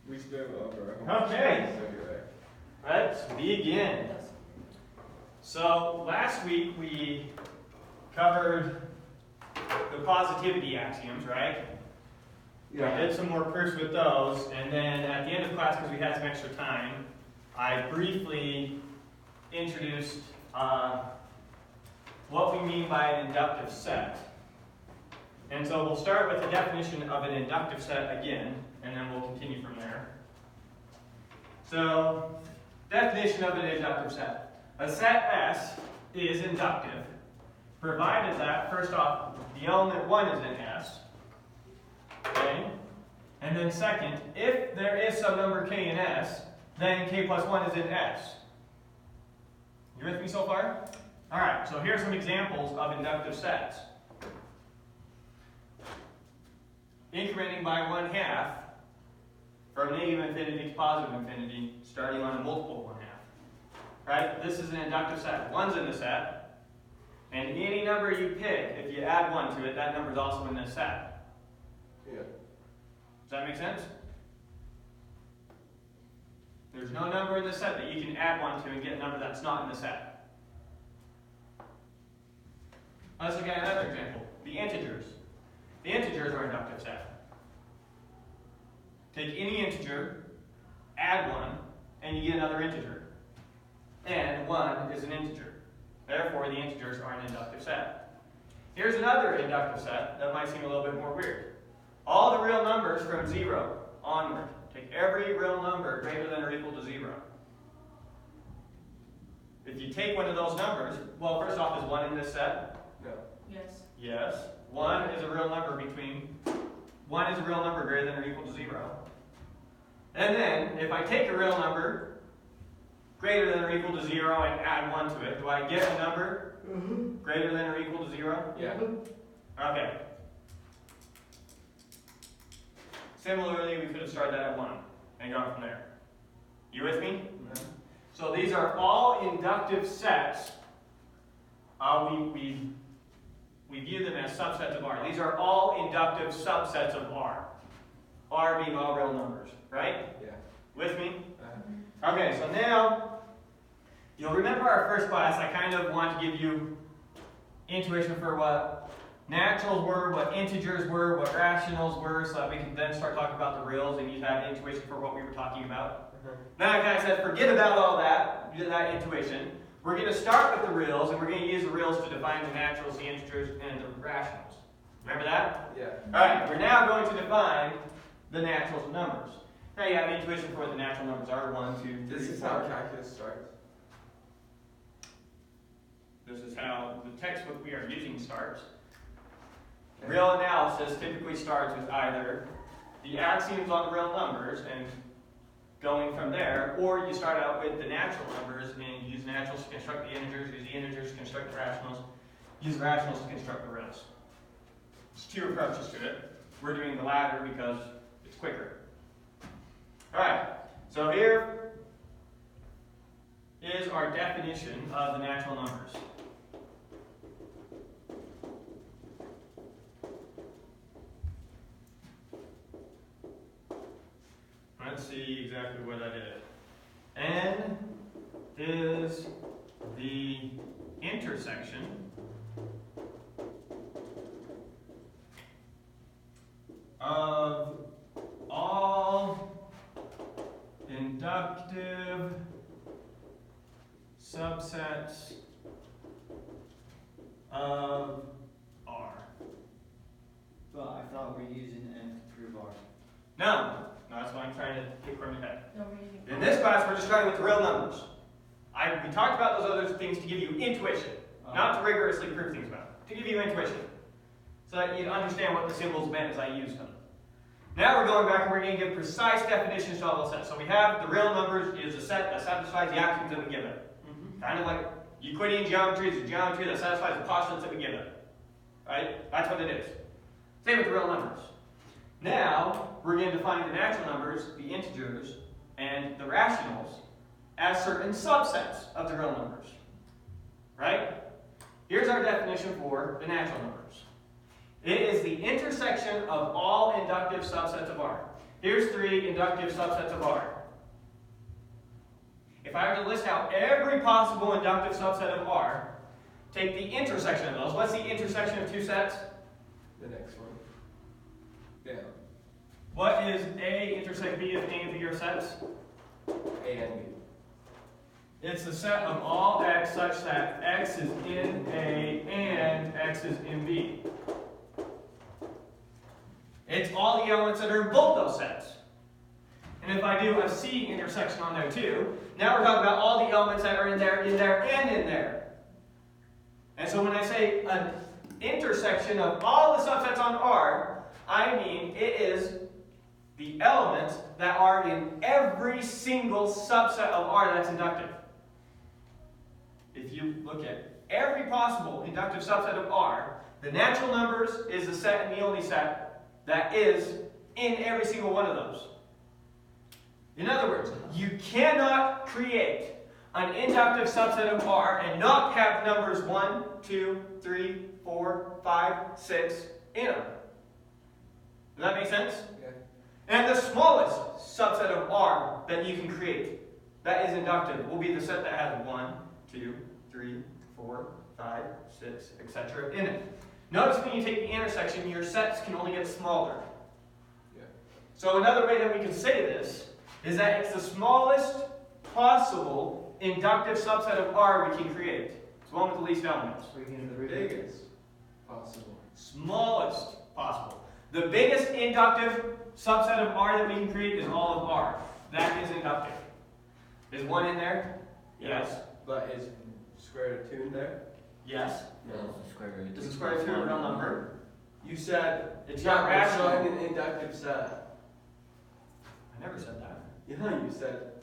We still over. Okay. Let's begin. So last week we covered the positivity axioms, right? Yeah. I did some more proofs with those, and then at the end of class, because we had some extra time, I briefly introduced what we mean by an inductive set. And so we'll start with the definition of an inductive set again, and then we'll continue from there. So, definition of an inductive set. A set S is inductive, provided that, first off, the element 1 is in S. Okay? And then second, if there is some number k in S, then k plus 1 is in S. You with me so far? Alright, so here's some examples of inductive sets. Incrementing by 1/2 from negative infinity to positive infinity, starting on a multiple of 1/2. Right? This is an inductive set. 1's in the set, and any number you pick, if you add 1 to it, that number is also in this set. Yeah. Does that make sense? There's no number in the set that you can add 1 to and get a number that's not in the set. Let's look at another example. The integers. The integers are inductive set. Take any integer, add 1, and you get another integer. And 1 is an integer. Therefore, the integers are an inductive set. Here's another inductive set that might seem a little bit more weird. All the real numbers from 0 onward. Take every real number greater than or equal to 0. If you take one of those numbers, well, first off, is 1 in this set? No. Yes. Yes. 1 is a real number greater than or equal to 0. And then, if I take a real number greater than or equal to 0 and add 1 to it, do I get a number greater than or equal to 0? Yeah. Okay. Similarly, we could have started that at 1 and gone from there. You with me? No. So these are all inductive sets. We view them as subsets of R. These are all inductive subsets of R. R being all real numbers, right? Yeah. With me? Okay, so now, you'll remember our first class, I kind of want to give you intuition for what naturals were, what integers were, what rationals were, so that we can then start talking about the reals and you have intuition for what we were talking about. Then I kind of said, forget about all that intuition. We're going to start with the reals, and we're going to use the reals to define the naturals, the integers, and the rationals. Remember that? Yeah. Alright, we're now going to define the naturals and numbers. Now you have intuition for what the natural numbers are. 1, 2, 3, This is 4. how calculus starts. This is how the textbook we are using starts. Real analysis typically starts with either the axioms on the real numbers and going from there, or you start out with the natural numbers and use naturals to construct the integers, use the integers to construct the rationals, use the rationals to construct the reals. There's 2 approaches to it. We're doing the latter because it's quicker. Alright, so here is our definition of the natural numbers. Let's see exactly what I did. N is the intersection of all inductive subsets of R. But I thought we were using N to prove R. No, that's what I'm trying to get from your head. No reason. In this class, we're just starting with the real numbers. We talked about those other things to give you intuition, not to rigorously prove things about, to give you intuition, so that you understand what the symbols meant as I used them. Now we're going back and we're going to give precise definitions to all those sets. So we have the real numbers is a set that satisfies the axioms that we give it. Kind of like Euclidean geometry is a geometry that satisfies the postulates that we give it. Right? That's what it is. Same with the real numbers. Now, we're going to define the natural numbers, the integers, and the rationals as certain subsets of the real numbers. Right? Here's our definition for the natural numbers. It is the intersection of all inductive subsets of R. Here's 3 inductive subsets of R. If I were to list out every possible inductive subset of R, take the intersection of those. What's the intersection of 2 sets? The next one. Down. What is A intersect B of any of your sets? A and B. It's the set of all x such that x is in A and x is in B. It's all the elements that are in both those sets. And if I do a C intersection on there too, now we're talking about all the elements that are in there, and in there. And so when I say an intersection of all the subsets on R, I mean it is the elements that are in every single subset of R that's inductive. If you look at every possible inductive subset of R, the natural numbers is the set and the only set that is in every single one of those. In other words, you cannot create an inductive subset of R and not have numbers 1, 2, 3, 4, 5, 6 in them. Does that make sense? Yeah. And the smallest subset of R that you can create that is inductive will be the set that has 1, 2, 3, 4, 5, 6, etc. in it. Notice when you take the intersection, your sets can only get smaller. Yeah. So another way that we can say this is that it's the smallest possible inductive subset of R we can create. It's the one with the least elements. The biggest possible. Smallest possible. The biggest inductive subset of R that we can create is all of R. That is inductive. Is 1 in there? Yes. But is square root of 2 in there? Yes. No, square root. Is the square root of 2 a real number? You said It's not it's rational. not an inductive set. I never said that. Yeah, you said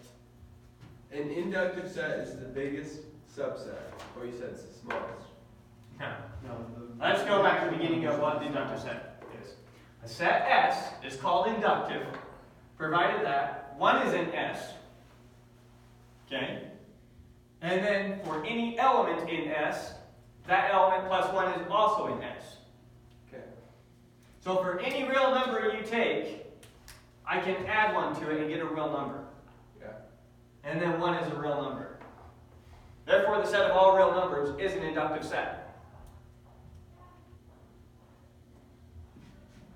an inductive set is the biggest subset, or you said it's the smallest. No. No, Let's go back to the beginning of what the inductive set is. A set S is called inductive, provided that 1 is in S. Okay? And then for any element in S, that element plus 1 is also in S. Okay. So for any real number you take, I can add 1 to it and get a real number. Yeah. And then 1 is a real number. Therefore, the set of all real numbers is an inductive set.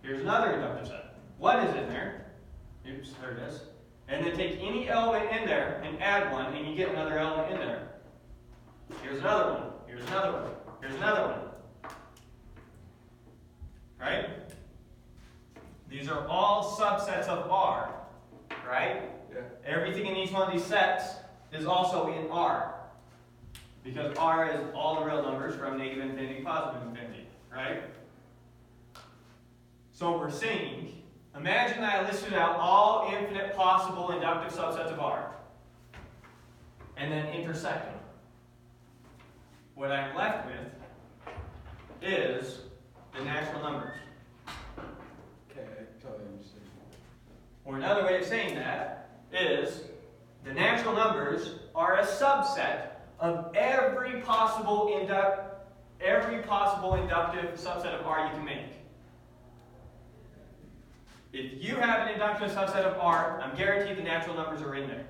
Here's another inductive set. 1 is in there. Oops, there it is. And then take any element in there and add 1, and you get another element in there. Here's another one. Here's another one. Here's another one. Right? These are all subsets of R. Right? Yeah. Everything in each one of these sets is also in R. Because R is all the real numbers from negative infinity to positive infinity. Right? So we're saying, imagine that I listed out all infinite possible inductive subsets of R. And then intersect them. What I'm left with is the natural numbers. Okay, I totally understand. Or another way of saying that is the natural numbers are a subset of every possible inductive subset of R you can make. If you have an inductive subset of R, I'm guaranteed the natural numbers are in there.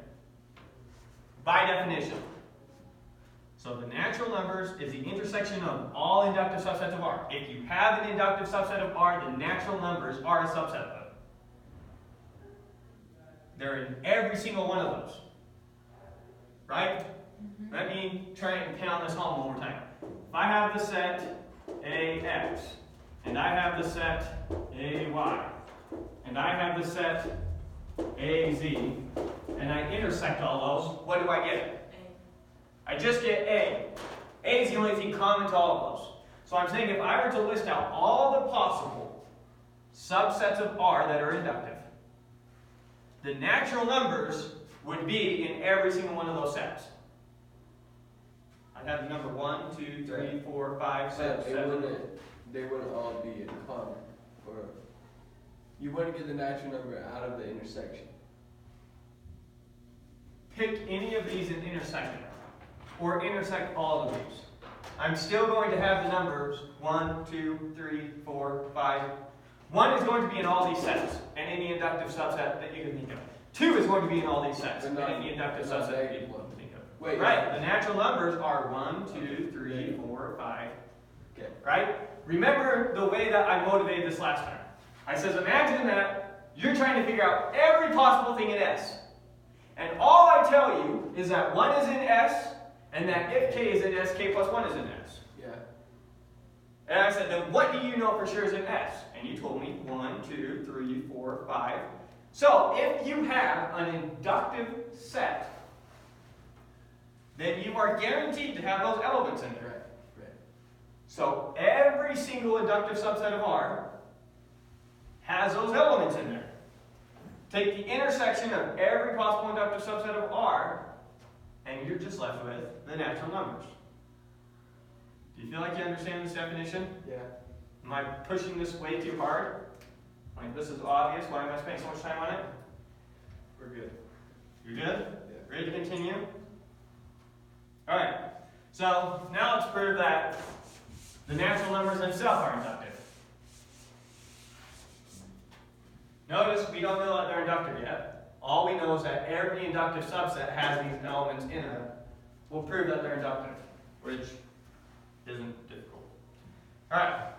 By definition. So the natural numbers is the intersection of all inductive subsets of R. If you have an inductive subset of R, the natural numbers are a subset of it. They're in every single one of those. Right? Let me try and pound this home one more time. If I have the set AX, and I have the set AY, and I have the set AZ, and I intersect all those, what do I get? I just get A. A is the only thing common to all of those. So I'm saying if I were to list out all the possible subsets of R that are inductive, the natural numbers would be in every single one of those sets. I'd have the number 1, 2, 3, 4, 5, 6, But 7. they wouldn't all be in common. Or you wouldn't get the natural number out of the intersection. Pick any of these and intersect them. Or intersect all of these. I'm still going to have the numbers 1, 2, 3, 4, 5. 1 is going to be in all these sets, and any inductive subset that you can think of. 2 is going to be in all these sets, and any inductive subset that you can think of. Wait. Right, the natural numbers are 1, 2, 3, 4, 5. Okay. Right? Remember the way that I motivated this last time. I says, imagine that you're trying to figure out every possible thing in S. And all I tell you is that 1 is in S, and that if k is in S, k plus 1 is in S. Yeah. And I said, then what do you know for sure is in S? And you told me 1, 2, 3, 4, 5. So if you have an inductive set, then you are guaranteed to have those elements in there. Right. So every single inductive subset of R has those elements in there. Take the intersection of every possible inductive subset of R, and you're just left with the natural numbers. Do you feel like you understand this definition? Yeah. Am I pushing this way too hard? Like, this is obvious. Why am I spending so much time on it? We're good. You're good? Yeah. Ready to continue? Alright. So, now let's prove that the natural numbers themselves are inductive. Notice we don't know that they're inductive yet. All we know is that every inductive subset has these elements in it. We'll prove that they're inductive, which isn't difficult. Alright.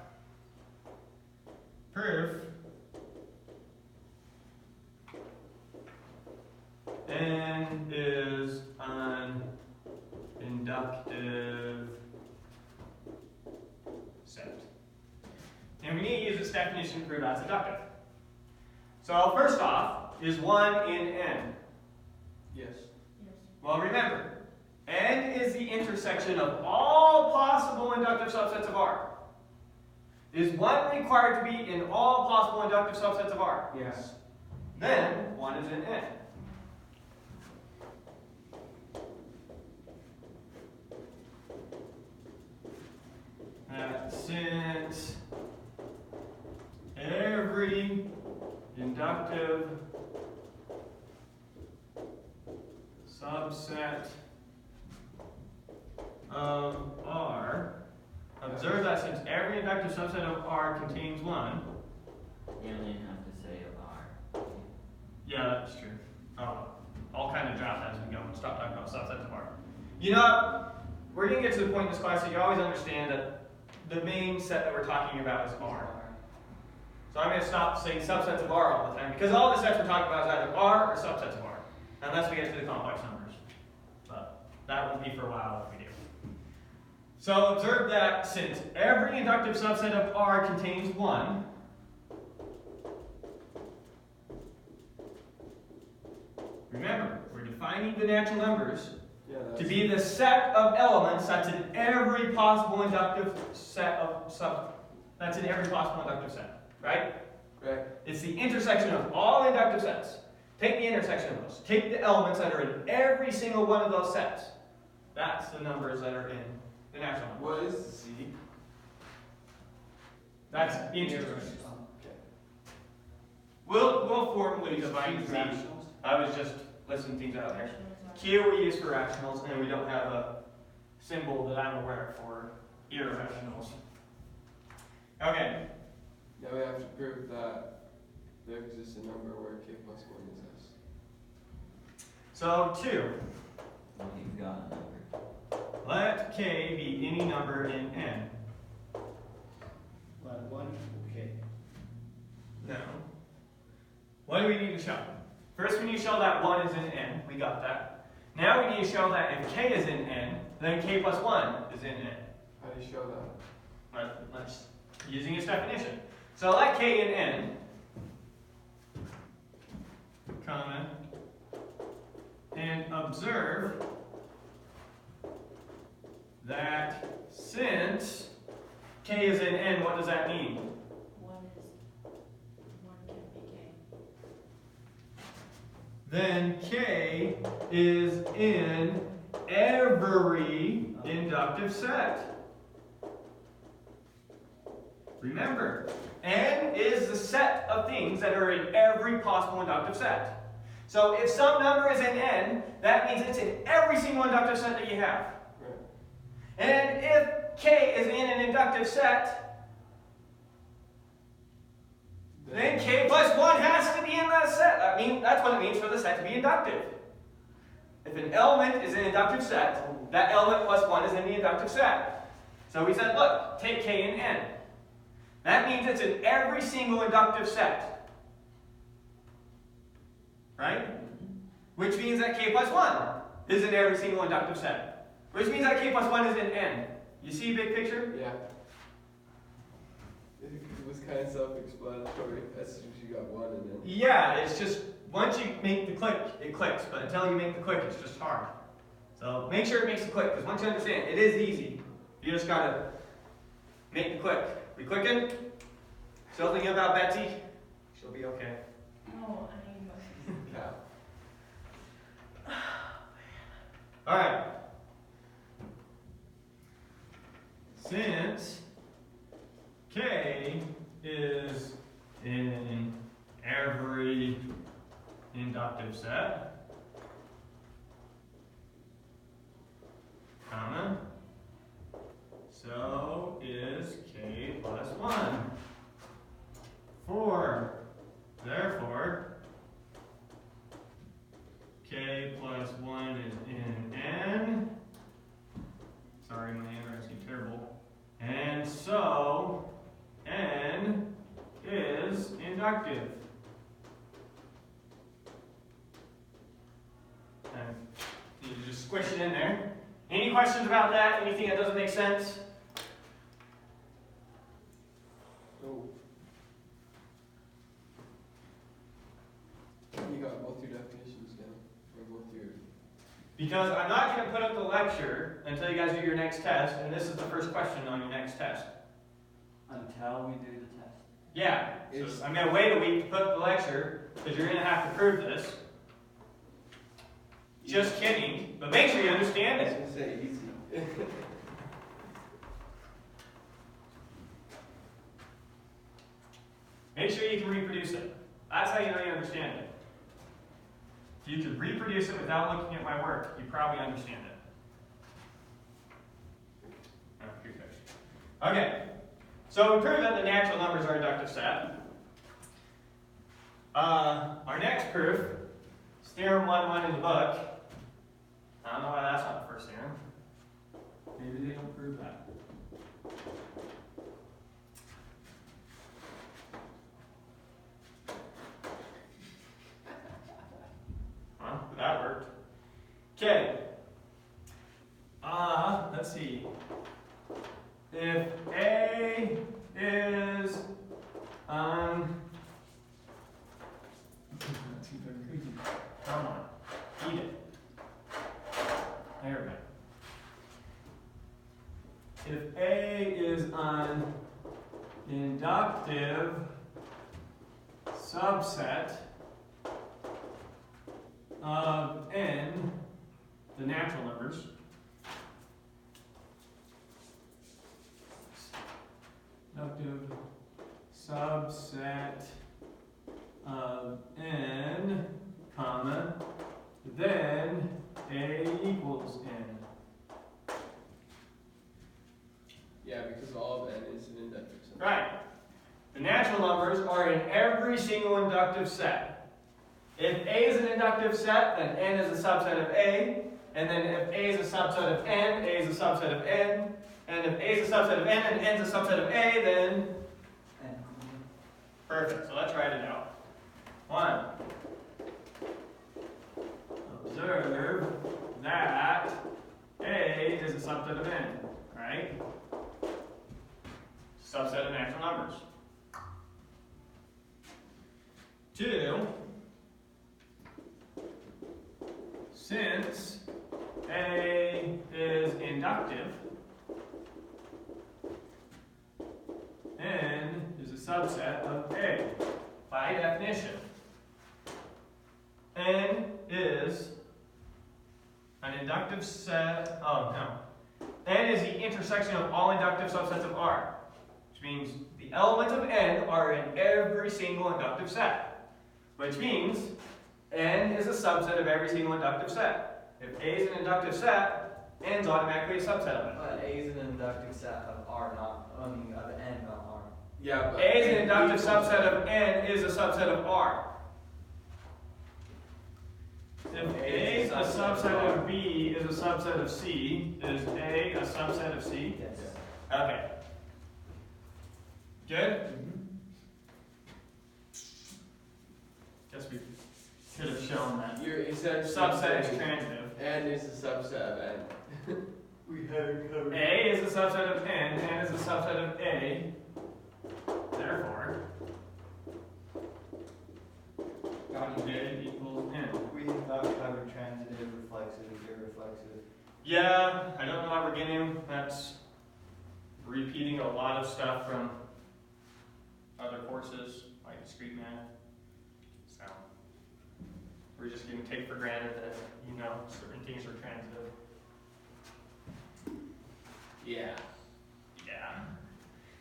Proof N is an inductive set. And we need to use this definition to prove that's inductive. So first off, is 1 in N? Yes. Well, remember, N is the intersection of all possible inductive subsets of R. Is 1 required to be in all possible inductive subsets of R? Yes. Then 1 is in N. Since every inductive subset of R, observe that since every inductive subset of R contains 1. You only have to say R. Yeah, that's true. I'll kind of drop that as we go and stop talking about subsets of R. You know, we're going to get to the point in this class that you always understand that the main set that we're talking about is R. So I'm going to stop saying subsets of R all the time, because all the sets we're talking about is either R or subsets of R, unless we get to the complex numbers. But that won't be for a while if we do. So observe that since every inductive subset of R contains 1, remember, we're defining the natural numbers to be the set of elements that's in every possible inductive set of that's in every possible inductive set, right? Right. It's the intersection of all inductive sets. Take the intersection of those. Take the elements that are in every single one of those sets. That's the numbers that are in the natural numbers. What is Z? That's integers. Okay. We'll formally define Z. Fractionals. I was just listing things out there. Q we use for rationals, and we don't have a symbol that I'm aware of for irrationals. Okay. Now we have to prove that there exists a number where k plus 1 is S. So 2. Well, you've got a number. Let k be any number in N. Let 1 equal k. No. What do we need to show? First we need to show that 1 is in N. We got that. Now we need to show that if k is in N, then k plus 1 is in N. How do you show that? Let's using its definition. So let k in N, comma, and observe that since k is in N, what does that mean? 1 can be k. Then k is in every inductive set. Remember, N is the set of things that are in every possible inductive set. So if some number is in N, that means it's in every single inductive set that you have. Right. And if k is in an inductive set, then k plus 1 has to be in that set. That's what it means for the set to be inductive. If an element is an inductive set, that element plus 1 is in the inductive set. So we said, look, take k and n. That means it's in every single inductive set. Right? Which means that k plus 1 is in every single inductive set. Which means that k plus 1 is in n. You see big picture? Yeah. It was kind of self-explanatory as soon as you got one and then. Yeah, it's just once you make the click, it clicks. But until you make the click, it's just hard. So make sure it makes the click, because once you understand, it is easy. You just gotta make the click. We clicking? Still thinking about Betsy? She'll be okay. Oh, I need Yeah. Alright. Since k is in every inductive set, comma, so is k plus 1. Therefore, k plus 1 is in n. Sorry, my handwriting's terrible. And so, n is inductive. And you just squish it in there. Any questions about that? Anything that doesn't make sense? Oh. You got both your definitions down, or both your. Because I'm not going to put up the lecture until you guys do your next test, and this is the first question on your next test. Until we do the test. Yeah, so I'm going to wait a week to put up the lecture, because you're going to have to prove this. Just kidding, but make sure you understand I was it. gonna say easy. Make sure you can reproduce it. That's how you know you understand it. If you can reproduce it without looking at my work, you probably understand it. Oh, good catch. Okay, so we proved that the natural numbers are inductive set. Our next proof is theorem 1-1 in the book. I don't know why that's not the first theorem. Maybe they don't prove that. Well, that worked. Okay. Let's see. If A is come on, eat it. There we go. If A is an inductive subset of n, the natural numbers, inductive subset of n, comma, then A equals n. Yeah, because all of n is an inductive set. Right. The natural numbers are in every single inductive set. If A is an inductive set, then n is a subset of A. And then if A is a subset of n, A is a subset of n. And if A is a subset of n and n is a subset of A, then perfect. So let's write it out. 1. Observe that A is a subset of n, right? Subset of natural numbers. 2. Since A is inductive, n is a subset of A. By definition, n is an inductive set. Oh no. N is the intersection of all inductive subsets of R, which means the elements of n are in every single inductive set, which means n is a subset of every single inductive set. If A is an inductive set, n is automatically a subset of it. But A is an inductive set of R, of n, not R. Yeah, but A is an N inductive equals- subset of N is a subset of R. If A is a subset of B is a subset of C, is A a subset of C? Yes. Okay. Good? Guess we could have shown that. You're essentially Subset is saying transitive. N is a subset of N. We had it covered. A is a subset of N, N is a subset of A. Therefore, A equals N. We thought we covered transitive, reflexive, irreflexive. Yeah, I don't know how we're getting. That's repeating a lot of stuff from other courses, like discrete math. So, we're just going to take for granted that, you know, certain things are transitive. Yeah. Yeah.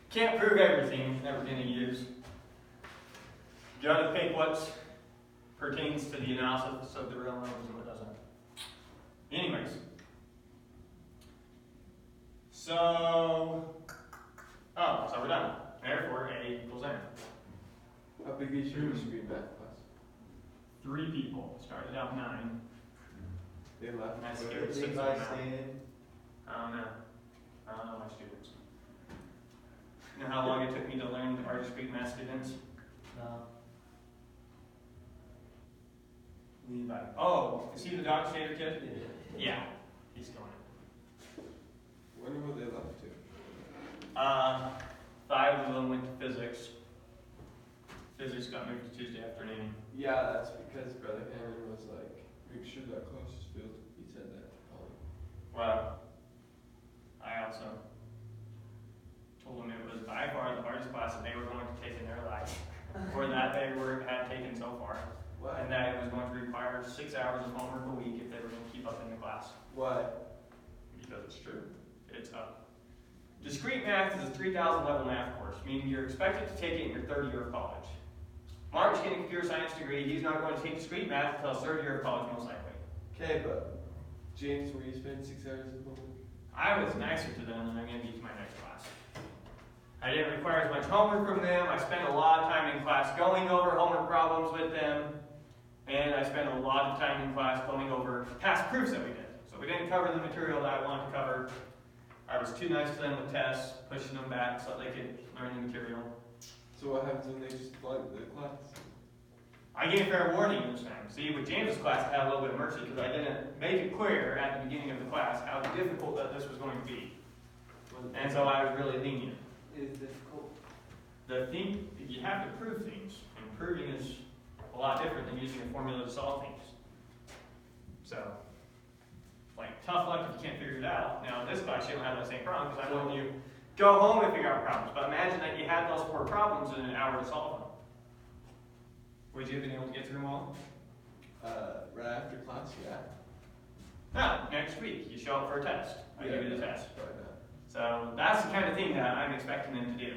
Can't prove everything, never going to use. You gotta pick what pertains to the analysis of the real numbers and what doesn't. Anyways. So we're done. Therefore, A equals N. How big is your discrete math class? 3 people. Started out 9. They left. That's Where- good. Big isolated. I don't know. I don't know my students. You know how long it took me to learn our discrete math students? No. Levi. Oh, is he the Dodge Shader kid? Yeah. He's going in. Wonder what they left to. 5 of them went to physics. Physics got moved to Tuesday afternoon. Yeah, that's because Brother Henry was like, make sure that class is filled. He said that to Colin. Well, I also told them it was by far the hardest class that they were going to take in their life, or that they had taken so far, Why? and that it was going to require 6 hours of homework a week if they were going to keep up in the class. Why? Because it's true. It's up. Discrete math is a 3,000 level math course, meaning you're expected to take it in your 3rd year of college. Mark's getting a computer science degree. He's not going to take discrete math until his 3rd year of college, most likely. Okay, but James, where you spend 6 hours of homework? I was nicer to them than I'm going to be to my next class. I didn't require as much homework from them. I spent a lot of time in class going over homework problems with them. And I spent a lot of time in class going over past proofs that we did. So we didn't cover the material that I wanted to cover. I was too nice to them with tests, pushing them back so they could learn the material. So what happens when they just flunk the class? I gave fair warning this time. See, with James's class, I had a little bit of mercy because I didn't make it clear at the beginning of the class how difficult that this was going to be. And so I was really lenient. It is difficult. The thing, you have to prove things, and proving is a lot different than using a formula to solve things. So, like, tough luck if you can't figure it out. Now, in this class, you don't have that same problem because I'm letting you go home and figure out problems. But imagine that you had those 4 problems in an hour to solve them. Would you have been able to get through them all? Right after class, yeah. No, next week, you show up for a test. I give you the test. Probably not. So that's the kind of thing that I'm expecting them to do.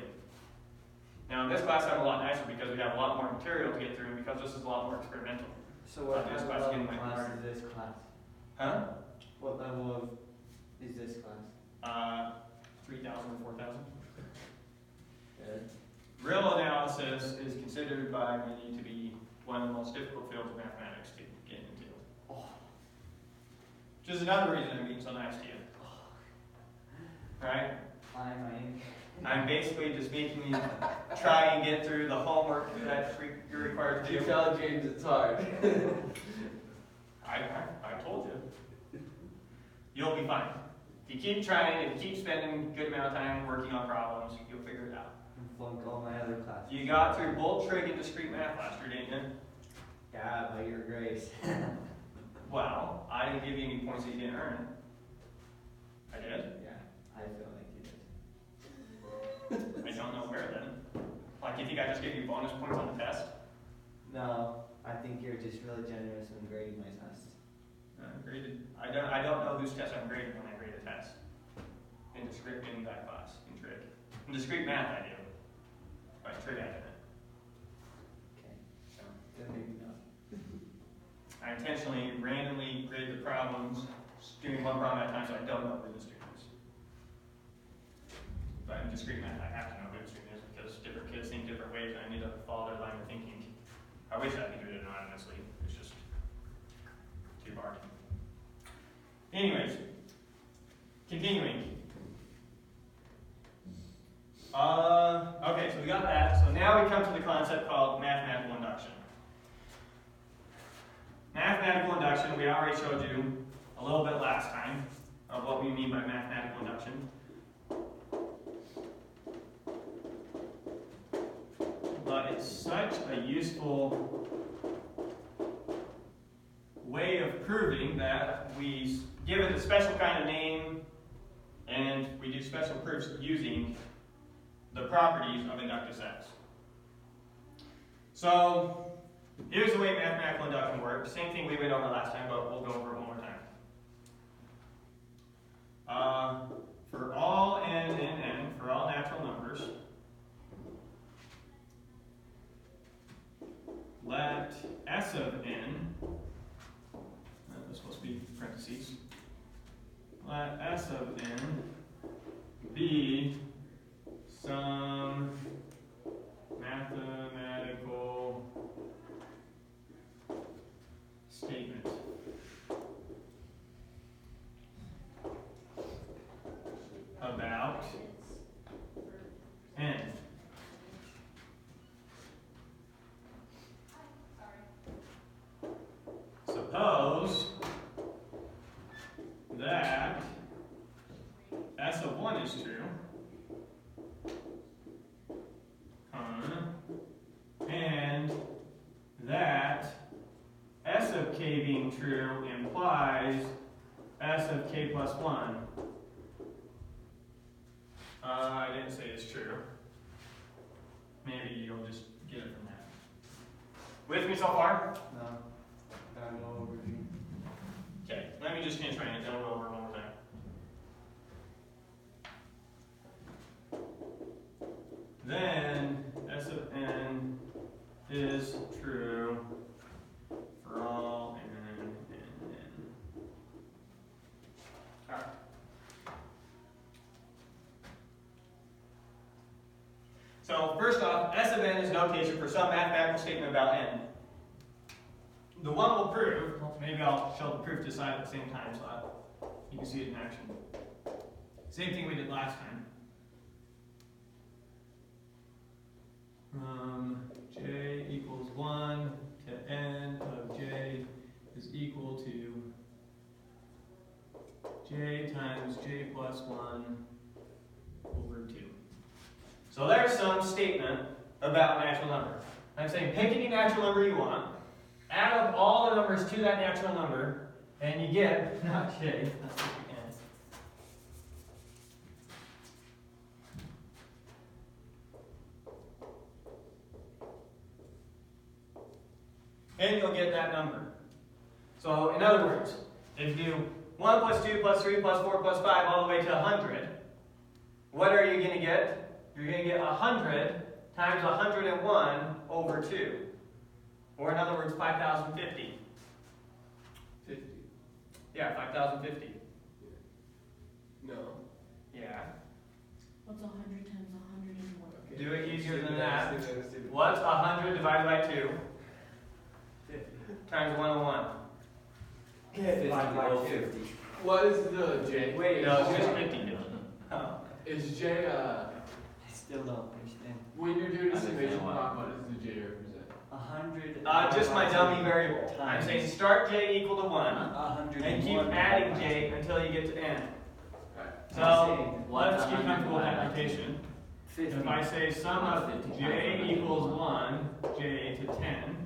Now in this class I'm a lot nicer because we have a lot more material to get through and because this is a lot more experimental. So what This kind class of getting level my class card. is this class? Huh? What level of is this class? 3,000 or 4,000. Good. Real analysis is considered by many to be one of the most difficult fields of mathematics to get into. Which is another reason I'm being so nice to you. Right? I'm basically just making you try and get through the homework that you're required to You do. tell James it's hard. I told you. You'll be fine. If you keep trying, if you keep spending a good amount of time working on problems, you'll figure it out. And flunk all my other classes. You got through bolt, trig, and discrete math last year, didn't you? Yeah, by your grace. Well, I didn't give you any points that you didn't earn. I did? Yeah, I feel like you did. I don't know where then. Like, you think I just gave you bonus points on the test? No, I think you're just really generous when grading my tests. Graded. I don't know whose test I'm grading when I grade a test. In discrete, in that class, in trig. In discrete math I do. But trig I didn't. Okay, So, then maybe not. I intentionally randomly grade the problems, doing one problem at a time so I don't know who the student is. But in discrete math I have to know who the student is because different kids think different ways, and I need to follow their line of thinking. I wish I could do it anonymously. It's just too hard. Anyways, continuing. Okay, so we got that. So now we come to the concept called mathematical induction. Mathematical induction, we already showed you a little bit last time of what we mean by mathematical induction. But it's such a useful way of proving that we give it a special kind of name and we do special proofs using the properties of inductive sets. So here's the way mathematical induction works. Same thing we went over last time, but we'll go over it one more time. For all n and n, for all natural numbers, let S of n, this is supposed to be parentheses, let S of n be some mathematical statement about n. Suppose that S of 1 is true, and that S of k being true implies S of k plus 1. I didn't say it's true. Maybe you'll just get it from that. With me so far? No. No overview. Okay, let me just finish writing it, then we'll go over it one more time. Then S of n is true for all n and n. Alright. So first off, S of n is notation for some mathematical statement about n. The one we'll prove, maybe I'll show the proof to side at the same time so you can see it in action. Same thing we did last time. J equals 1 to n of j is equal to j times j plus 1 over 2. So there's some statement about a natural number. I'm saying pick any natural number you want, add up all the numbers to that natural number, and you get, not j, that's what you get. And you'll get that number. So in other words, if you do 1 plus 2 plus 3 plus 4 plus 5 all the way to 100, what are you going to get? You're going to get 100 times 101 over 2. Or in other words, 5,050. 50. Yeah, 5,050. No. Yeah. What's 100 times 101? Okay. Do it easier than Stupid, that. stupid. What's 100 divided by 2 50. times 101? Okay, Divided by 2. 50. What is the J? Wait, No, it's just 50. Oh. Is J, I still don't understand. when you're doing a Understand summation why. problem, what does the J represent? 100. Just my dummy variable. I'm times saying start j equal to 1, 101 and keep adding j until you get to n. Right. So, What's let's keep 100 comfortable with that divided by notation. 50. If I say sum of j equals 1, j to 10,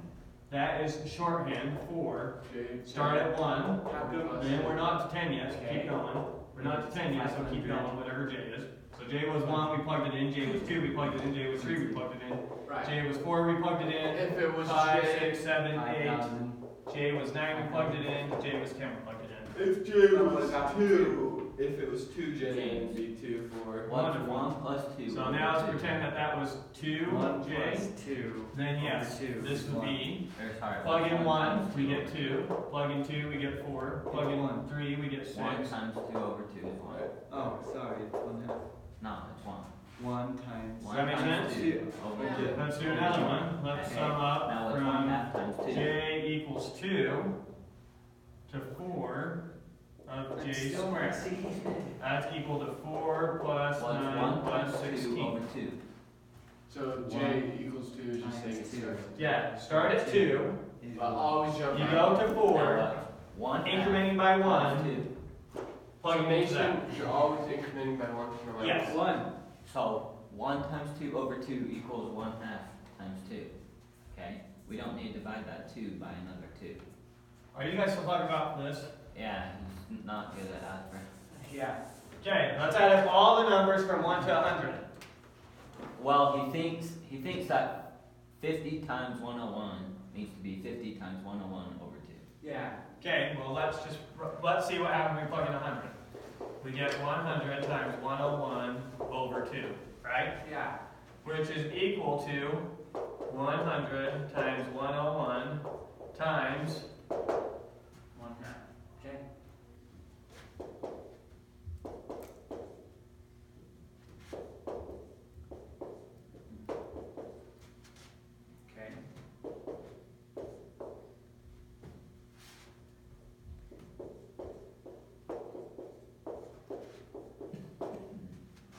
that is shorthand for J. start at 1, How come? then we're not to 10 yet, so keep going. We're not to 10 yet, so keep going, whatever j is. So j was 1, we plugged it in, j was 2, we plugged it in, j was 3, we plugged it in. Right. J was 4, we plugged it in. If it was 5, J. 6, 7, 8. 5,000. J was 9, we plugged it in. J was 10, we plugged it in. If J was 2, if it was 2J, it would be 2 for. What's 1 plus 2? So now let's pretend that that was 2 1 J. plus 2. Then yes, over 2 this is would 1. be Or, sorry, plug in 1, times we 2 get over 2. Plug in 2, we get 4. Plug in 3, we get 6. 1 times 2 over 2 is 1. Right. Oh, sorry, it's 1/2. No, it's 1. 1 times. Does that make sense? 2 over Yeah. 2. Let's do another one. Let's Okay. sum up Now what's from 1/2 times 2? j equals 2 to 4 of j squared. That's equal to 4 plus Well, it's 9 1 plus times 2 16. over 2. So J equals 2 is just saying it starts at 2. Yeah, start at 2, But always jump you back. go to 4, Now what? 1/2 incrementing by times 1, 2. plugging into that. You're always incrementing by 1 from the Yes. 1. So 1 times 2 over 2 equals 1/2 times 2. Okay? We don't need to divide that 2 by another 2. Are you guys still talking about this? Yeah, he's not good at algebra. Yeah. Okay, let's add up all the numbers from 1 to 100. Well, he thinks that 50 times 101 needs to be 50 times 101 over 2. Yeah. Okay, well let's see what happens when we plug in 100. We get 100 times 101 over 2, right? Yeah. Which is equal to 100 times 101 times 1/2. Okay. Okay.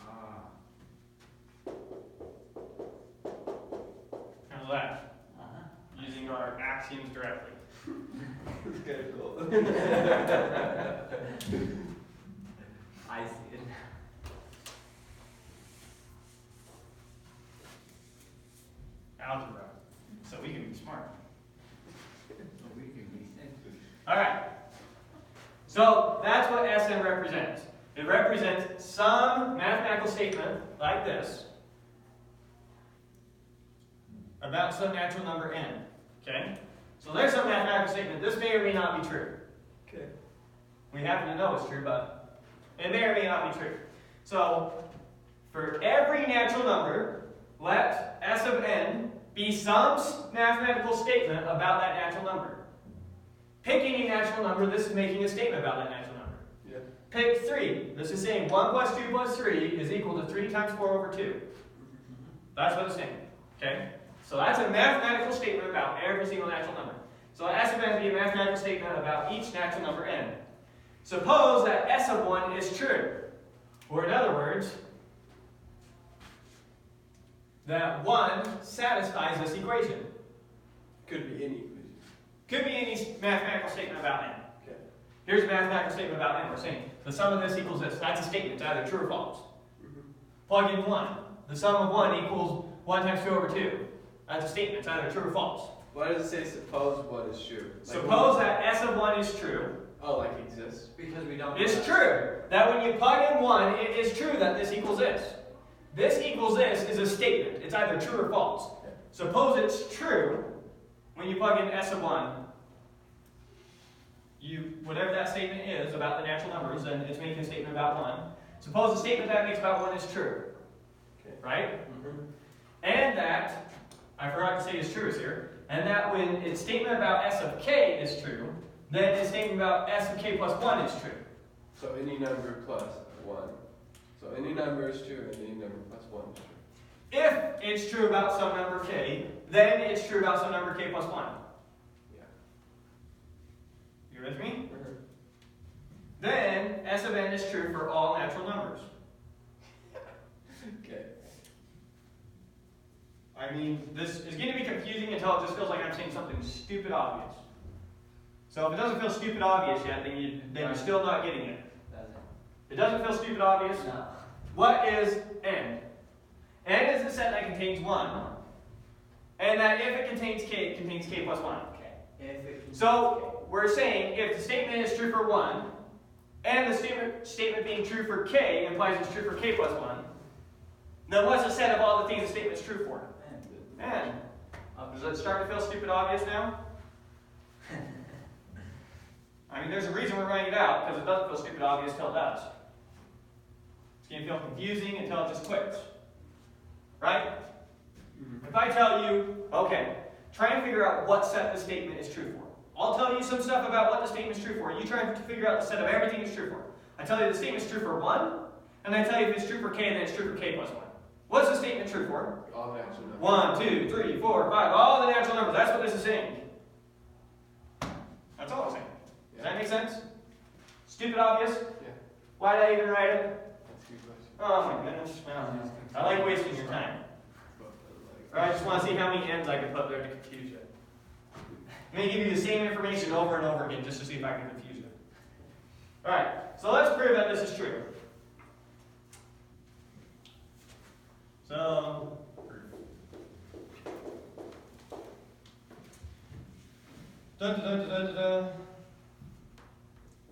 Ah. how's that? Uh-huh. Using our axioms directly. It's kind of cool. I see it. Algebra. So we can be smart. We can be sensitive. Alright. So that's what Sn represents. It represents some mathematical statement like this about some natural number n. Okay? So there's some mathematical statement. This may or may not be true. Okay. We happen to know it's true, but it may or may not be true. So for every natural number, let S of n be some mathematical statement about that natural number. Pick any natural number, this is making a statement about that natural number. Yeah. Pick 3. This is saying 1 plus 2 plus 3 is equal to 3 times 4 over 2. That's what it's saying. Okay? So that's a mathematical statement about every single natural number. So S of n be a mathematical statement about each natural number n. Suppose that S of 1 is true. Or in other words, that 1 satisfies this equation. Could be any equation. Could be any mathematical statement about n. Okay. Here's a mathematical statement about n. We're saying the sum of this equals this. That's a statement. It's either true or false. Plug in 1. The sum of 1 equals 1 times 2 over 2. That's a statement. It's either true or false. Why does it say suppose what is true? Suppose that S of 1 is true. Oh, like exists? Because we don't. It's true that when you plug in 1, it is true that this equals this. This equals this is a statement. It's either true or false. Okay. Suppose it's true when you plug in S of 1. Whatever that statement is about the natural numbers, and it's making a statement about 1. Suppose the statement that it makes about 1 is true. Okay. Right? And that, I forgot to say is true is here, and that when its statement about S of k is true, then its statement about S of k plus 1 is true. So any number plus 1. So any number is true and any number plus 1 is true. If it's true about some number k, then it's true about some number k plus 1. Yeah. You with me? Then S of n is true for all natural numbers. Okay. I mean, this is going to be confusing until it just feels like I'm saying something stupid obvious. So if it doesn't feel stupid obvious yet, then you're still not getting it. It doesn't feel stupid obvious? No. What is n? N is a set that contains 1. And that if it contains k plus 1. Okay. If it So we're saying if the statement is true for 1, and the statement being true for k implies it's true for k plus 1, then what's the set of all the things the statement's true for? N. Does it start to feel stupid obvious now? I mean, there's a reason we're writing it out, because it doesn't feel stupid obvious until it does. It's going to feel confusing until it just clicks. Right? If I tell you, okay, try and figure out what set the statement is true for. I'll tell you some stuff about what the statement is true for. You try and figure out the set of everything it's true for. I tell you the statement is true for 1, and I tell you if it's true for k, then it's true for k plus 1. What's the statement true for? All natural numbers. 1, 2, 3, 4, 5, all the natural numbers. That's what this is saying. That's all it's saying. Does that make sense? Stupid obvious? Yeah. Why did I even write it? That's a good question. Oh my goodness. Well, I like wasting your time. Or I just want to see how many ends I can put there to confuse you. I'm going to give you the same information over and over again just to see if I can confuse you. Alright, so let's prove that this is true. So,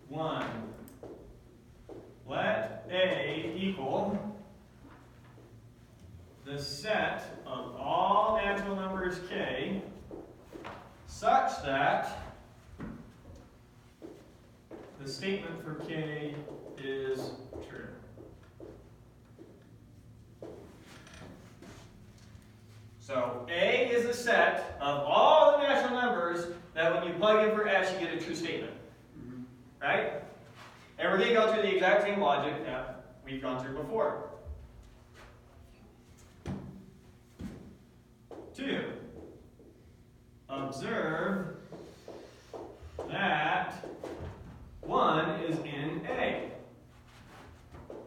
one. Let A equal the set of all natural numbers k such that the statement for k is true. So A is a set of all the natural numbers that when you plug in for S you get a true statement. Right? And we're going to go through the exact same logic that we've gone through before. 2. Observe that 1 is in A.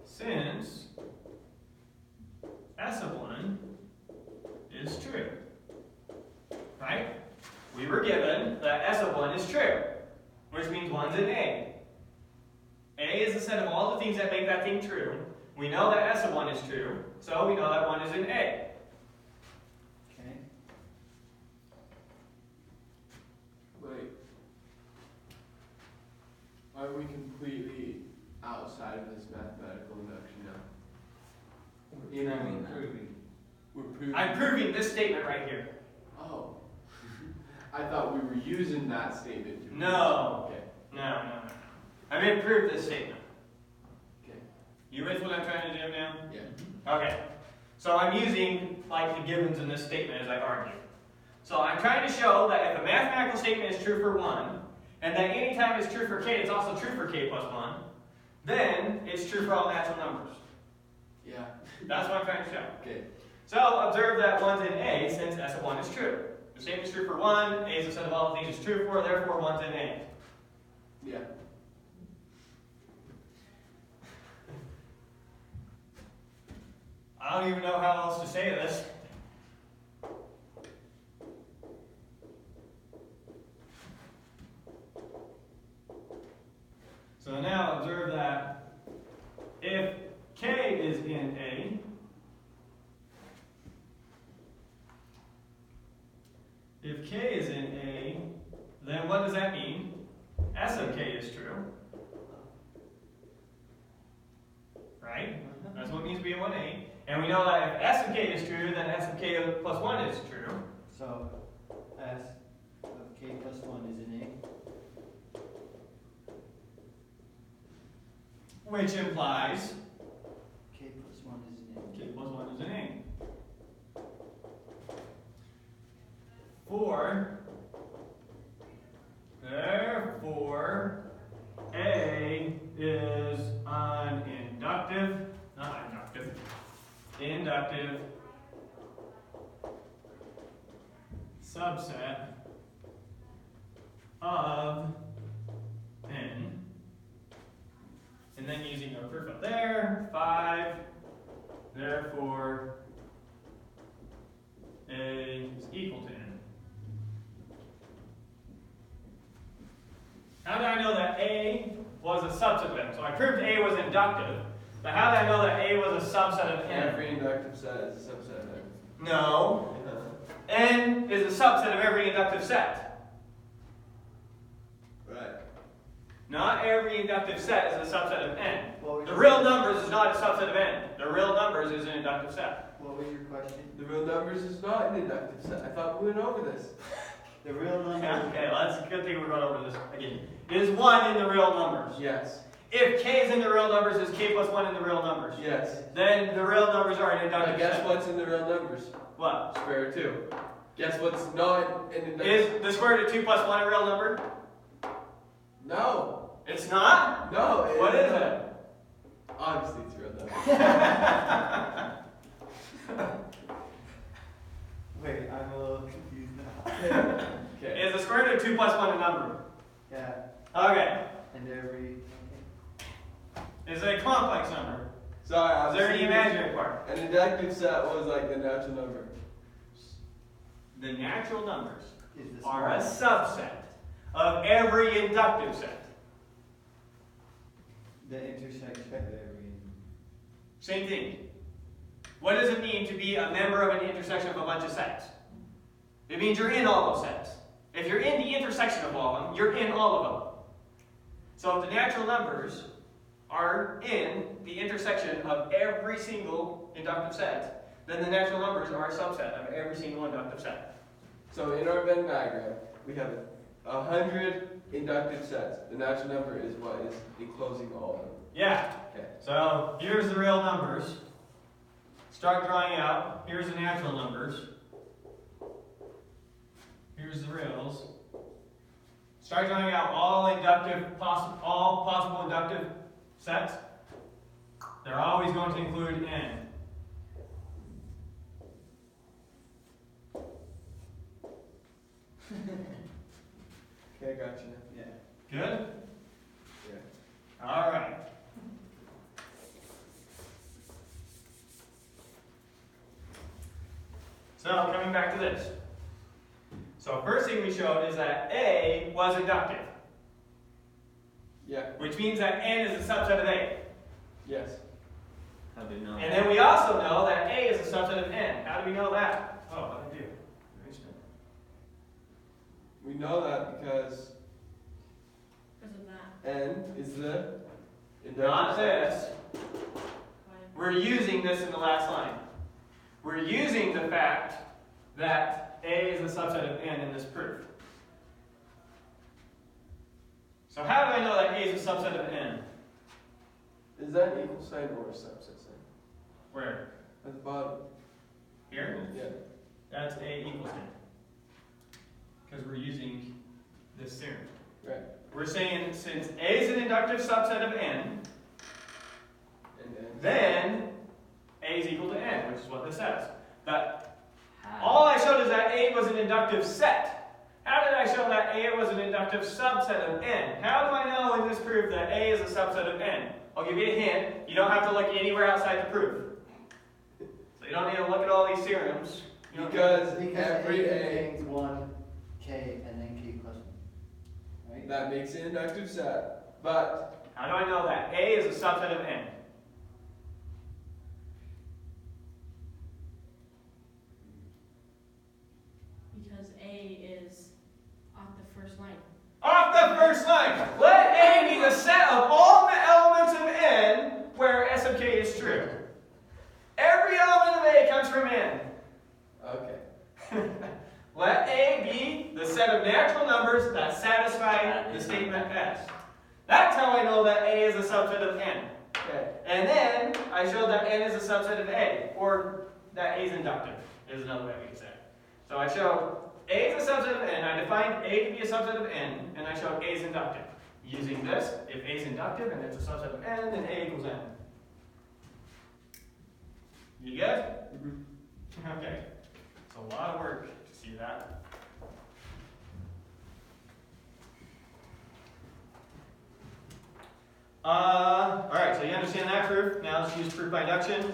Since S of 1 is true. Right? We were given that S of 1 is true, which means 1's in A. A is the set of all the things that make that thing true. We know that S of 1 is true, so we know that 1 is in A. Okay. Wait. Are we completely outside of this mathematical induction now? You know, we're proving. I'm proving this statement right here. Oh. I thought we were using that statement to No. Okay. No. I'm going to prove this statement. Okay. You with what I'm trying to do now? Yeah. Okay. So I'm using like the givens in this statement as I argue. So I'm trying to show that if a mathematical statement is true for 1, and that anytime it's true for k, it's also true for k plus 1, then it's true for all natural numbers. Yeah. That's what I'm trying to show. Okay. So observe that 1's in A since S of 1 is true. The statement is true for 1, A is the set of all the things it's true for, therefore 1's in A. Yeah. I don't even know how else to say this. So now observe that if k is in A, if k is in A, then what does that mean? S of k is true. Right? That's what it means to be in 1A. And we know that if S of k is true, then S of k plus 1 is true. So S of k plus 1 is in A. Which implies K plus 1 is in A. k plus 1 is in A. Therefore, A is an inductive subset of N. And then using our proof up there, 5, therefore A is equal to N. How did I know that A was a subset of N? So I proved A was inductive, but how did I know that A was a subset of N? Every inductive set is a subset of N. No. N is a subset of every inductive set. Right. Not every inductive set is a subset of N. What was The your- real numbers is not a subset of N. The real numbers is an inductive set. What was your question? The real numbers is not an inductive set. I thought we went over this. The real number. Okay, well, that's a good thing we're going over this again. Is 1 in the real numbers? Yes. If k is in the real numbers, is k plus 1 in the real numbers? Yes. Then the real numbers are an inductive Now guess set. what's in the real numbers? What? Square root 2. Guess what's not an inductive? Is the square root of 2 plus 1 a real number? No. It's not? No. What is not. it? Obviously it's a real number. or 2 plus 1 a number? Yeah, Okay. and every, Is it a complex number? Sorry, I Is was there any thinking imaginary part? an inductive set was like the natural number. The natural numbers is the are a smallest. subset of every inductive set. The intersection of every. Same thing. What does it mean to be a member of an intersection of a bunch of sets? It means you're in all those sets. If you're in the intersection of all of them, you're in all of them. So if the natural numbers are in the intersection of every single inductive set, then the natural numbers are a subset of every single inductive set. So in our Venn diagram, we have 100 inductive sets. The natural number is what is enclosing all of them. Yeah. Okay. So here's the real numbers. Start drawing out. Here's the natural numbers. Here's the reals. Start drawing out all all possible inductive sets. They're always going to include n. Okay, gotcha. Yeah. Good? Yeah. All right. So coming back to this. So first thing we showed is that A was inductive, Yeah. which means that n is a subset of A. Yes. How do you know? And then we also know that A is a subset of n. How do we know that? Oh, what did I do? We know that because Because of that. n is the inductive Not set. this. Fine. We're using this in the last line. We're using the fact that A is a subset of n in this proof. So how do I know that A is a subset of n? Is that an equal sign or a subset sign? Where? At the bottom. Here? Yeah. That's A equals n. Because we're using this theorem. Right. We're saying since A is an inductive subset of n, And then. then A is equal to n, which is what this says. But How? all I showed is that A was an inductive set. How did I show that A was an inductive subset of n? How do I know in this proof that A is a subset of n? I'll give you a hint. You don't have to look anywhere outside the proof. So you don't need to look at all these theorems. You don't- Because Because every A A contains one K and then K plus one. Right? that makes an inductive set, but How do I know that A is a subset of n? Because A is off the first line. Off the first line, let A be the set of all the elements of n where S of k is true. Every element of A comes from n. okay. Let A be the set of natural numbers that satisfy the statement S. That's how I know that A is a subset of n. Okay. And then I showed that n is a subset of A, or that A is inductive, is another way we can say it. So I showed A is a subset of n, I defined A to be a subset of n, and I showed A is inductive. Using this, if A is inductive and it's a subset of n, then A equals n. You good? Okay. It's a lot of work to see that. Alright, so you understand that proof. Now let's use proof by induction.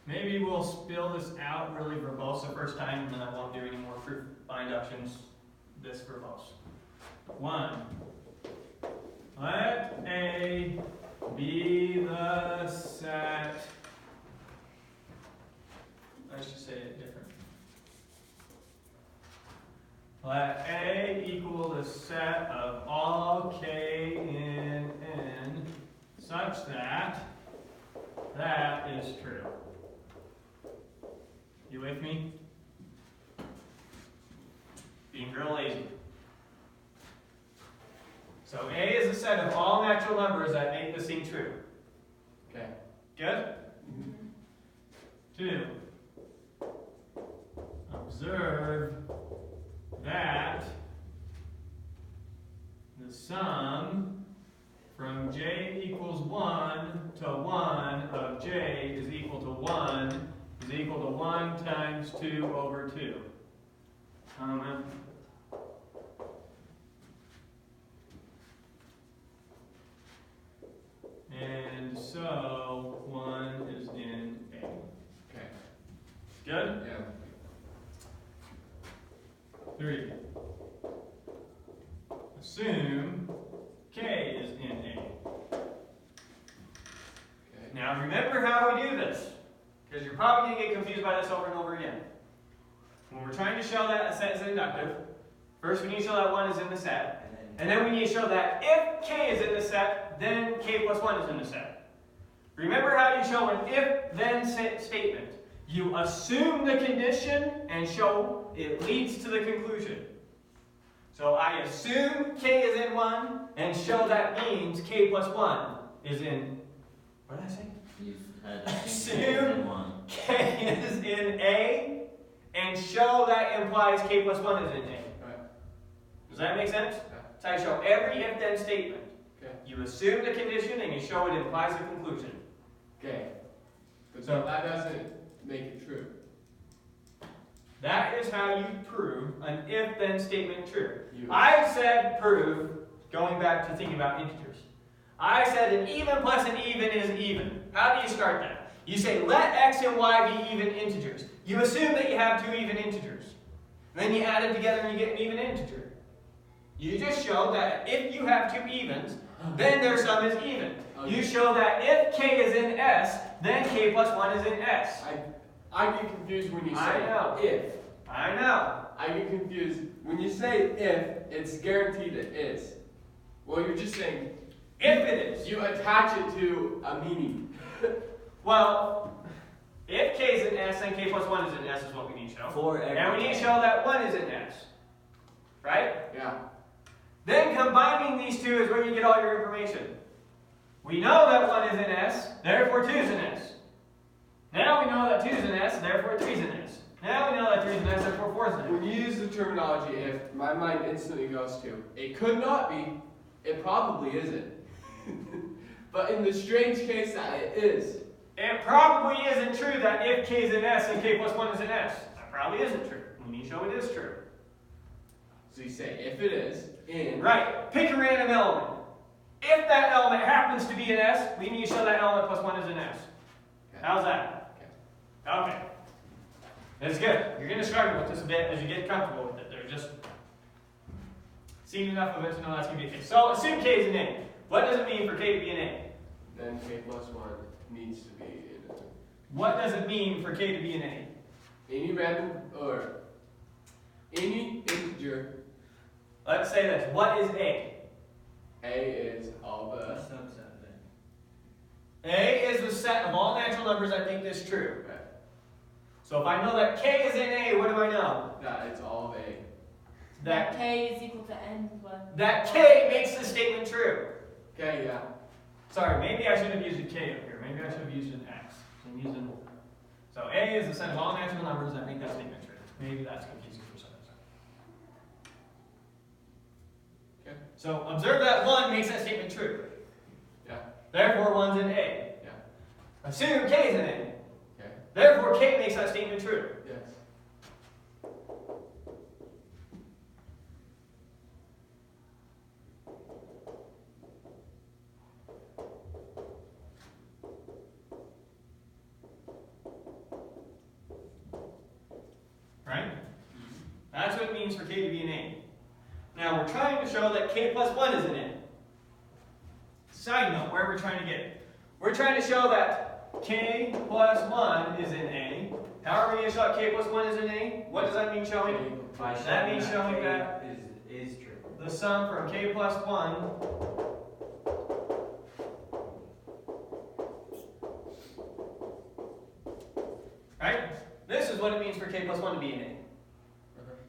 Maybe we'll spill this out really verbose the first time, and then I won't do any more proof by inductions this verbose. 1. Let A be the set. Let's just say it different. Let A equal the set of all K in N such that that is true. You with me? Being real lazy. So A is a set of all natural numbers that make this thing true. Okay. Good? 2. Observe that the sum from j equals 1 to 1 of j is equal to 1 is equal to 1 times 2 over 2. Comma. And so 1 is in A. Okay. Good? Yeah. 3. Assume K is in A. Okay. Now remember how we do this, because you're probably going to get confused by this over and over again. When we're trying to show that a set is inductive, first we need to show that 1 is in the set, and then we need to show that if K is in the set, then K plus 1 is in the set. Remember how you show an if-then statement. You assume the condition and show it leads to the conclusion. So I assume K is in 1 and show that means K plus 1 is in, what did I say? You had Assume one. K is in A and show that implies K plus 1 is in A. Right. Does that make sense? Yeah. So I show every if-then statement. Okay. You assume the condition and you show it implies the conclusion. Okay. But So- that doesn't make it true. That is how you prove an if-then statement true. You- I said prove, going back to thinking about integers. I said an even plus an even is even. How do you start that? You say let x and y be even integers. You assume that you have two even integers. Then you add them together and you get an even integer. You just show that if you have two evens, then their sum is even. You show that if k is in S, then k plus 1 is in S. I get confused when you say I know. if. I know. I get confused when you say if. It's guaranteed it is. Well, you're just saying If it is. you attach it to a meaning. Well, if k is in S, then k plus 1 is in S is what we need to show. For every And we need to show that 1 is in S. Right? Yeah. Then combining these two is where you get all your information. We know that 1 is in S, therefore 2 is in S. Now we know that 2 is in S, therefore 3 is in S. Now we know that 3 is in S, therefore 4 is in S. When you use the terminology if, my mind instantly goes to it could not be, it probably isn't. But in the strange case that it is. It probably isn't true that if k is in S and k plus 1 is in S. That probably isn't true. We need to show it is true. So you say if it is in. Right. Pick a random element. If that element happens to be in S, we need to show that element plus 1 is in S. Okay. How's that? Okay. That's good. You're going to struggle with this a bit as you get comfortable with it. They're just seen enough of it to know that's going to be the case. So assume k is an A. What does it mean for k to be an A? Then k plus 1 needs to be in it. What does it mean for k to be an A? Any random or any integer. Let's say this. What is A? A is all the. Subset then. A is the set of all natural numbers that make this true. Okay. So if I know that k is in A, what do I know? That it's all of A. That K is equal to N plus. That k makes the statement true. Okay, yeah. Sorry, maybe I should have used a k up here. Maybe I should have used an x. I'm using. So A is the set of all natural numbers that make that statement true. Maybe that's confusing for some reason. Okay. So observe that 1 makes that statement true. Yeah. Therefore 1's in A. Yeah. Assume k is in A. Okay. Therefore k makes that statement true. Yes. Right? That's what it means for k to be an A. Now we're trying to show that k plus 1 is an A. Side note, where we're trying to get. We're trying to show that k plus 1 is in A. How are we going to show that k plus 1 is in A? What does that mean showing? By That means showing K that is true. the sum from k plus 1 right? This is what it means for k plus 1 to be in A.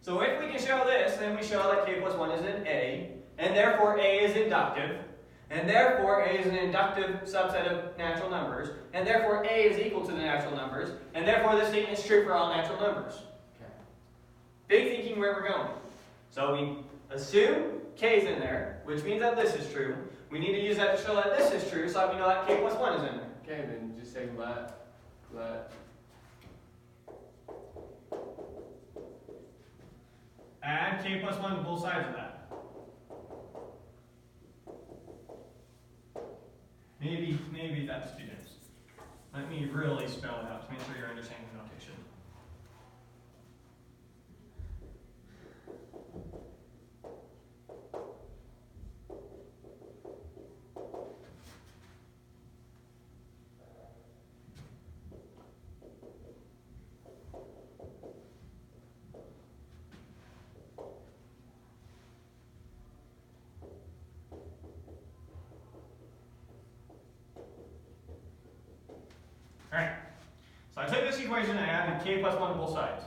So if we can show this, then we show that k plus 1 is in A, and therefore A is inductive, and therefore A is an inductive subset of natural numbers, and therefore A is equal to the natural numbers, and therefore this statement is true for all natural numbers. Okay. Big thinking where we're going. So we assume k is in there, which means that this is true. We need to use that to show that this is true, so that we know that k plus 1 is in there. Okay, then just say let. Add k plus 1 to both sides of that. Maybe that's students. Let me really spell it out to make sure you're understanding the notation. Alright, so I took this equation and I added k plus 1 to both sides.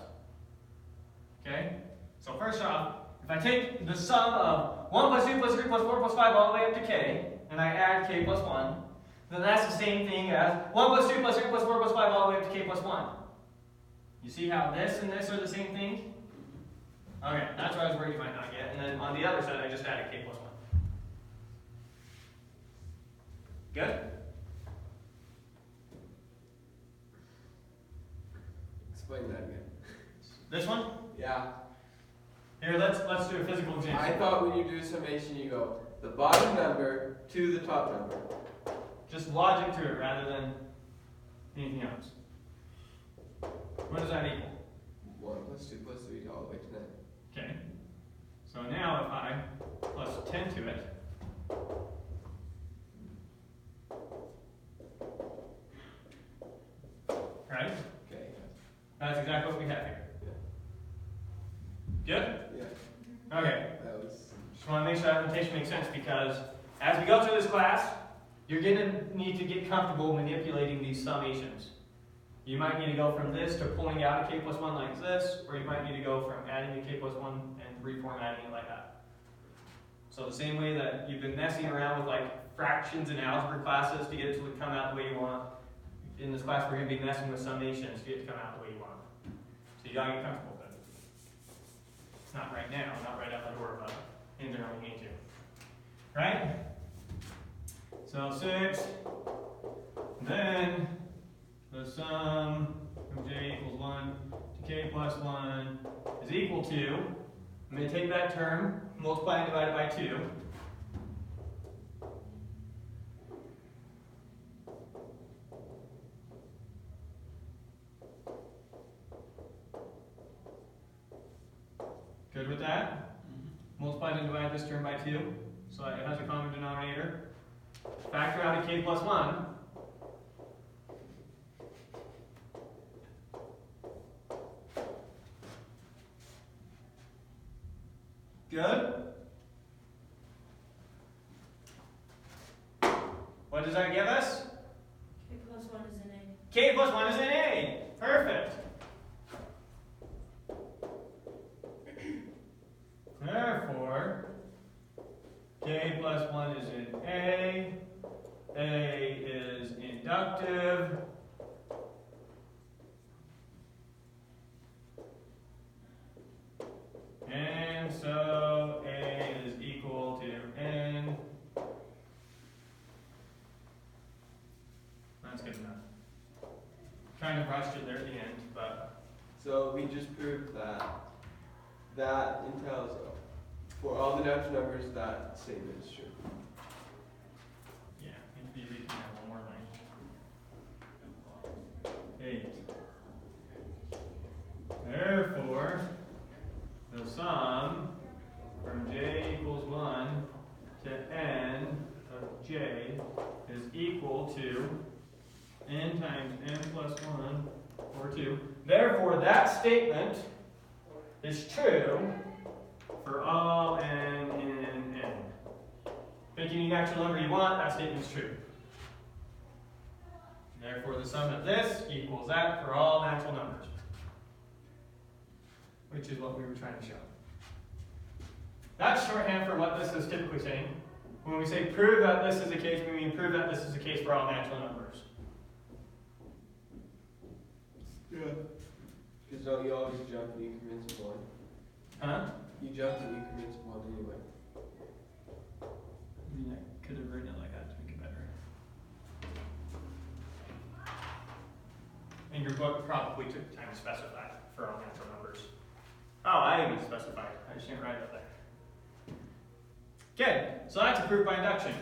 Okay? So first off, if I take the sum of 1 plus 2 plus 3 plus 4 plus 5 all the way up to k, and I add k plus 1, then that's the same thing as 1 plus 2 plus 3 plus 4 plus 5 all the way up to k plus 1. You see how this and this are the same thing? Okay, that's what I was worried you might not get. And then on the other side, I just added k plus 1. Good? Explain that again. This one? Yeah. Here, let's do a physical example. I thought when you do summation, you go the bottom number to the top number. Just logic to it rather than anything else. What does that equal? 1 plus 2 plus 3 all the way to 9. Okay. So now if I plus 10 to it, right? Okay. That's exactly what we have here. Good? Yeah. Okay. That was. Just want to make sure that notation makes sense because as we go through this class, you're going to need to get comfortable manipulating these summations. You might need to go from this to pulling out a k plus 1 like this, or you might need to go from adding a k plus 1 and reformatting it like that. So the same way that you've been messing around with like fractions in algebra classes to get it to come out the way you want, in this class we're going to be messing with summations to get it to come out the way you want. So you got to get comfortable with it. Not right now, not right out the door, but in there when you need to. Right? So 6, then the sum from j equals 1 to k plus 1 is equal to, I'm going to take that term, multiply and divide it by 2. Good with that? Multiply and divide this term by 2, so that it has a common denominator. Factor out a k plus 1. Good? What does that give us? K plus 1 is an A. K plus 1 is an A. Perfect. Therefore, k plus 1 is in A. A is inductive. And so A is equal to N. That's good enough. Kind of rushed it there at the end, but So we just proved that that entails for all the natural numbers that statement is true. yeah, maybe we can have one more line. 8. Therefore, the sum from j equals 1 to n of j is equal to n times n plus 1 or 2. Therefore, that statement is true for all n in n. Pick any natural number you want, that statement is true. Therefore, the sum of this equals that for all natural numbers, which is what we were trying to show. That's shorthand for what this is typically saying. When we say prove that this is the case, we mean prove that this is the case for all natural numbers. Yeah. Because don't you always jump in increments of 1? Huh? You jump in increments of 1 anyway. could have written it like that to make it better. And your book probably took time to specify for all natural numbers. Oh, I even specified. I just didn't write it up there. Okay, so that's a proof by induction.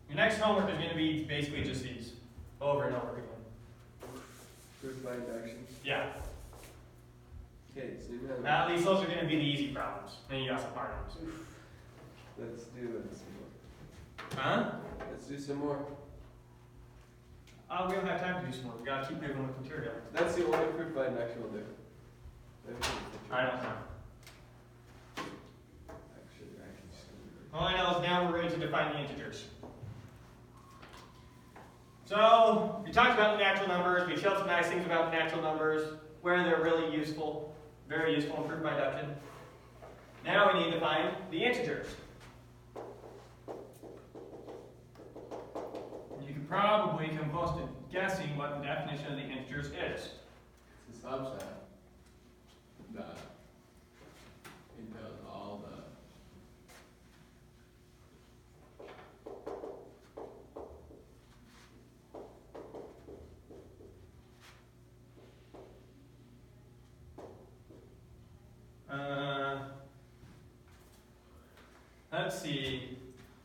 Your next homework is going to be basically just these, over and over again. Proof by induction. Yeah. Okay, zoom in. At least those are going to be the easy problems. Then you got some hard ones. Let's do it some more. Huh? Let's do some more. We don't have time to do some more. We got to keep moving with material. That's the only proof by induction we'll do. I don't know. Actually, I can just do All I know is now we're ready to define the integers. So, we talked about the natural numbers, we showed some nice things about the natural numbers, where they're really useful, very useful in proof by induction. Now we need to find the integers. You could probably come close to guessing what the definition of the integers is. It's a subset that it does all the let's see.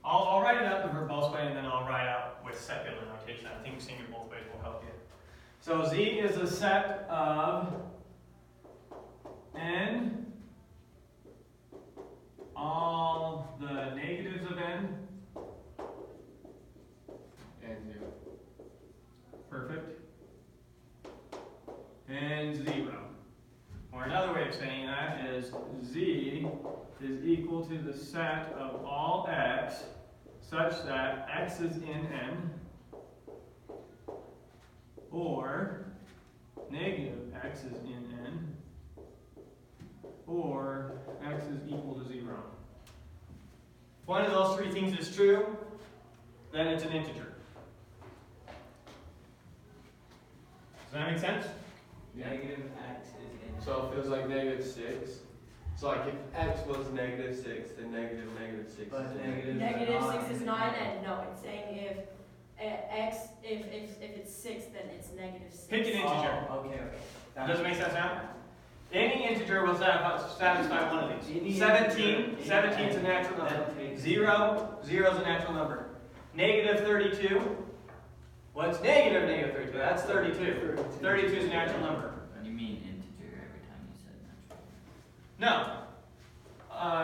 I'll write it out the verbose way and then I'll write out with secular notation. I think seeing it both ways will help you. So Z is a set of n, all the negatives of n. and zero. Perfect. And 0. Or another way of saying that is Z is equal to the set of all x such that x is in n, or negative x is in n, or x is equal to 0. If one of those three things is true, then it's an integer. Does that make sense? Negative x is in. So it feels like -6. So like if x was -6, then -6 But is negative- Negative 6 is not an n. No, it's saying if if it's 6, then it's negative 6. Pick an integer. Oh, okay. Does it make sense now? Any integer will satisfy one of these. 17 is a natural number. 0 is a natural number. -32. What's negative 32? That's 32. 32 is a natural number. You mean integer every time you said natural. No.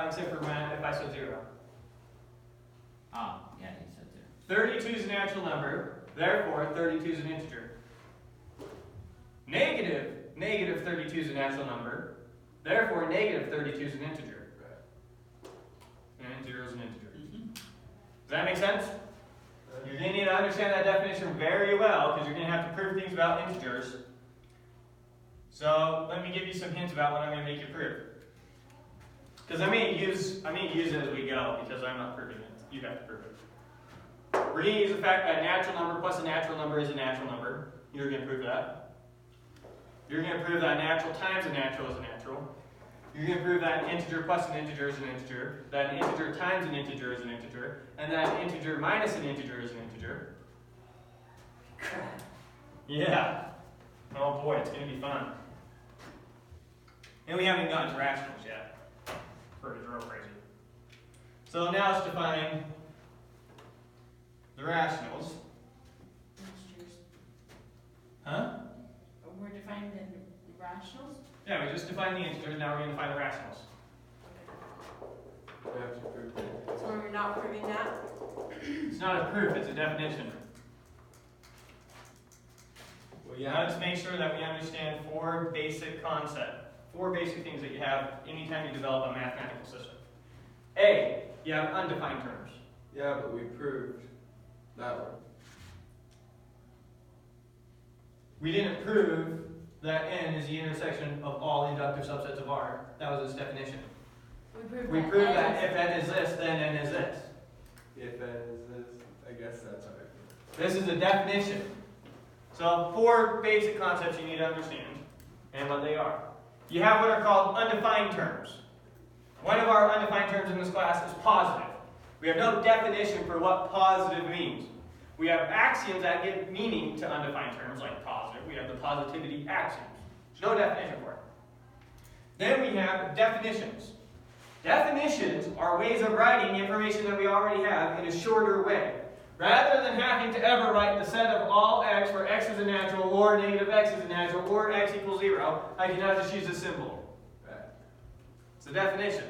Except for if I said 0. Ah, yeah, you said 0. 32 is a natural number. Therefore, 32 is an integer. Negative 32 is a natural number. Therefore, negative 32 is an integer. And 0 is an integer. Does that make sense? You're going to need to understand that definition very well because you're going to have to prove things about integers. So let me give you some hints about what I'm going to make you prove. Because I may use it as we go because I'm not proving it. You have to prove it. We're going to use the fact that a natural number plus a natural number is a natural number. You're going to prove that. You're going to prove that natural times a natural is a natural. You're going to prove that an integer plus an integer is an integer, that an integer times an integer is an integer, and that an integer minus an integer is an integer. Yeah. Oh boy, it's going to be fun. And we haven't gotten to rationals yet. It's real crazy. So now let's define the rationals. Integers. Huh? We're defining the rationals? Yeah, we just defined the integers, now we're going to define the rationals. We have to prove that. So we're not proving that? It's not a proof, it's a definition. Well, Now let's make sure that we understand four basic things that you have anytime you develop a mathematical system. A, you have undefined terms. Yeah, but we proved that one. We didn't prove that n is the intersection of all inductive subsets of R. That was its definition. We proved that if n is this, then n is this. If n is this, I guess that's how I This is a definition. So four basic concepts you need to understand and what they are. You have what are called undefined terms. One of our undefined terms in this class is positive. We have no definition for what positive means. We have axioms that give meaning to undefined terms like positive. We have the positivity axioms. There's no definition for it. Then we have definitions. Definitions are ways of writing the information that we already have in a shorter way. Rather than having to ever write the set of all x where x is a natural or negative x is a natural or x equals 0, I can now just use a symbol. Right. It's a definition.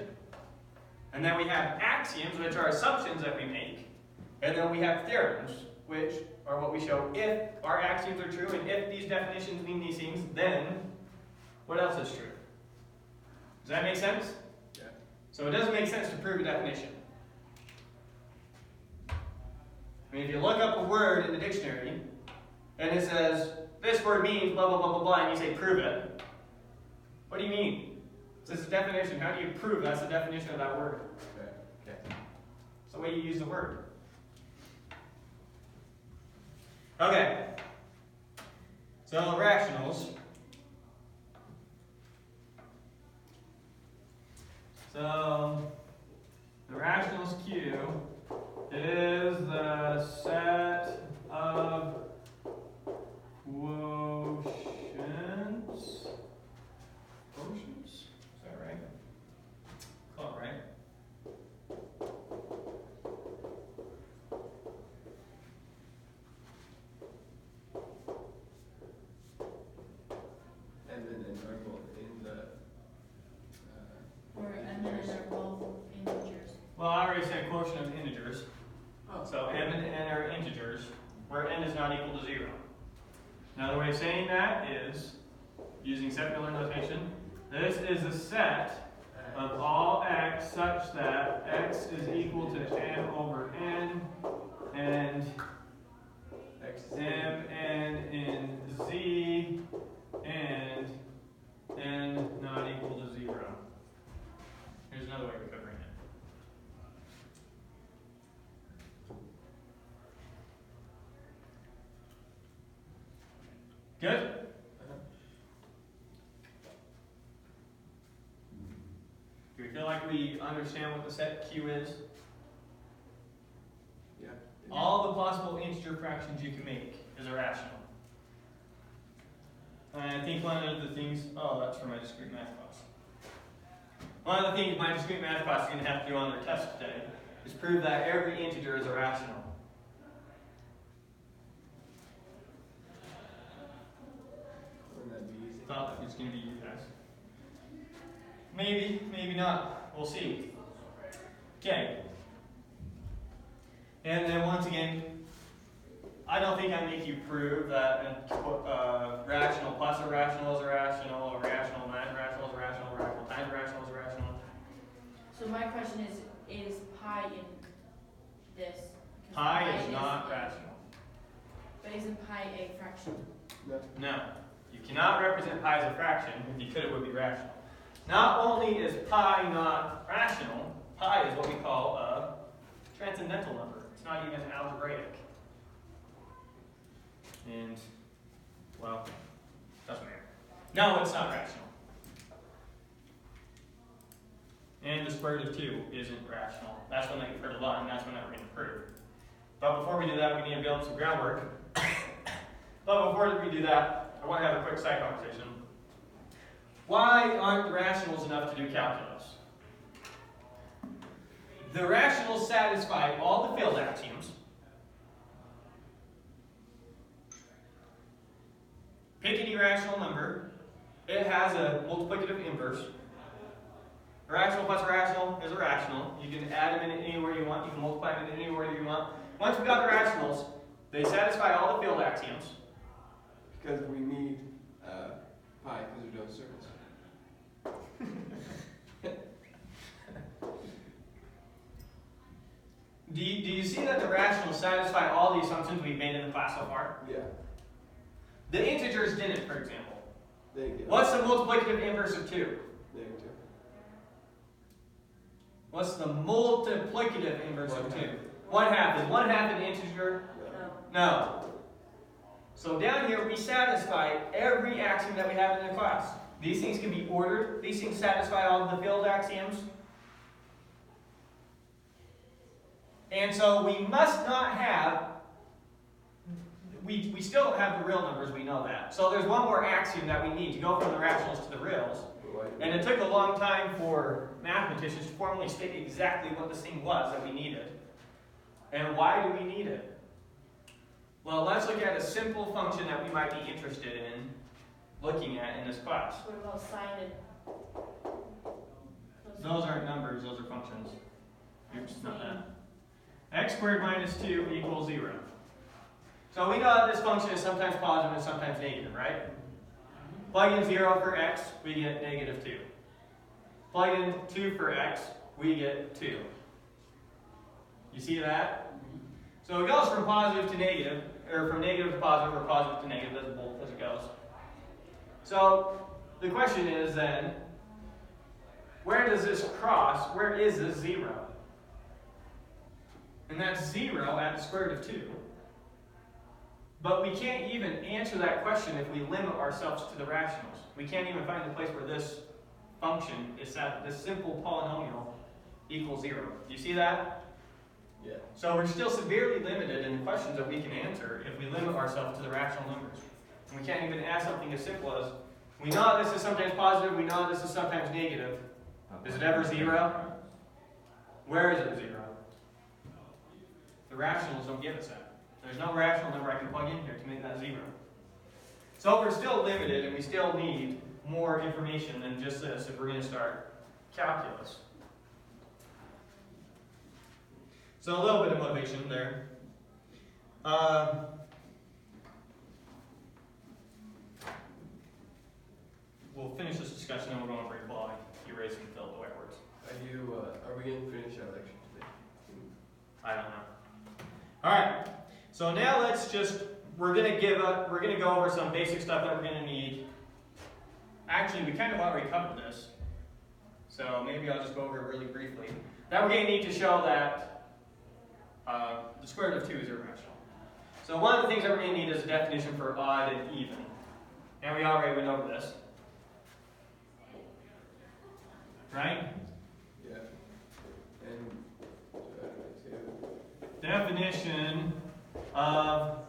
And then we have axioms, which are assumptions that we make. And then we have theorems, which are what we show if our axioms are true and if these definitions mean these things, then what else is true? Does that make sense? Yeah. So it doesn't make sense to prove a definition. I mean, if you look up a word in the dictionary, and it says, this word means blah, blah, blah, blah, blah, and you say, prove it. What do you mean? This is a definition. How do you prove that's the definition of that word? Okay. It's the way you use the word. Okay. So, rationals. So, the rationals Q is the set of quotients. Quotients? Is that right? Call it right. And then are both in the. And then they're both integers. Well, I already said quotient of integers. Oh. So m and n are integers, where n is not equal to 0. Another way of saying that is, using set Miller notation, this is a set of all x such that x is equal to m over n, and X is m, n in z, and n not equal to 0. Here's another way of covering it. Good? Do we feel like we understand what the set Q is? Yeah. All the possible integer fractions you can make is irrational. And I think one of the things, that's for my discrete math class. One of the things my discrete math class is going to have to do on their test today is prove that every integer is irrational. Wouldn't that be easy? Thought that was going to be you guys. Maybe, maybe not. We'll see. Okay. And then once again, I don't think I make you prove that rational plus irrational is irrational, or rational minus irrational is irrational, rational times irrational is irrational. So my question is pi in this? Because Pi is not rational. But isn't pi a fraction? No. No. You cannot represent pi as a fraction. If you could, it would be rational. Not only is pi not rational, pi is what we call a transcendental number. It's not even algebraic. And, well, doesn't matter. No, it's not rational. And the square root of 2 isn't rational. That's one that you've heard a lot, and that's one that we're going to prove. But before we do that, we need to build some groundwork. But before we do that, I want to have a quick side conversation. Why aren't the rationals enough to do calculus? The rationals satisfy all the field axioms. Pick any rational number. It has a multiplicative inverse. Irrational plus irrational is irrational. You can add them in anywhere you want. You can multiply them in anywhere you want. Once we've got the rationals, they satisfy all the field axioms. Because we need pi because we're doing circles. Do you see that the rationals satisfy all the assumptions we've made in the class so far? Yeah. The integers didn't, for example. They get What's the multiplicative inverse of 2? -2. What's the multiplicative inverse of 2? 1/2. Is 1/2 an integer? No. No. So down here, we satisfy every axiom that we have in the class. These things can be ordered. These things satisfy all of the field axioms. And so we must not have, we still don't have the real numbers, we know that. So there's one more axiom that we need to go from the rationals to the reals. And it took a long time for mathematicians to formally state exactly what this thing was that we needed. And why do we need it? Well, let's look at a simple function that we might be interested in looking at in this class. What about sine and? Those aren't numbers, those are functions. Oops, not that. X squared minus 2 equals 0. So we know that this function is sometimes positive and sometimes negative, right? Plug in 0 for x, we get negative 2. Plug in 2 for x, we get 2. You see that? So it goes from positive to negative, or from negative to positive, or positive to negative, as it goes. So the question is then, where does this cross? Where is this 0? And that's 0 at the square root of 2. But we can't even answer that question if we limit ourselves to the rationals. We can't even find the place where this function is set, this simple polynomial equals 0. Do you see that? Yeah. So we're still severely limited in the questions that we can answer if we limit ourselves to the rational numbers. And we can't even ask something as simple as, we know this is sometimes positive, we know this is sometimes negative. Is it ever 0? Where is it 0? The rationals don't give us that. There's no rational number I can plug in here to make that 0. So we're still limited and we still need more information than just this if we're going to start calculus. So a little bit of motivation there. We'll finish this discussion and we'll go on break while I erase and fill the way it works. Are we going to finish our lecture today? I don't know. All right. So now we're gonna go over some basic stuff that we're gonna need. Actually, we kind of already covered this, so maybe I'll just go over it really briefly. That we're gonna need to show that the square root of 2 is irrational. So one of the things that we're gonna need is a definition for odd and even, and we already went over this, right? Yeah. And Definition of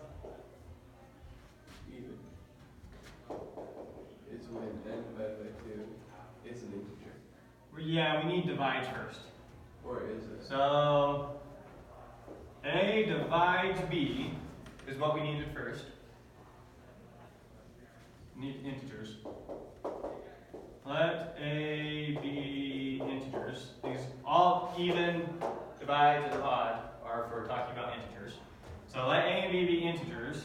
even is when n divided by 2 is an integer. yeah, we need divides first. Or is it? So A divides B is what we needed first. We need integers. Let A be integers. These all even, divides, and odd are for talking about integers. So let A and B be integers.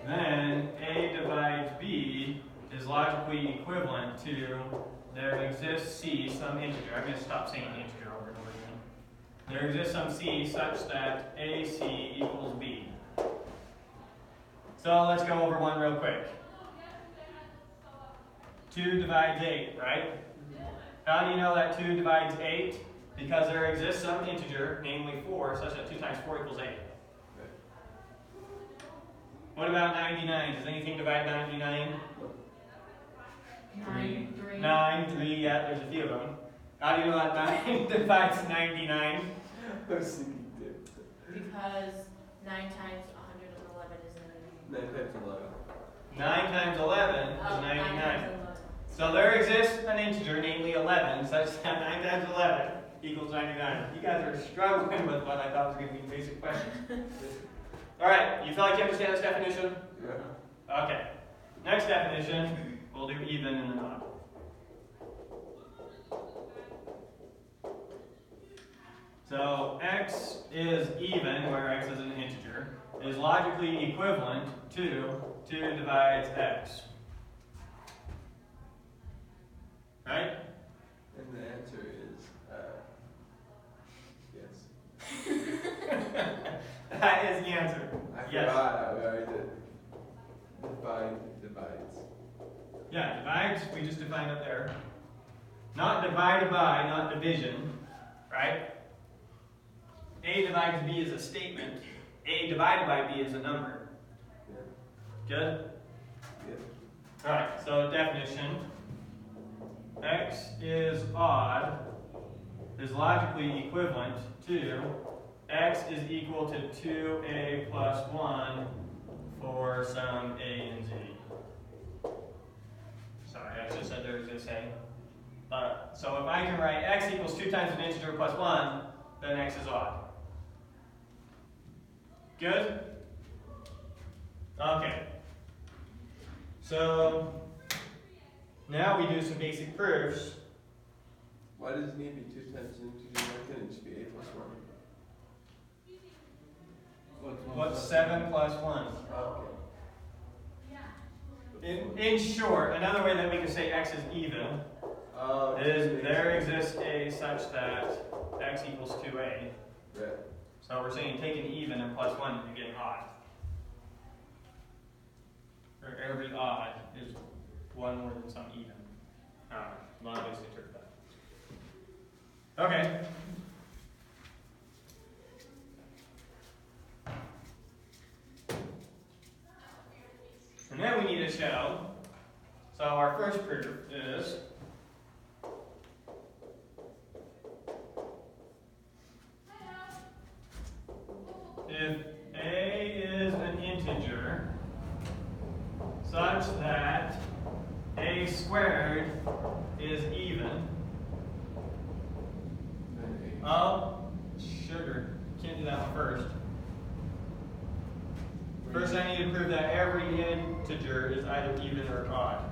Then A divides B is logically equivalent to there exists C, some integer. I'm going to stop saying integer over and over again. There exists some C such that AC equals B. So let's go over one real quick. 2 divides 8, right? How do you know that 2 divides 8? Because there exists some integer, namely 4, such that 2 times 4 equals 8. What about 99? Does anything divide 99? 3. 9, 3, yeah, there's a few of them. How do you know that 9 divides 99? I was thinking too. Because 9 times 111 is 9 times 11. 9 times 11 is 99. So there exists an integer, namely 11, such that 9 times 11 equals 99. You guys are struggling with what I thought was going to be a basic question. Alright, you feel like you understand this definition? Yeah. Okay. Next definition, we'll do even and then odd. So x is even, where x is an integer, is logically equivalent to 2 divides x. Right? And the answer is yes. That is the answer. I Yes. forgot we already did. Define divides. Yeah, divides, we just defined it there. Not divided by, not division, right? A divides B is a statement. A divided by B is a number. Yeah. Good? Yeah. Alright, so definition. X is odd. is logically equivalent to x is equal to 2a plus 1 for some a and z. Sorry, I just said there was this a. So if I can write x equals 2 times an integer plus 1, then x is odd. Good? Okay. So now we do some basic proofs. Why does it need to be 2 times an integer? Why can't it just be a plus 1? What's 7 plus 1? Okay. In short, another way that we can say x is even is there exists a such that x equals 2a. Right. So we're saying take an even and plus 1 and you're getting odd. Or every odd is one more than some even. A lot of ways to interpret that. Okay. And then we need to show, so our first proof is if a is an integer such that a squared is even. Oh, sugar. Can't do that one first. First, I need to prove that every integer is either even or odd.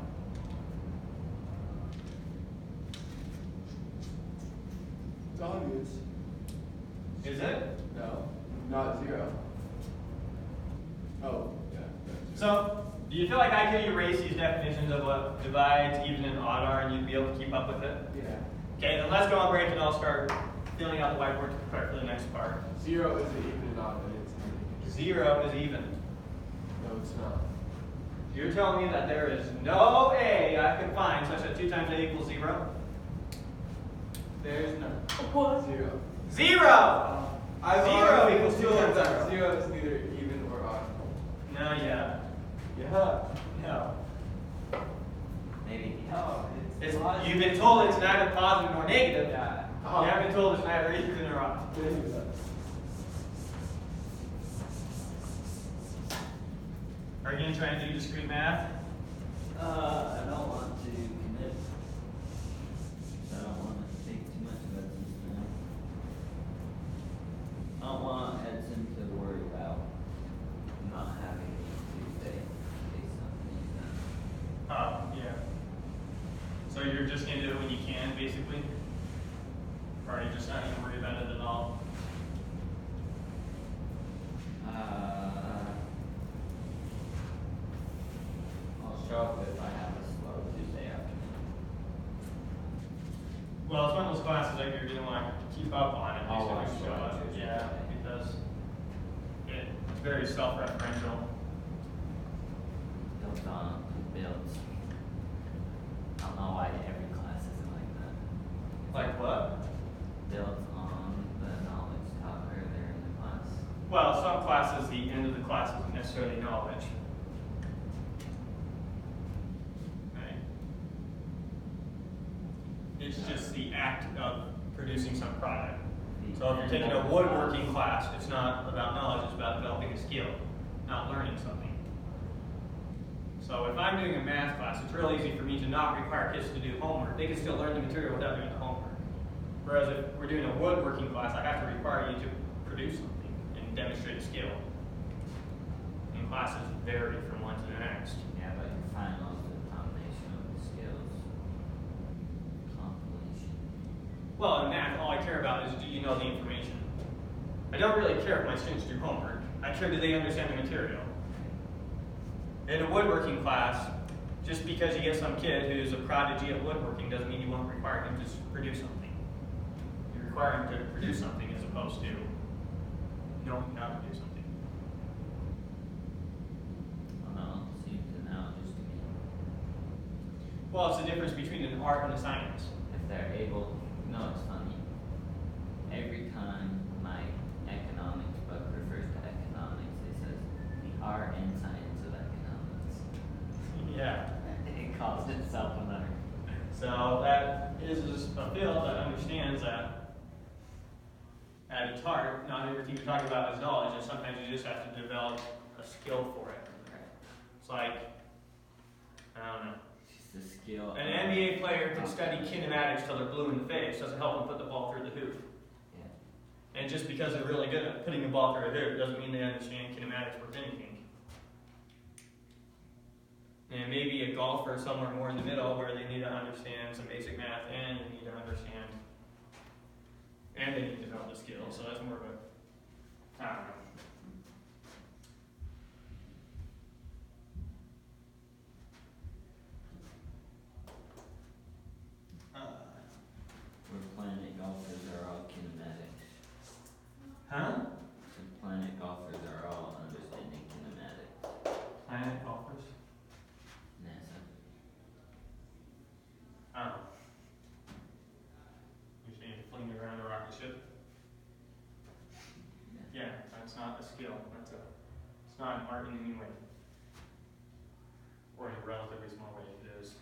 It's obvious. Is it? No, not 0. Oh, yeah. So, do you feel like I could erase these definitions of what divides, even, and odd are, and you'd be able to keep up with it? Yeah. Okay, then let's go on break and I'll start filling out the whiteboard to prepare for the next part. 0 isn't even and odd, but it's even. 0 is even. No, it's not. You're telling me that there is no a I can find such that 2 times a equals 0? There's no. What? 0. 0! I've 0 already equals 2 told times that 0. 0 is neither even or odd. No, yeah. Yeah. No. Maybe. No, It's, you've been told it's neither positive nor negative. Yeah. You haven't been told it's neither even or odd. Are you going to try and do discrete math? I don't want to commit. I don't want to think too much about this now. I don't want Edson to worry about not having to say something. Yeah. So you're just going to do it when you can, basically? Or are you just not going to worry about it at all? I'll show up if I have a slow Tuesday afternoon. Well, it's one of those classes that you're going to want to keep up on at least Oh, if you show up. Tuesday. Yeah, because it's very self-referential. Built on builds. I don't know why every class isn't like that. Like what? Built on the knowledge taught earlier in the class. Well, some classes, the end of the class isn't necessarily knowledge. Right? It's just the act of producing some product. So if you're taking a woodworking class, it's not about knowledge, it's about developing a skill, not learning something. So if I'm doing a math class, it's real easy for me to not require kids to do homework. They can still learn the material without doing the homework. Whereas if we're doing a woodworking class, I have to require you to produce something and demonstrate a skill. And classes vary from one to the next. Yeah, but your final is a combination of the skills. Compilation. Well, in math, all I care about is do you know the information? I don't really care if my students do homework. I care do they understand the material. In a woodworking class, just because you get some kid who's a prodigy at woodworking doesn't mean you won't require him to produce something. You require him to produce something as opposed to knowing how to do something. Oh no, seems analogous to me. Well, it's the difference between an art and a science. If they're able, no, it's funny. Every time my economics book refers to economics, it says the art and science of economics. Yeah. It calls itself another. So that is a field that understands that at its heart, not everything you're talking about is knowledge, and sometimes you just have to develop a skill for it. It's like, I don't know. It's just a skill. An NBA player can study kinematics till they're blue in the face, doesn't help them put the ball through the hoop. Yeah. And just because they're really good at putting the ball through a hoop doesn't mean they understand kinematics worth anything. And maybe a golfer somewhere more in the middle where they need to understand some basic math and they need to understand, and they need to develop the skill, so that's more of a, I don't know. Where planet golfers are all kinematics. Huh? The planet golfers are all understanding kinematics. Planet golfers? NASA. Oh. You're saying fling it around a rocket ship? Yeah, that's not a skill. It's not an art in any way. Or in a relatively small way it is.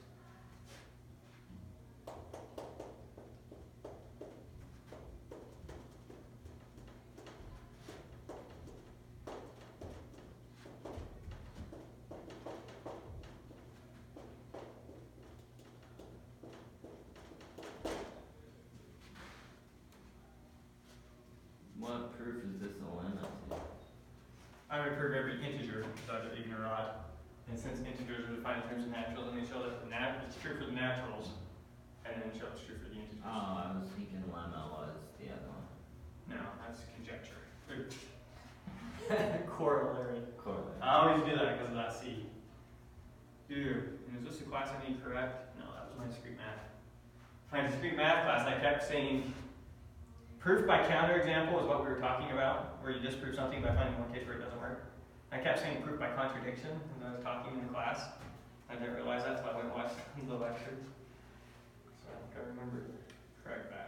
What proof is this a limit to? I would prove every integer, whether even or odd. And since integers are defined in terms of naturals, and they show that it's true for the naturals, and then show it's true for the integers. Oh, I was thinking lemma was the other one. No, that's conjecture. Corollary. Correlate. I always do that because of that C. Dude, and is this a class I need correct? No, that was my discrete math. My discrete math class, I kept saying, proof by counterexample is what we were talking about, where you disprove something by finding one case where it doesn't work. I kept saying proof by contradiction when I was talking in the class. I didn't realize that, so I went and watched the lecture. So I think I remember correct that.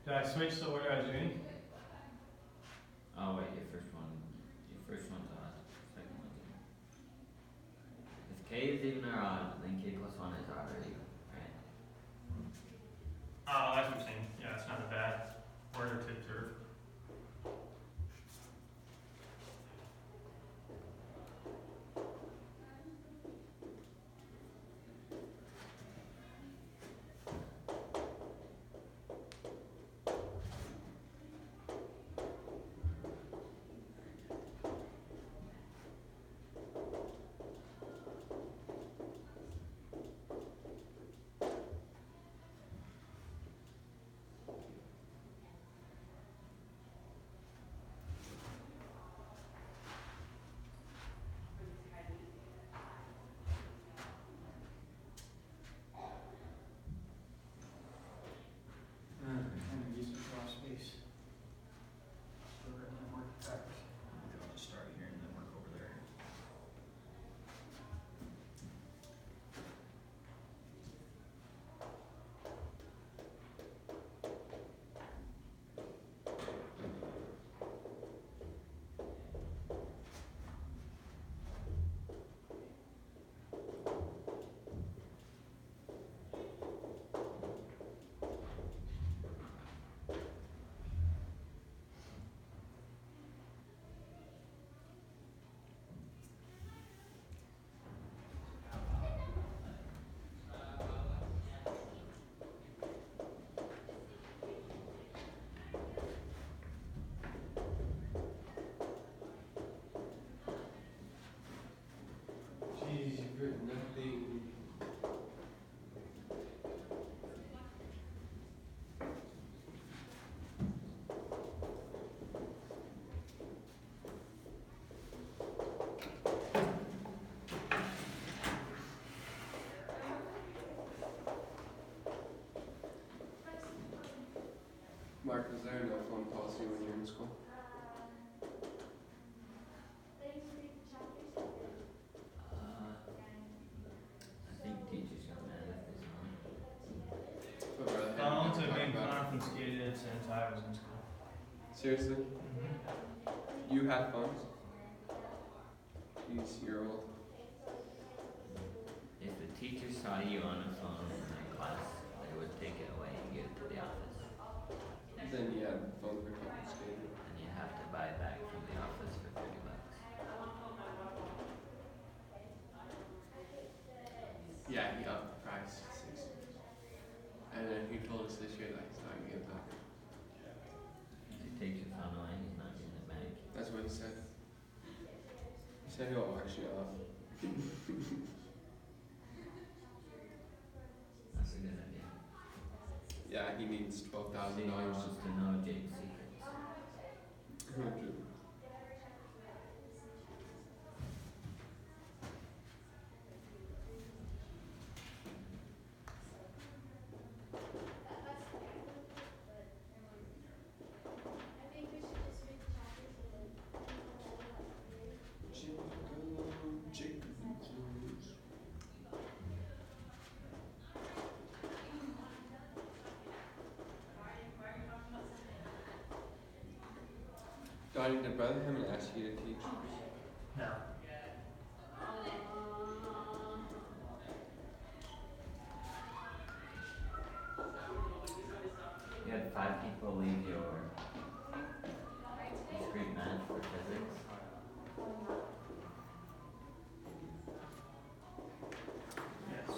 Did I switch the order I was doing? Oh wait, your first one's odd, second one's even. If k is even or odd, then k plus 1 is odd or even, right? Oh, that's what you're saying. Yeah, it's not a bad order to observe. since I was in school. Seriously? You had phones? Jeez, you're old. If the teacher saw you on a phone in their class, they would take it away and give it to the office. Then yeah, phones were confiscated. And you have to buy it back from the office for $30. Yeah, he upped the price to 60. And then he told us this year that he's not gonna give it back. If he takes your phone away, he's not giving it back. That's what he said. He said he'll auction it off. That's a good idea. Yeah, he needs $12,000. He wants to know Jake's secrets. Donnie, did Brother Hammond ask you to teach? No. You had 5 people leave your discrete math for physics. Yes.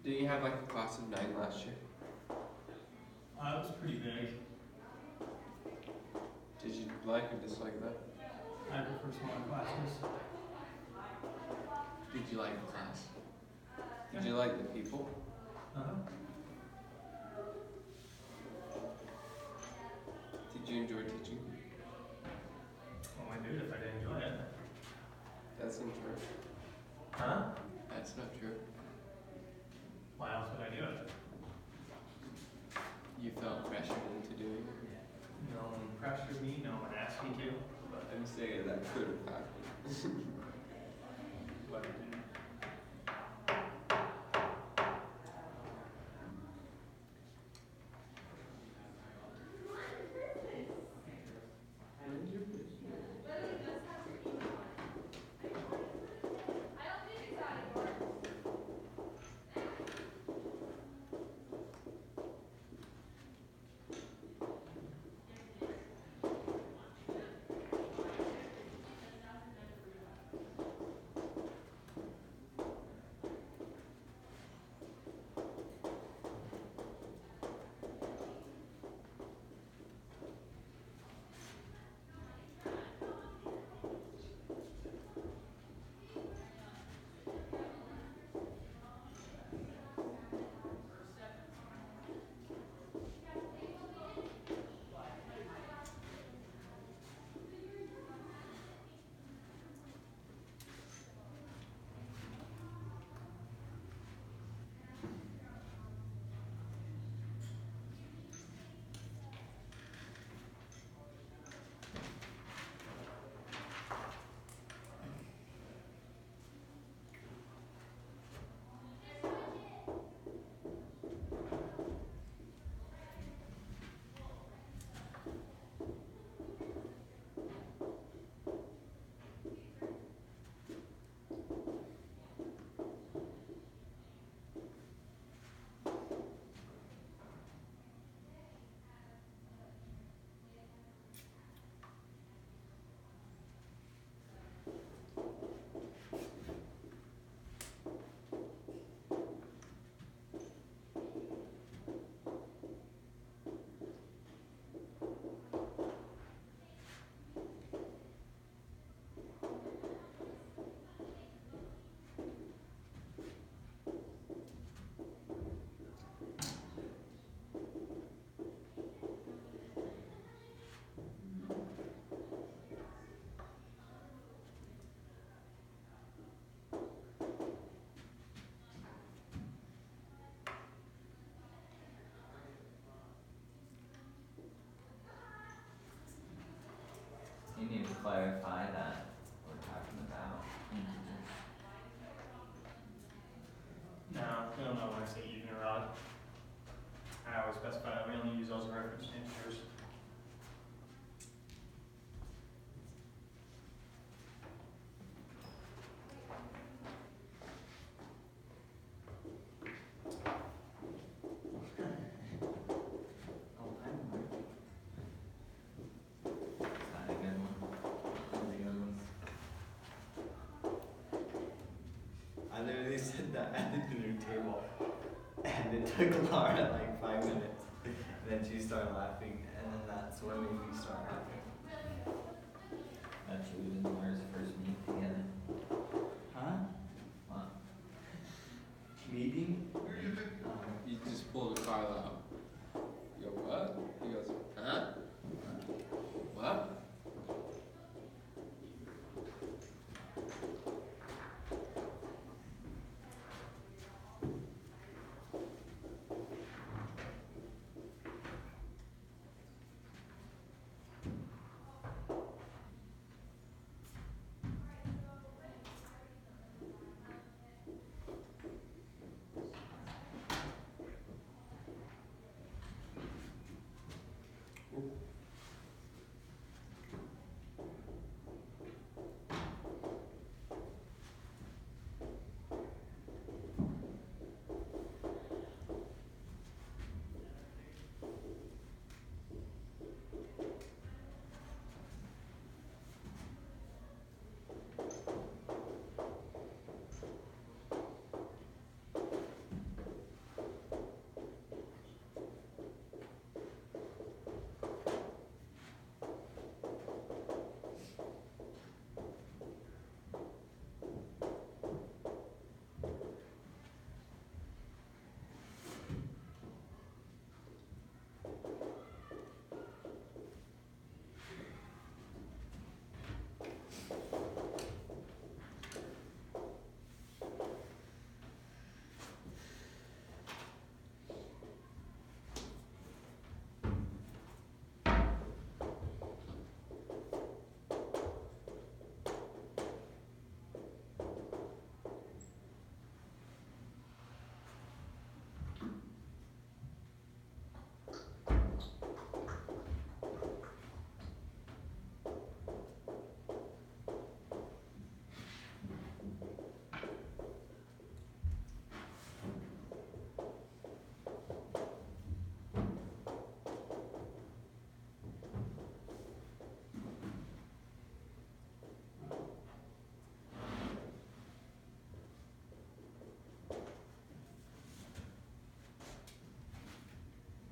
Did you have like a class of 9 last year? It was pretty big. Did you like or dislike that? I prefer smaller classes. Did you like the class? Did you like the people? Uh-huh. Did you enjoy teaching? Well, I do if I didn't enjoy it. That's not true. Huh? That's not true. Why else would I do it? You felt pressured into doing it. No one pressured me, no one asked me to, But I'm saying that could have happened. but it didn't. You need to clarify that we're talking about integers. did that in the new table. And it took Laura like 5 minutes. And then she started laughing, and then that's what made me start laughing. That you and Laura's first meet together. Huh? What? Meeting? You just pulled a file out. You go, what? He goes, huh? What?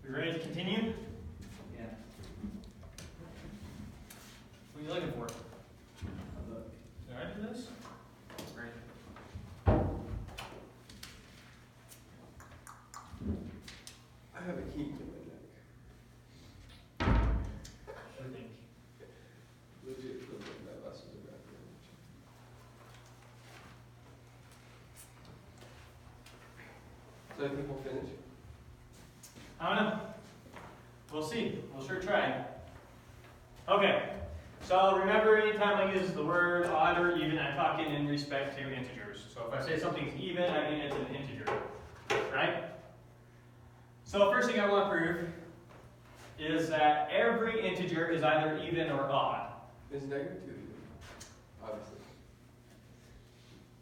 We ready to continue? Yeah. What are you looking for? A book. Did I do this? Great. I have a key to my neck. I think. Legit feels like my lessons are back there. So I think we'll finish. I don't know. We'll see. We'll sure try. Okay. So remember, anytime I use the word odd or even, I'm talking in respect to integers. So if I say something's even, I mean it's an integer. Right? So first thing I want to prove is that every integer is either even or odd. It's negative 2 even, obviously.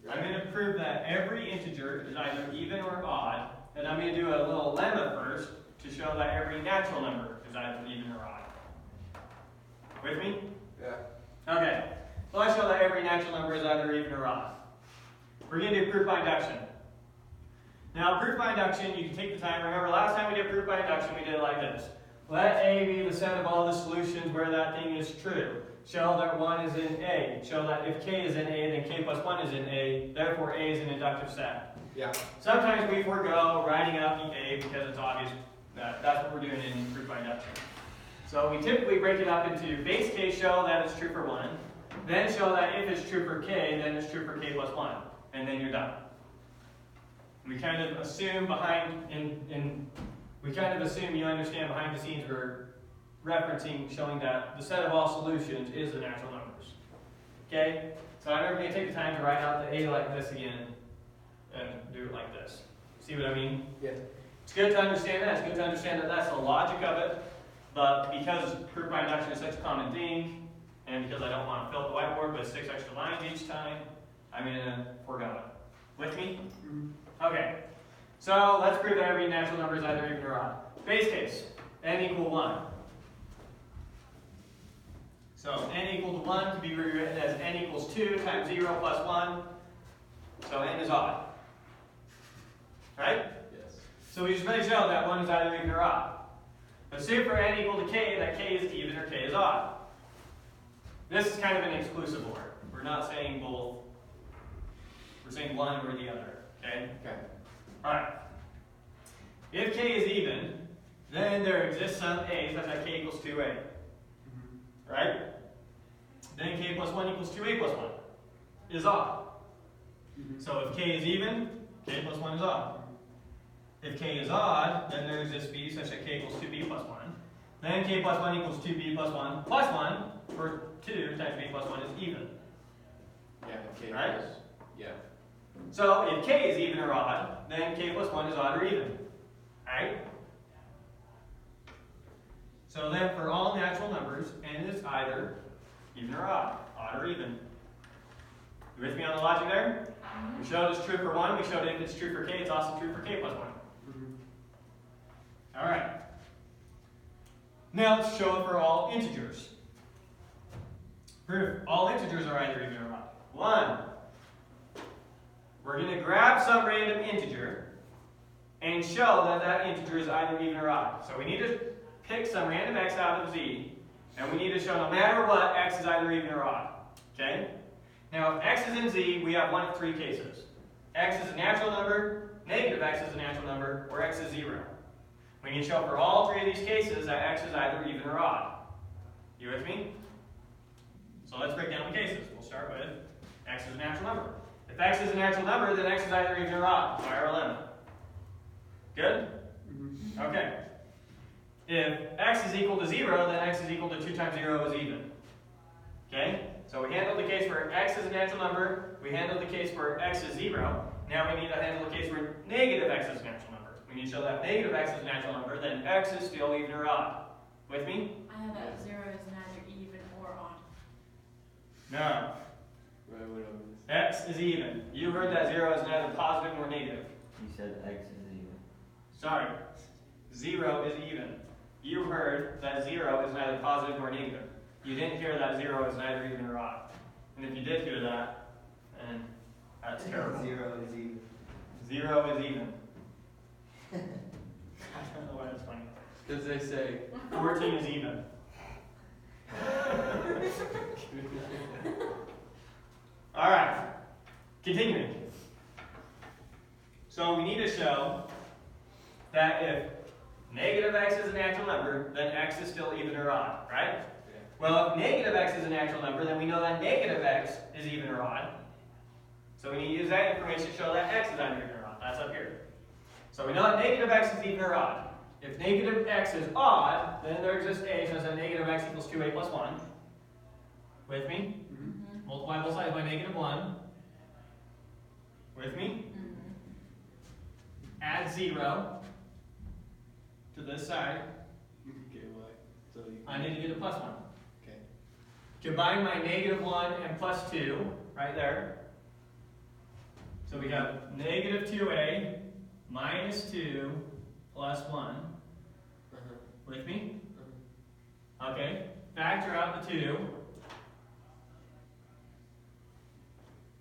I'm going to prove that every integer is either even or odd, and I'm going to do a little lemma first to show that every natural number is either even or odd. With me? Yeah. Okay. So I show that every natural number is either even or odd. We're going to do proof by induction. Now, proof by induction, you can take the time. Remember, last time we did proof by induction, we did it like this. Let A be the set of all the solutions where that thing is true. Show that 1 is in A. Show that if K is in A, then K plus 1 is in A. Therefore, A is an inductive set. Yeah. Sometimes we forego writing out the A because it's obvious that that's what we're doing in proof by induction. So we typically break it up into base case, show that it's true for 1. Then show that if it's true for K, then it's true for K plus 1. And then you're done. We kind of assume you understand behind the scenes we're referencing, showing that the set of all solutions is the natural numbers. Okay? So I'm never going to take the time to write out the A like this again and do it like this. See what I mean? Yeah. It's good to understand that. It's good to understand that that's the logic of it. But because proof by induction is such a common thing, and because I don't want to fill up the whiteboard with 6 extra lines each time, I'm going to forego it. With me? Okay. So let's prove that every natural number is either even or odd. Base case, n equal 1. So n equal to 1 can be rewritten as n equals 2 times 0 plus 1. So n is odd. Right? Yes. So we just measure out that one is either even or odd. Assume for n equal to k that k is even or k is odd. This is kind of an exclusive order. We're not saying both. We're saying one or the other. Okay? Okay. Alright. If k is even, then there exists some a such that k equals 2a. Right? Then k plus 1 equals 2a plus 1 is odd. So if k is even, k plus 1 is odd. If k is odd, then there exists b such that k equals 2b plus 1. Then k plus 1 equals 2b plus 1 plus 1, or 2 times b plus 1 is even. Yeah. Okay. Right? Yeah. So if k is even or odd, then k plus 1 is odd or even. Right? So then for all natural numbers, n is either even or odd or even. You with me on the logic there? We showed it's true for 1, we showed if it's true for k, it's also true for k plus 1. Alright. Now let's show it for all integers. Proof. All integers are either even or odd. 1. We're going to grab some random integer and show that that integer is either even or odd. So we need to pick some random x out of z, and we need to show no matter what, x is either even or odd. Okay? Now, if x is in z, we have one of three cases. X is a natural number, negative x is a natural number, or x is 0. We need to show for all three of these cases that x is either even or odd. You with me? So let's break down the cases. We'll start with x is a natural number. If x is a natural number, then x is either even or odd by our limit. Good? Okay. If x is equal to 0, then x is equal to 2 times 0 is even. Okay? So we handled the case where x is a natural number. We handled the case where x is 0. Now we need to handle the case where negative x is a natural number. We need to show that negative x is a natural number, then x is still even or odd. With me? I have that 0 is neither even or odd. No. Right, whatever. X is even. You heard that 0 is neither positive nor negative. You said x is even. Sorry. 0 is even. You heard that 0 is neither positive nor negative. You didn't hear that 0 is neither even or odd. And if you did hear that, then that's terrible. 0 is even. 0 is even. I don't know why that's funny. Because they say 14 is even. Alright. Continuing. So we need to show that if negative x is a natural number, then x is still even or odd, right? Well, if negative x is a natural number, then we know that negative x is even or odd. So we need to use that information to show that x is either even or odd. That's up here. So we know that negative x is even or odd. If negative x is odd, then there exists a such that negative x equals 2a plus 1. With me? Multiply both sides by negative 1. With me? Add 0 to this side. Okay, why? So you I need to get a plus 1. Okay. Combine my negative 1 and plus 2 right there. So we have negative 2a minus 2 plus 1. With me? Okay. Factor out the 2.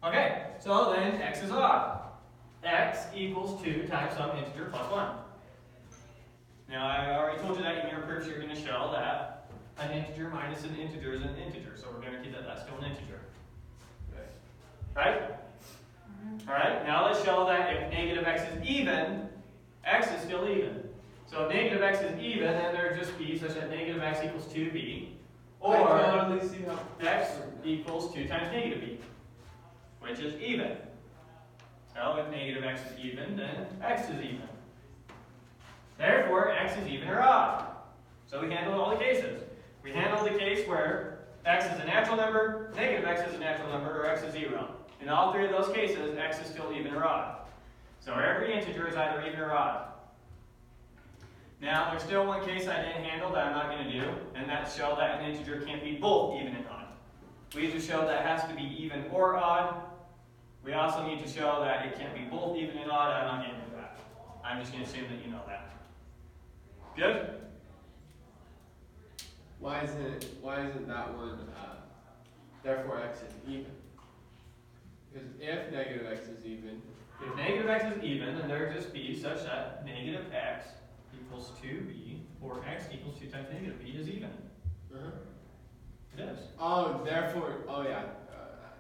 Okay. So then x is odd. X equals 2 times some integer plus 1. Now I already told you that in your proofs you're going to show that an integer minus an integer is an integer. So we're going to keep that that's still an integer. Okay. Right? Alright, now let's show that if negative x is even, x is still even. So if negative x is even, then there exists b such that negative x equals 2b. Or I totally see how x equals 2 times negative b, which is even. So if negative x is even, then x is even. Therefore, x is even or odd. So we handled all the cases. We handled the case where x is a natural number, negative x is a natural number, or x is 0. In all three of those cases, x is still even or odd. So every integer is either even or odd. Now, there's still one case I didn't handle that I'm not going to do, and that's show that an integer can't be both even and odd. We just showed that it has to be even or odd. We also need to show that it can't be both even and odd. I'm not going to do that. I'm just going to assume that you know that. Good? Why isn't that one, therefore x is even? Because if negative x is even, If negative x is even, then there exists b such that negative x equals 2b, or x equals 2 times negative b is even. It is. Oh, therefore, yeah.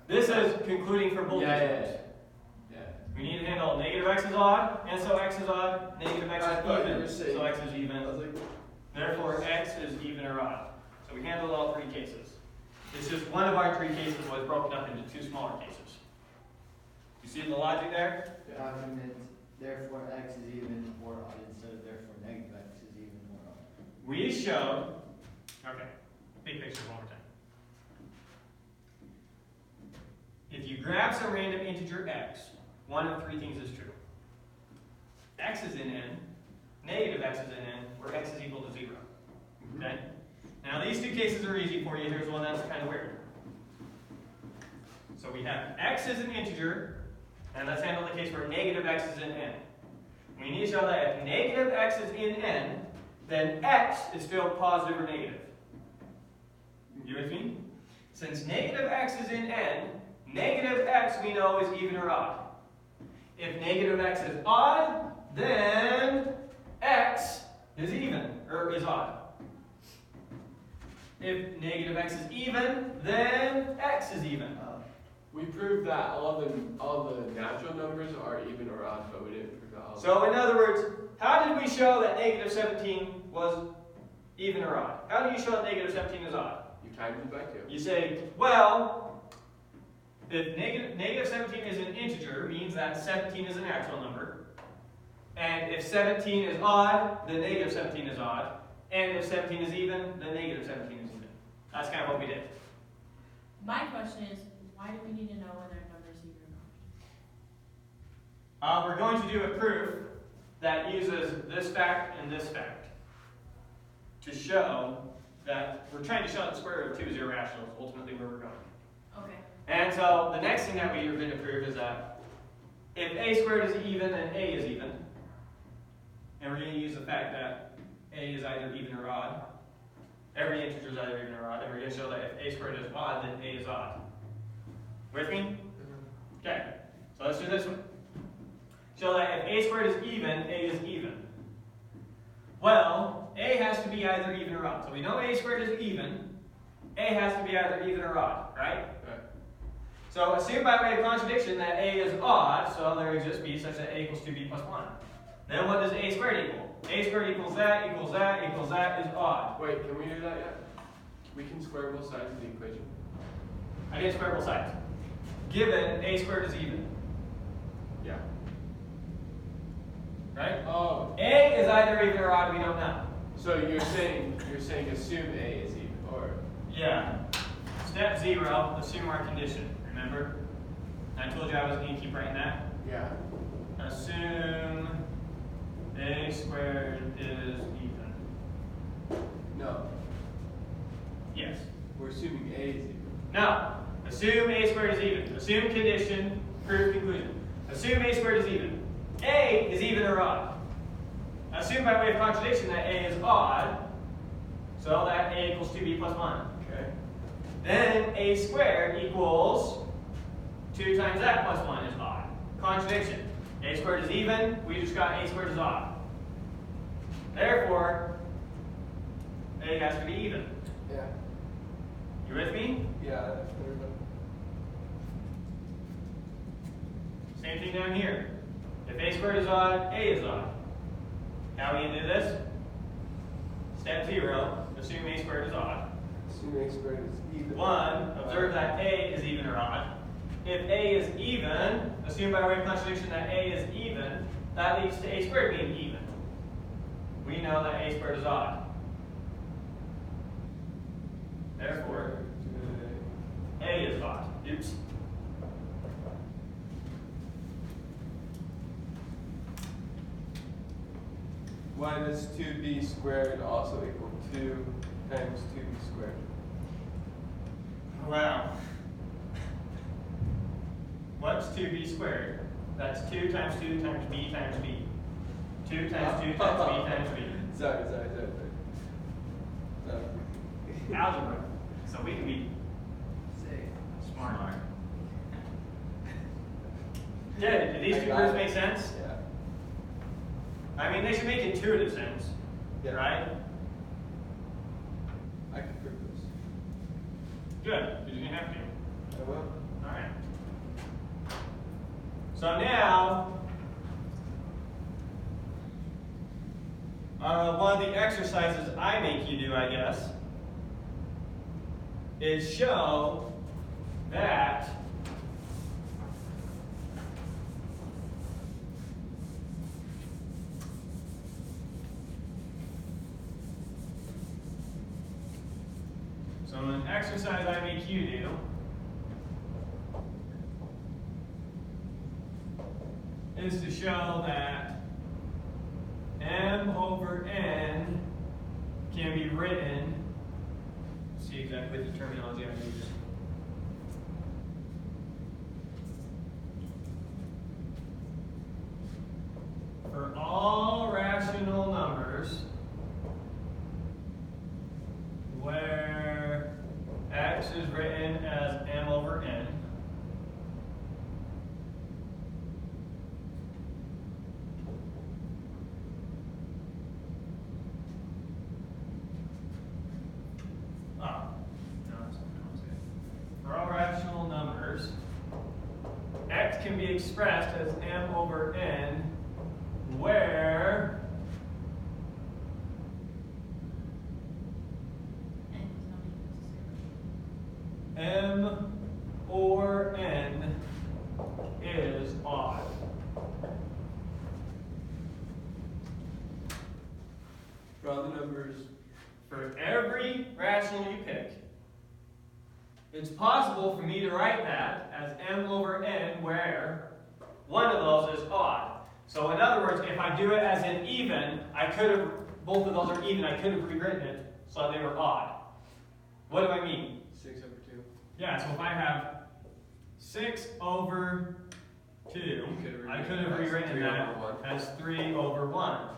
This is concluding for both Yeah, these yeah, ones. Yeah. We need to handle negative x is odd, and so x is odd, negative x I is thought you even, were saying- so x is even. I was like, Therefore, x is even or odd. So we handled all 3 cases. It's just one of our 3 cases was broken up into 2 smaller cases. You see the logic there? Document, therefore x is even or odd instead of therefore negative x is even or odd. We showed, okay, big picture one more time. If you grab some random integer x, one of 3 things is true. X is in n, negative x is in n, or x is equal to 0. Okay? Now these 2 cases are easy for you. Here's one that's kind of weird. So we have x is an integer, and let's handle the case where negative x is in n. We need to show that if negative x is in n, then x is still positive or negative. You with me? Since negative x is in n, negative x we know is even or odd. If negative x is odd, then x is even, or is odd. If negative x is even, then x is even. we proved that all the natural numbers are even or odd, but we didn't prove that all. So in other words, how did we show that negative 17 was even or odd? How do you show that negative 17 is odd? You times it by 2. You say, well, if negative 17 is an integer, means that 17 is a natural number. And if 17 is odd, then negative 17 is odd. And if 17 is even, then negative 17 is even. That's kind of what we did. My question is, why do we need to know whether a number is even or not? We're going to do a proof that uses this fact and this fact to show that we're trying to show that the square root of 2 is irrational, is ultimately where we're going. Okay. And so the next thing that we are going to prove is that if a squared is even, then a is even. And we're going to use the fact that a is either even or odd. Every integer is either even or odd. And we're going to show that if a squared is odd, then a is odd. With me? Okay. So let's do this one. Show that if a squared is even, a is even. Well, a has to be either even or odd. So we know a squared is even. A has to be either even or odd, right? Right. So assume by way of contradiction that a is odd, so there exists b such that a equals 2b plus 1. Then what does a squared equal? A squared equals that, equals that, equals that is odd. Wait, can we do that yet? We can square both sides of the equation. I didn't square both sides. Given a squared is even, Yeah. right? Oh. A is either even or odd, we don't know. So you're saying assume A is even, or Yeah. Step 0, assume our condition. Remember? I told you I was going to keep writing that. yeah. Assume a squared is even. No. Yes. We're assuming A is even. No. Assume a squared is even. Assume condition, proof, conclusion. Assume a squared is even. A is even or odd. Assume by way of contradiction that a is odd, so that a equals 2b plus 1. Okay. Then a squared equals 2 times that plus 1 is odd. Contradiction. A squared is even, we just got a squared is odd. Therefore, a has to be even. Yeah. You with me? Yeah, that's clear enough. Same thing down here. If a squared is odd, a is odd. How are we going to do this? Step 0, assume a squared is odd. Assume A squared is even. 1, observe that a is even or odd. If a is even, assume by way of contradiction that a is even, that leads to a squared being even. We know that a squared is odd. Therefore, a is odd. Oops. Why does 2b squared also equal 2 times 2b squared? Wow. What's 2b squared? That's 2 times 2 times b times b. 2 times 2 times b times b. Sorry. Algebra. So we can be Say. smart. Yeah, do these I two got proofs it. make sense? Yeah. I mean, they should make intuitive sense, Yeah. right? I can prove this. Good, because you didn't have to. I will. Alright. So now, one of the exercises I make you do, I guess, is show that so an exercise I make you do is to show that m over n can be written, see exactly the terminology I use. For all rational numbers where x is written as m over n, for all rational numbers, x can be expressed as m over n, where m or n is odd. For all the numbers. For every rational you pick, it's possible for me to write that as m over n where one of those is odd. So in other words, if I do it as an even, I could have, both of those are even, I could have rewritten it so that they were odd. What do I mean? 6 over 2. Yeah, so if I have 6 over 2, I could have rewritten that as 3 over 1.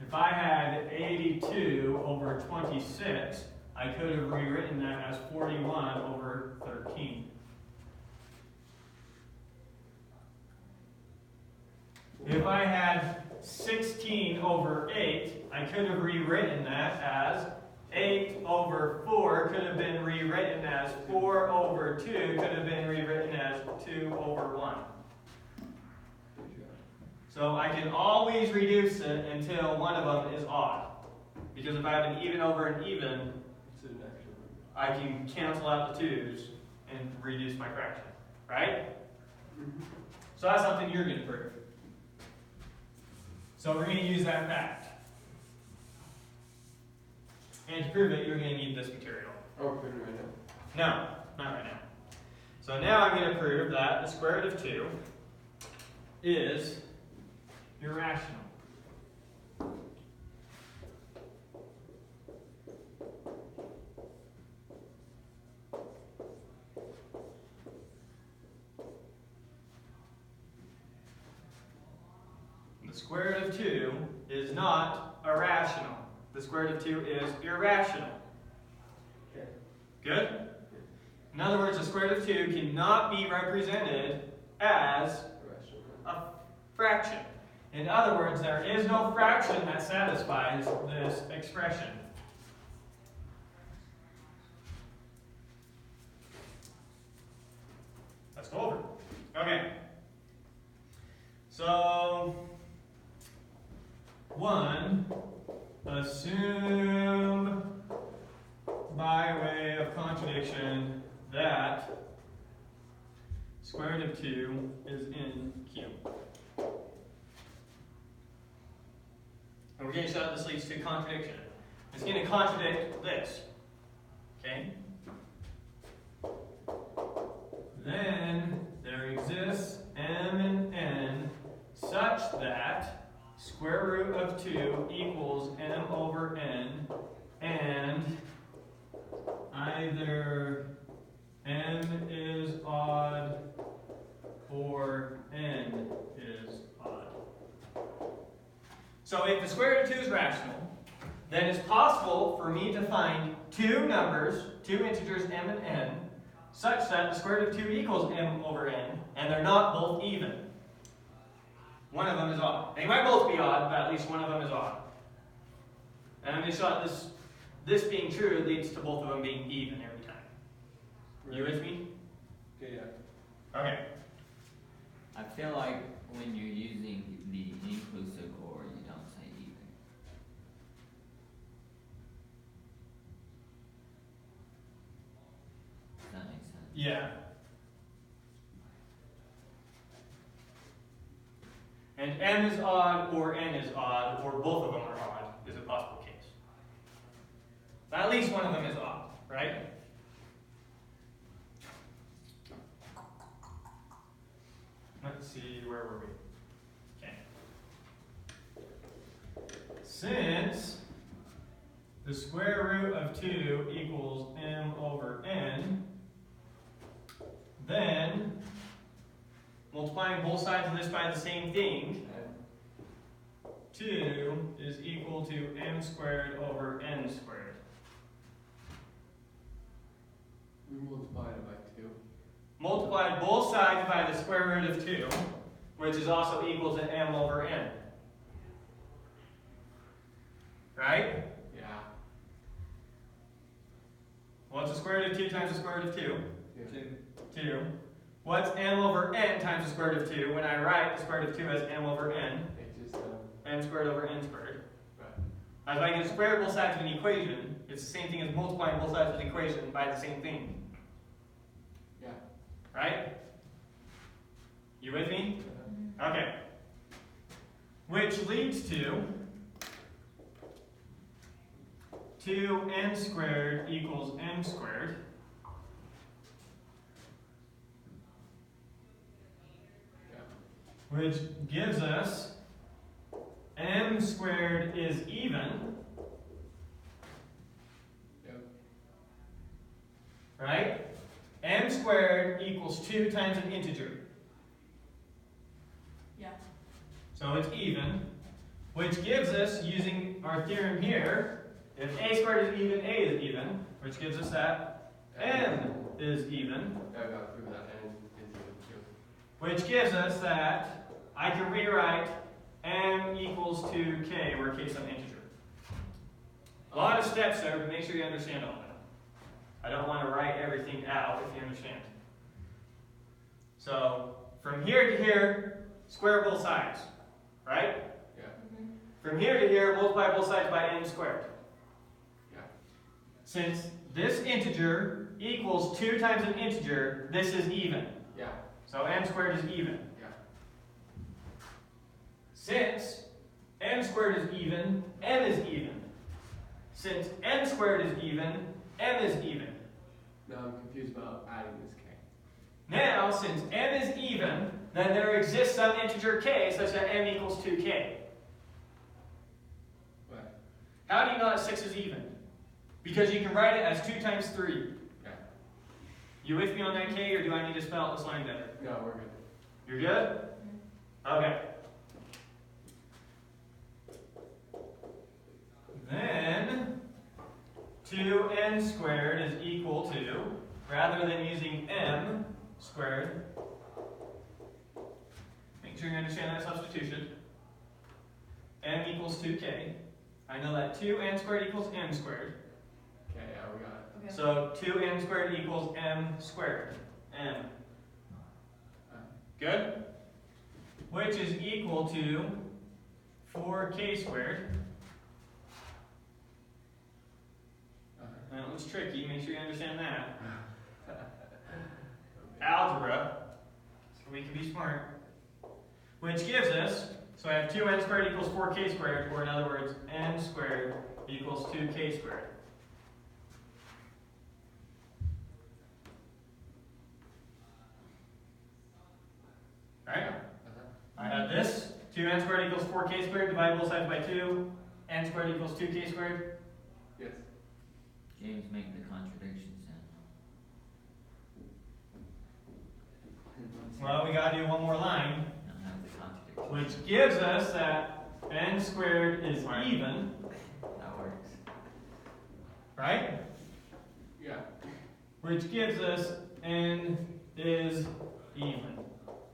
If I had 82 over 26, I could have rewritten that as 41 over 13. If I had 16 over 8, I could have rewritten that as 8 over 4 could have been rewritten as 4 over 2 could have been rewritten as 2 over 1. So I can always reduce it until one of them is odd. Because if I have an even over an even, It's an actual number. I can cancel out the 2's and reduce my fraction. Right? So that's something you're going to prove. So we're going to use that fact. And to prove it, you're going to need this material. Oh, we're proving it right now. No, not right now. So now I'm going to prove that the square root of 2 is irrational. The square root of 2 is not irrational. The square root of 2 is irrational. Okay. Good? In other words, the square root of 2 cannot be represented as Irrational. a fraction. In other words, there is no fraction that satisfies this expression. Let's go over. Okay. So, 1, assume by way of contradiction that square root of 2 is in Q. And we're going to show that this leads to contradiction. It's going to contradict this. Okay? Then there exists m and n such that square root of 2 equals m over n, and either m is odd or n is odd. So if the square root of 2 is rational, then it's possible for me to find two numbers, two integers m and n, such that the square root of 2 equals m over n, and they're not both even. One of them is odd. They might both be odd, but at least one of them is odd. And I'm going to show that this being true leads to both of them being even every time. You with me? Okay, yeah. Okay. I feel like when you're using the inclusive or, you don't say even. Does that make sense? Yeah. And m is odd or n is odd or both of them are odd is a possible case. But at least one of them is odd, right? Let's see, where were we? Okay. Since the square root of 2 equals m over n, then multiplying both sides of this by the same thing, 2 is equal to m squared over n squared. We multiplied it by 2. Multiply both sides by the square root of 2, which is also equal to m over n. Right? Yeah. What's the square root of 2 times the square root of 2? Yeah. 2. What's m over n times the square root of 2 when I write the square root of 2 as m over n? It just, M squared over n squared. right. As I can square both sides of an equation, it's the same thing as multiplying both sides of an equation by the same thing. Yeah. Right? You with me? Uh-huh. Okay. Which leads to 2n squared equals m squared. Yeah. Which gives us m squared is even, Yep. right? M squared equals 2 times an integer. Yeah. So it's even, which gives us, using our theorem here, if a squared is even, a is even, which gives us that m is even, Yeah, I gotta prove that n is even too. which gives us that I can rewrite m equals 2k, where k is some integer. A lot of steps there, but make sure you understand all that. I don't want to write everything out, if you understand. So, from here to here, square both sides, right? Yeah. From here to here, multiply both sides by n squared. Yeah. Since this integer equals 2 times an integer, this is even. Yeah. So m squared is even. Yeah. Since m squared is even, m is even. Since n squared is even, m is even. Now I'm confused about adding this k. Now, since m is even, then there exists some integer k such that m equals 2k. What? How do you know that 6 is even? Because you can write it as 2 times 3. Yeah. You with me on that k, or do I need to spell out this line better? No, we're good. You're good? Okay. Then 2n squared is equal to, rather than using m squared, make sure you understand that substitution, m equals 2k. I know that 2n squared equals m squared. Okay, yeah, we got it. Okay. So 2n squared equals m squared. M. Good? Which is equal to 4k squared. That one's tricky, make sure you understand that. Algebra, so we can be smart. Which gives us, so I have 2n squared equals 4k squared, or in other words, n squared equals 2k squared. Right? I have this, 2n squared equals 4k squared, divide both sides by 2, n squared equals 2k squared. Yes. James, make the contradiction sound. Well, we gotta do one more line, Don't have the contradiction. which gives us that n squared is even, That works. right? Yeah. Which gives us n is even.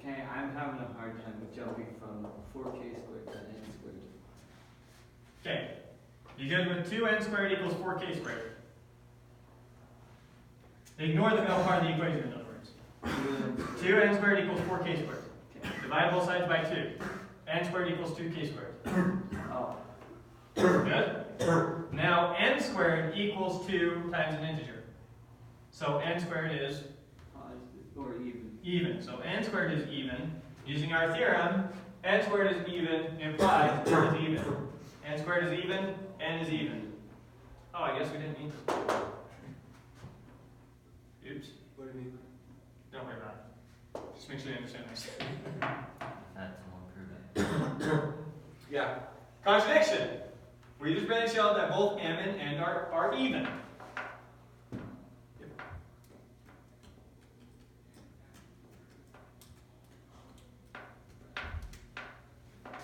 Okay, I'm having a hard time jumping from 4k squared to n squared. Okay, you good with 2n squared equals 4k squared? Ignore the middle part of the equation, in other words. 2n squared equals 4k squared. Divide both sides by 2. N squared equals 2k squared. Oh. Good? Now, n squared equals 2 times an integer. So n squared is Positive or even. even. So n squared is even. Using our theorem, n squared is even implies n is even. N squared is even, n is even. Oh, I guess we didn't mean to. Oops. What do you mean? Don't worry about it. Just make sure you understand this. That's more prove it. Yeah. Contradiction. We just really showed that both m and n are even.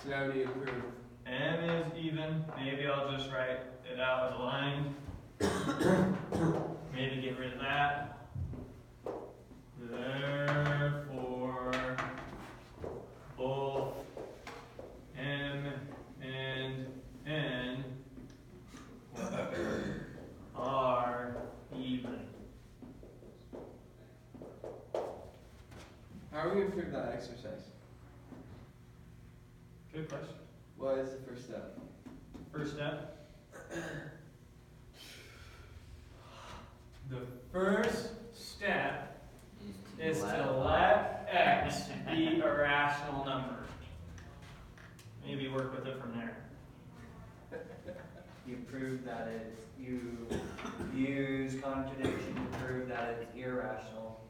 So now we need to prove. M is even. Maybe I'll just write it out as a line. Maybe get rid of that. Therefore, both m and n are even. How are we going to prove that exercise? Good question. What is the first step? First step. The first step is to let x be a rational number. Maybe work with it from there. You prove that it's, you use contradiction to prove that it's irrational.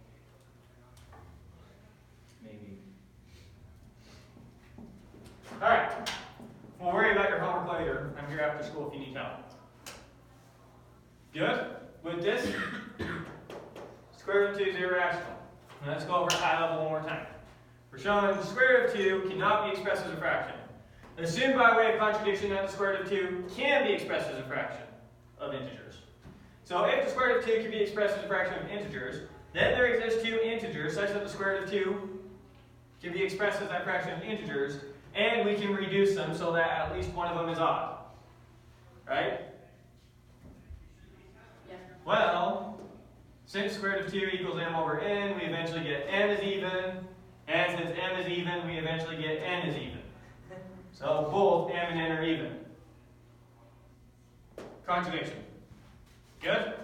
Maybe. Alright. We'll worry about your homework later. I'm here after school if you need help. Good? With this, square root of 2 is irrational. And let's go over high level one more time. We're showing the square root of 2 cannot be expressed as a fraction. Assume by way of contradiction that the square root of 2 can be expressed as a fraction of integers. So if the square root of 2 can be expressed as a fraction of integers, then there exist two integers such that the square root of 2 can be expressed as that fraction of integers, and we can reduce them so that at least one of them is odd. Right? Yeah. Well, since square root of 2 equals m over n, we eventually get n is even. And since m is even, we eventually get n is even. So both m and n are even. Contradiction. Good?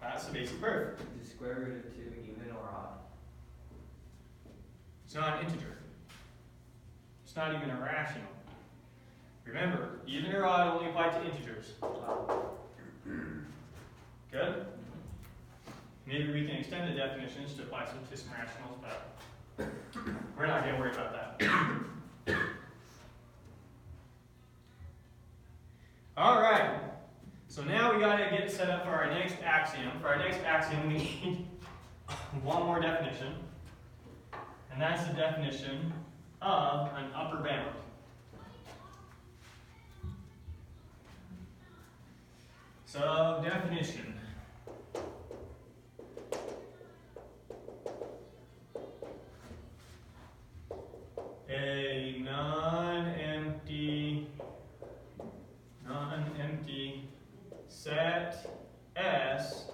That's the basic proof. Is the square root of 2 even or odd? It's not an integer. It's not even a rational. Remember, even or odd only apply to integers. Good? Maybe we can extend the definitions to apply to some rationals, but we're not going to worry about that. All right. So now we got to get set up for our next axiom. For our next axiom, we need one more definition. And that's the definition of an upper bound. So, definition. A non-empty set S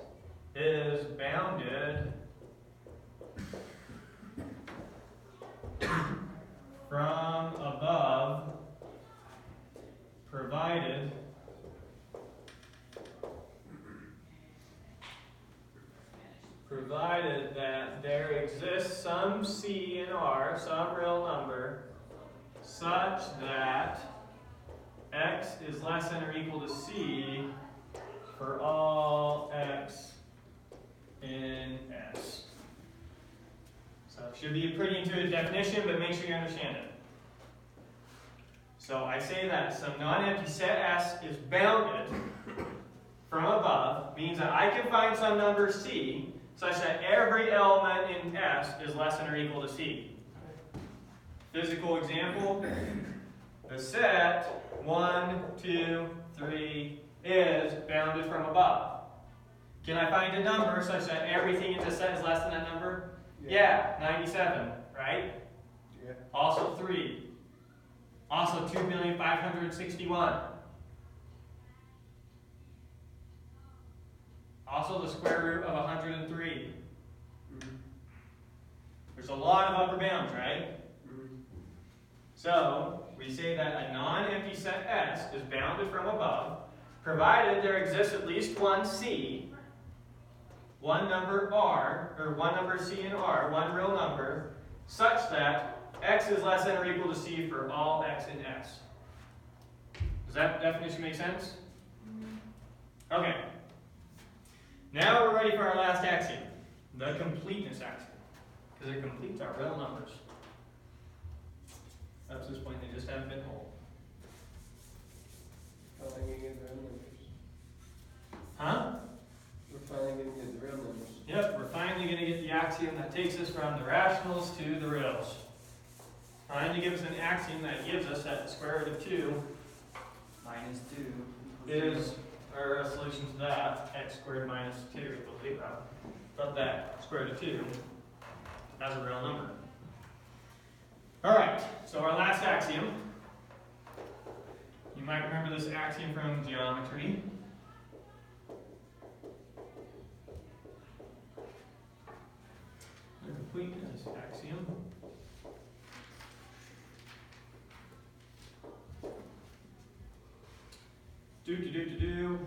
is bounded from above, provided that there exists some C in R, some real number, such that x is less than or equal to C for all x in S. So it should be a pretty intuitive definition, but make sure you understand it. So I say that some non-empty set S is bounded from above, means that I can find some number C such that every element in S is less than or equal to C. Physical example, the set 1, 2, 3 is bounded from above. Can I find a number such that everything in the set is less than that number? Yeah, 97, right? Yeah. Also 3. Also 2,561,000. Also the square root of 103. There's a lot of upper bounds, right? So, we say that a non-empty set S is bounded from above, provided there exists at least one C, one number R, or one number C and R, one real number, such that X is less than or equal to C for all X in S. Does that definition make sense? Okay. Now we're ready for our last axiom, the completeness axiom. Because it completes our real numbers. Up to this point, they just haven't been whole. Finally gonna get the real numbers. Huh? We're finally gonna get the real numbers. Yep, we're finally going to get the axiom that takes us from the rationals to the reals. Trying to give us an axiom that gives us that the square root of 2 minus 2 is our solution to that, x squared minus 2 equals 0. But that square root of 2 as a real number. Alright, so our last axiom. You might remember this axiom from geometry. The completeness axiom. Do.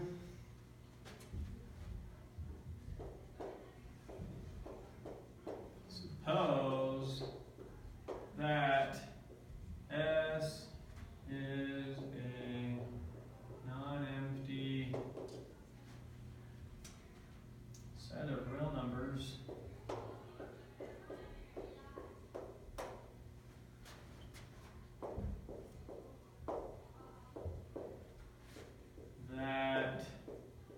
Suppose that S is a non-empty set of real numbers that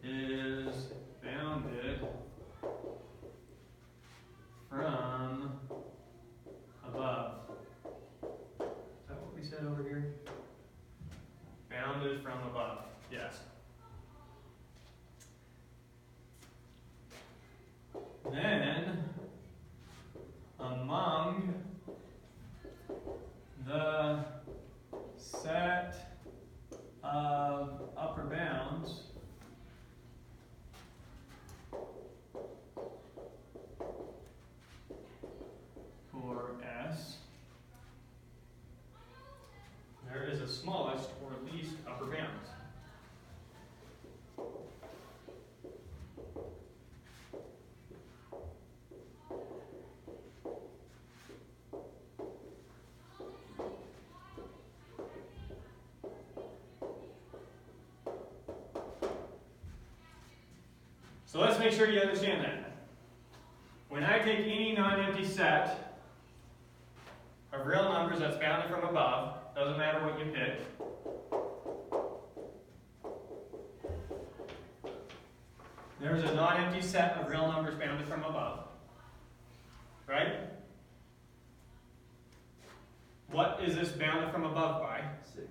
is bounded from above. Is that what we said over here? Bounded from above. Yes. Then, among the set of upper bounds for S, there is a smallest or least upper bound. So let's make sure you understand that. When I take any non-empty set of real numbers that's bounded from above, doesn't matter what you pick, there's a non-empty set of real numbers bounded from above, right? What is this bounded from above by? 6.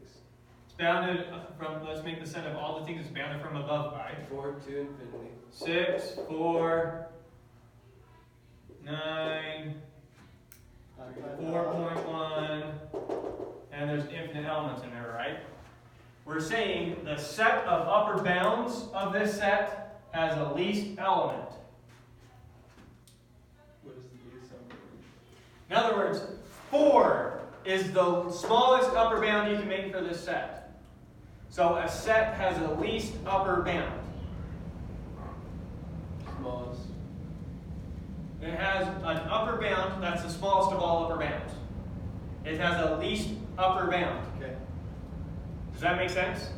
It's bounded from, let's make the set of all the things it's bounded from above by. 4 to infinity. 6, 4, 9, 4.1, and there's infinite elements in there, right? We're saying the set of upper bounds of this set has a least element. What is the least number? In other words, 4 is the smallest upper bound you can make for this set. So a set has a least upper bound. Smallest. It has an upper bound that's the smallest of all upper bounds. It has a least upper bound. Okay. Does that make sense?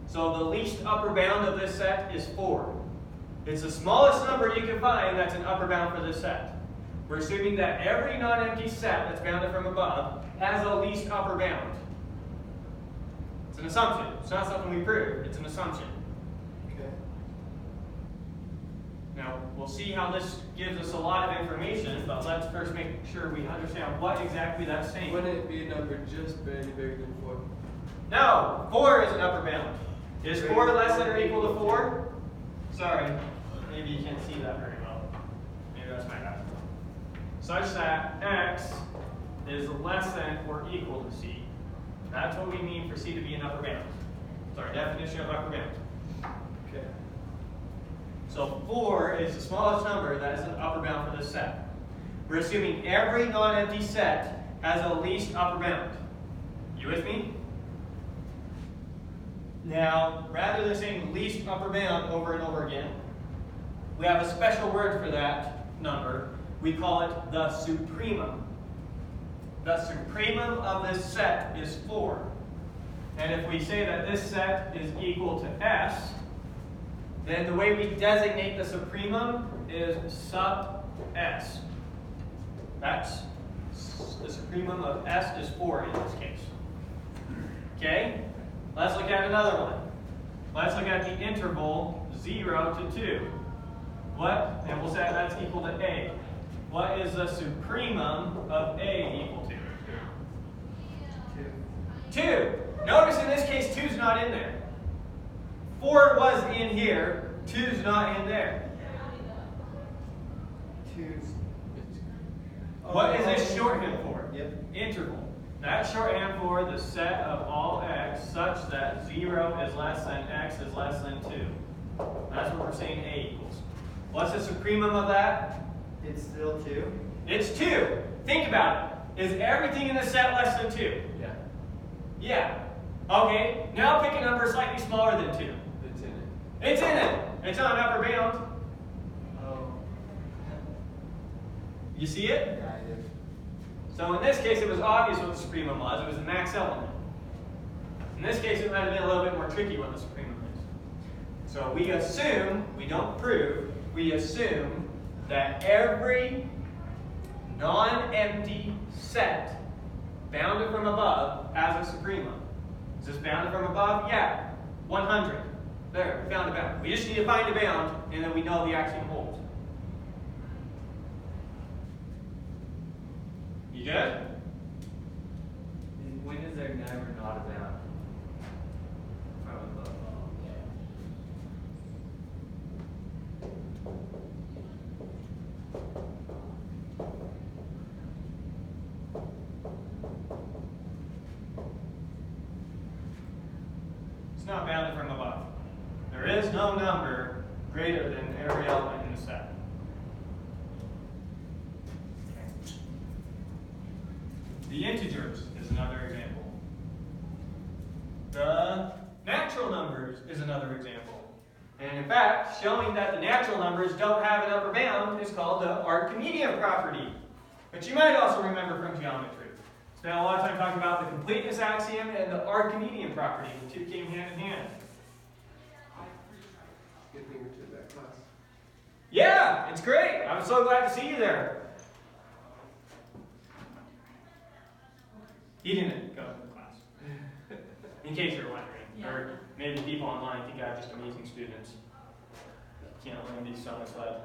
So the least upper bound of this set is 4. It's the smallest number you can find that's an upper bound for this set. We're assuming that every non-empty set that's bounded from above has a least upper bound. It's an assumption. It's not something we prove. It's an assumption. Okay. Now, we'll see how this gives us a lot of information, but let's first make sure we understand what exactly that's saying. Wouldn't it be a number just barely bigger than 4? No! 4 is an upper bound. Is 4 less than or equal to 4? Sorry. maybe you can't see that very well. Maybe that's my bad. Such that x is less than or equal to c. That's what we mean for c to be an upper bound. It's our definition of upper bound. Okay. So 4 is the smallest number that is an upper bound for this set. We're assuming every non-empty set has a least upper bound. You with me? Now, rather than saying least upper bound over and over again, we have a special word for that number. We call it the supremum. The supremum of this set is 4. And if we say that this set is equal to S, then the way we designate the supremum is sub S. That's the supremum of S is 4 in this case. Okay? Let's look at another one. Let's look at the interval 0 to 2. What? And we'll say that's equal to A. What is the supremum of A equal to? 2. Notice in this case 2's not in there. 4 was in here, 2's not in there. 2's. What is this shorthand for? Yep. Interval. That's shorthand for the set of all x such that 0 is less than x is less than 2. That's what we're saying A equals. What's the supremum of that? It's still 2. It's 2. Think about it. Is everything in the set less than 2? Yeah. Yeah. Okay, now pick a number slightly smaller than 2. It's in it. It's in it. It's on upper bound. Oh. You see it? Yeah, I did. So in this case, it was obvious what the supremum was. It was the max element. In this case, it might have been a little bit more tricky what the supremum is. So we assume, we don't prove, we assume that every non-empty set bounded from above has a supremum. Is this bounded from above? Yeah. 100. There, we found a bound. We just need to find a bound, and then we know the axiom holds. You good? When is there never not a bound? From above. It's not bounded from above. There is no number greater than every element in the set. The integers is another example. The natural numbers is another example. And in fact, showing that the natural numbers don't have an upper bound is called the Archimedean property, which you might also remember from geometry. Spent a lot of time talking about the completeness axiom and the Archimedean property. The two came hand in hand. Good thing we took that class. Yeah, it's great. I'm so glad to see you there. He didn't go to the class. In case you're wondering. Yeah. Or maybe people online think I have just amazing students. Can't learn these so much lead.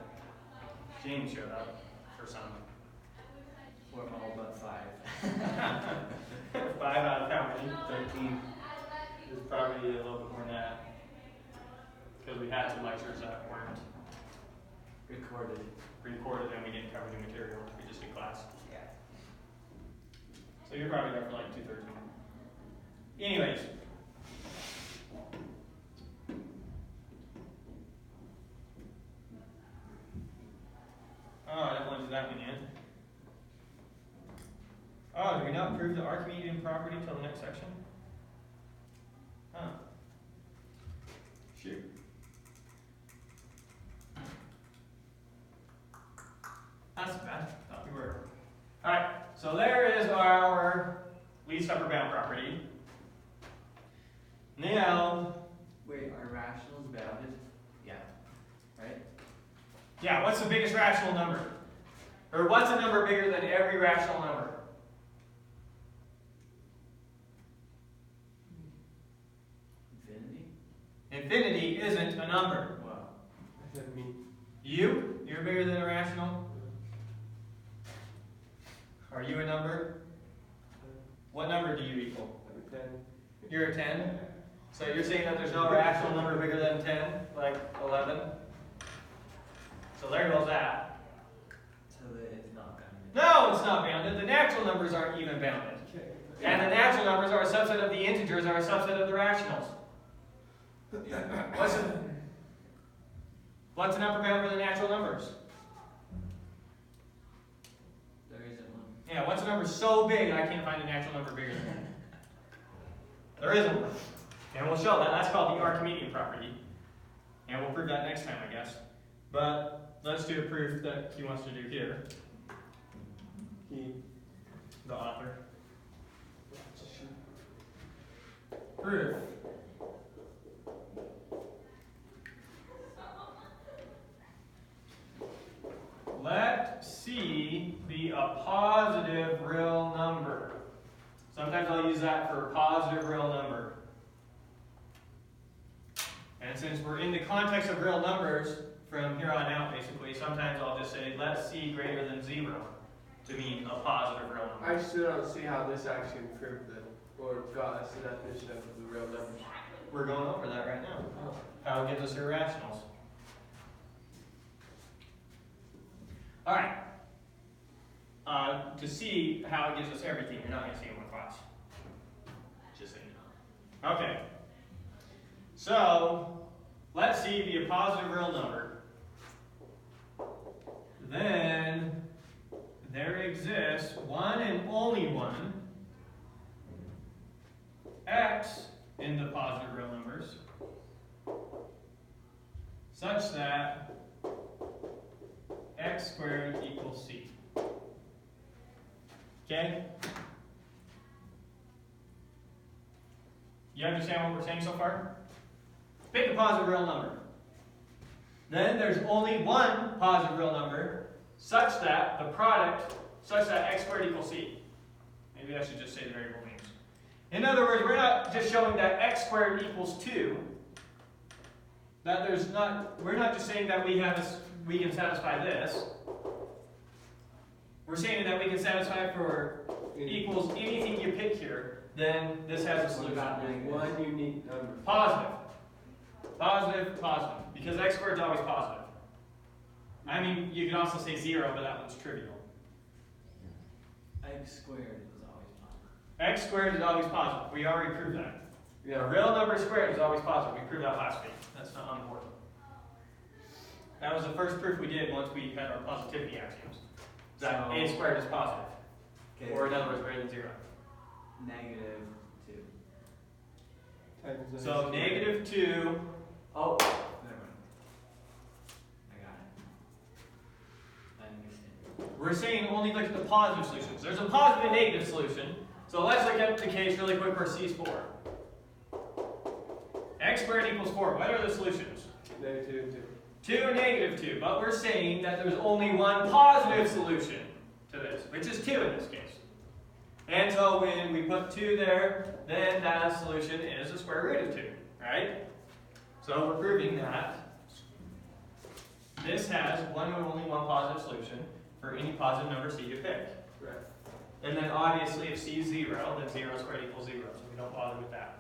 James showed up for some. Or all but 5. 5 out of how many? 13. It's probably a little bit more than that. Because we had some lectures that weren't Recorded. recorded and we didn't cover new material. We just did class. Yeah. So you're probably there for like 2/3. Anyways. Oh, I didn't want to do that one yet. Oh, do we not prove the Archimedean property till the next section? Huh. Shoot. That's bad. Thought we were. Alright, so there is our least upper bound property. Now, Wait, are rationals bounded? Yeah. Right? yeah, what's the biggest rational number? Or what's a number bigger than every rational number? Infinity? Infinity isn't a number. Wow. I said me. You? You're bigger than a rational? Are you a number? What number do you equal? Number 10. You're a 10? So you're saying that there's no rational number bigger than 10? Like 11? So there goes that. So that it's not bounded. No, it's not bounded. The natural numbers aren't even bounded. And the natural numbers are a subset of the integers, are a subset of the rationals. What's an upper bound for the natural numbers? There isn't one. Yeah, what's a number so big I can't find a natural number bigger than it? There isn't one. And we'll show that. That's called the Archimedean property. And we'll prove that next time, I guess. But let's do a proof that he wants to do here. He, the author. Proof. Let C be a positive real number. Sometimes I'll use that for a positive real number. And since we're in the context of real numbers from here on out, basically, sometimes I'll just say let C greater than 0 to mean a positive real number. I still don't see how this actually proved that, or got us the definition of the real numbers. We're going over that right now. How it gives us irrationals. All right. To see how it gives us everything, you're not going to see in one class. Just so you know. Okay. So, let C be a positive real number. Then, there exists one and only one x in the positive real numbers such that x squared equals c. Okay? You understand what we're saying so far? Pick a positive real number. Then there's only one positive real number such that the product, such that x squared equals c. Maybe I should just say the variable names. In other words, we're not just showing that x squared equals 2. That there's not, we're not just saying that we can satisfy this. We're saying that we can satisfy for equals anything you pick here, then this has a solution. One unique number. Positive. Positive, positive. Because x squared is always positive. I mean, you can also say 0, but that one's trivial. X squared is always positive. X squared is always positive. We already proved that. Yeah. A real number squared is always positive. We proved that last week. That's not unimportant. That was the first proof we did once we had our positivity axioms. That a squared is positive. Okay. Or in other words, greater than 0. Negative 2. So negative 2. Oh, never mind. I got it. I understand. We're saying only look at the positive solutions. There's a positive and negative solution. So let's look at the case really quick where C is 4. X squared equals 4. What are the solutions? Negative 2. 2 and negative 2. But we're saying that there's only one positive solution to this, which is 2 in this case. And so when we put 2 there, then that solution is the square root of 2, right? So we're proving that this has one and only one positive solution for any positive number C you pick. Right. And then obviously if C is 0, then 0 squared equals 0, so we don't bother with that.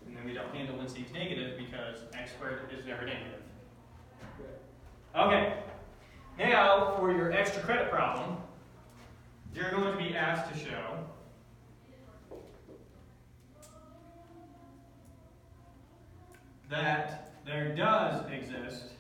And then we don't handle when C is negative because x squared is never negative. Okay, now for your extra credit problem, you're going to be asked to show that there does exist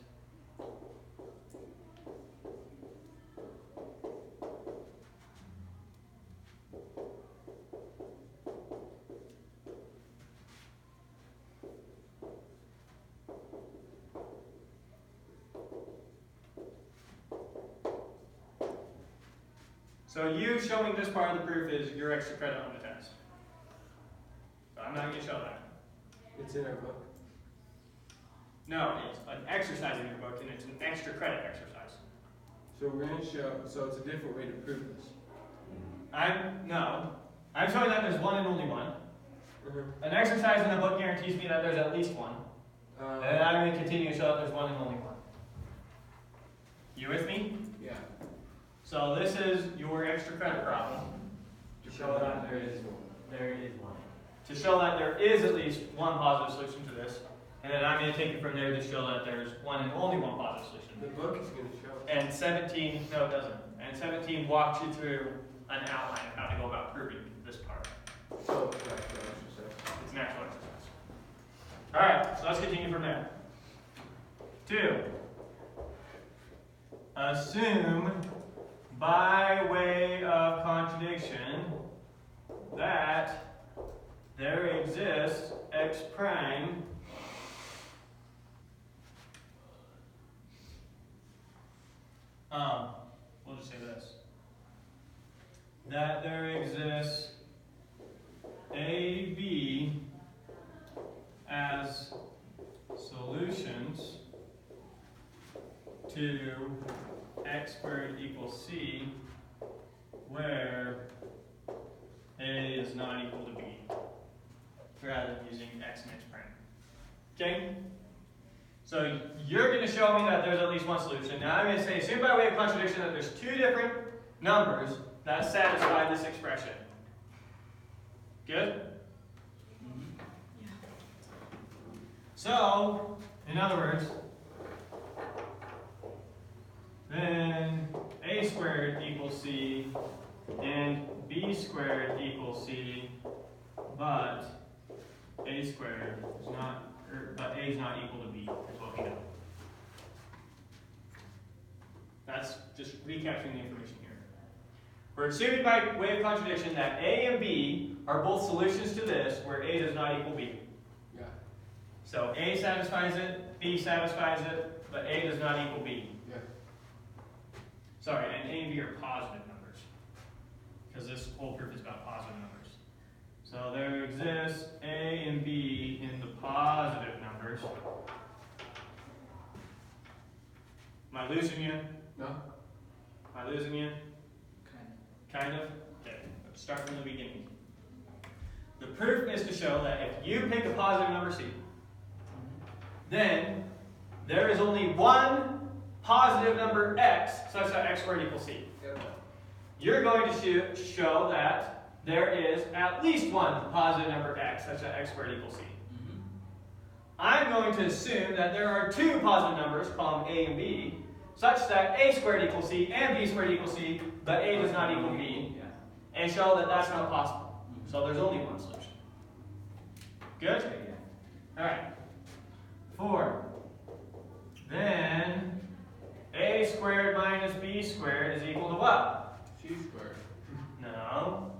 So you showing this part of the proof is your extra credit on the test. So I'm not going to show that. It's in our book. No, it's an exercise in your book, and it's an extra credit exercise. So we're going to show, so it's a different way to prove this. I'm showing that there's one and only one. An exercise in the book guarantees me that there's at least one. And I'm going to continue to show that there's one and only one. You with me? Yeah. So this is your extra credit problem. To show that there is one. To show that there is at least one positive solution to this, And then I'm going to take it from there to show that there's one and only one positive The solution. book is going to show. And 17, no it doesn't. And 17 walks you through an outline of how to go about proving this part. So, it's an actual exercise. It's an actual exercise. Alright, so let's continue from there. 2. Assume, by way of contradiction, that there exists x prime we'll just say this. That there exists A, B as solutions to x squared equals c, where A is not equal to B, rather than using x and x prime. Okay? So you're going to show me that there's at least one solution. Now I'm going to say, assume by way of contradiction that there's two different numbers that satisfy this expression. Good? So, in other words, then a squared equals c and b squared equals c, but a squared is not, but a is not equal to b, is what we know. That's just recapturing the information here. We're assuming by way of contradiction that a and b are both solutions to this, where a does not equal b. Yeah. So a satisfies it, b satisfies it, but a does not equal b. Yeah. Sorry, and a and b are positive numbers, because this whole proof is about positive numbers. So there exists a and b in the positive numbers. Am I losing you? No? Am I losing you? Kind of? Okay, let's start from the beginning. The proof is to show that if you pick a positive number c, then there is only one positive number x such that x squared equals c. You're going to show that there is at least one positive number x such that x squared equals c. I'm going to assume that there are two positive numbers, call them a and b, such that a squared equals c and b squared equals c, but a does not equal b, and show that that's not possible. So there's only one solution. Good? Alright. 4. Then a squared minus b squared is equal to what? C squared. No.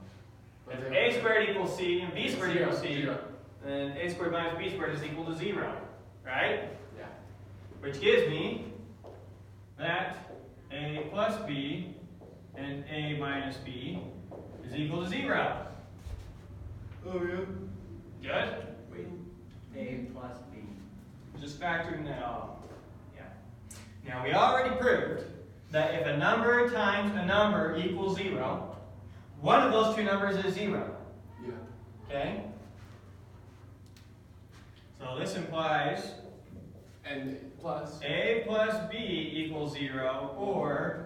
If a squared equals c and b squared equals c, then a squared minus b squared is equal to 0. Right? Yeah. Which gives me that a plus b and a minus b is equal to 0. Oh, yeah. Good? Wait. A plus B. Just factoring that out. Yeah. Now we already proved that if a number times a number equals 0, one of those two numbers is 0. Yeah. Okay? So this implies And plus. a plus b equals 0 or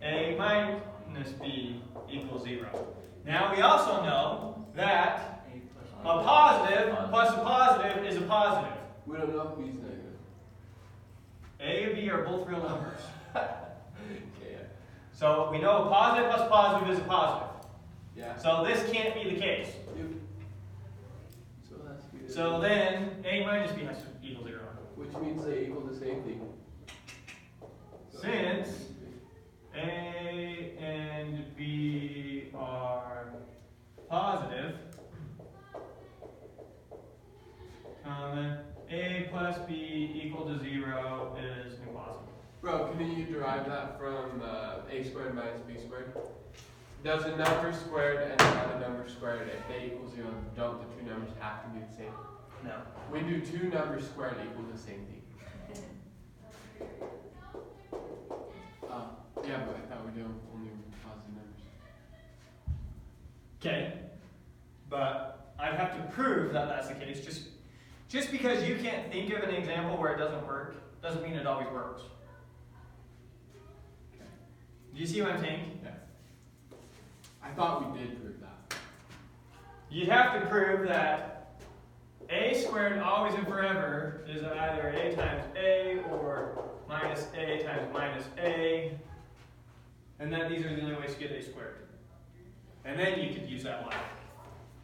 a minus b equals 0. Now we also know that a positive plus a positive is a positive. We don't know if B is negative. A and b are both real numbers. Okay, yeah. So we know a positive plus positive is a positive. Yeah. So this can't be the case. Yep. So it has to be. So then a minus b has to equal 0. Which means they equal the same thing. So Since a and b are positive, comma, a plus b equal to 0 is impossible. Bro, can you derive that from a squared minus b squared? Does a number squared and another number squared, if they equal 0, don't the two numbers have to be the same? No. We do two numbers squared equal the same thing. Yeah, but I thought we do only positive numbers. Okay. But I'd have to prove that that's the case. Just because you can't think of an example where it doesn't work, doesn't mean it always works. Okay. Do you see what I'm saying? Yeah. I thought we did prove that. You have to prove that a squared always and forever here is either a times a or minus a times minus a. And then these are the only ways to get a squared. And then you could use that logic.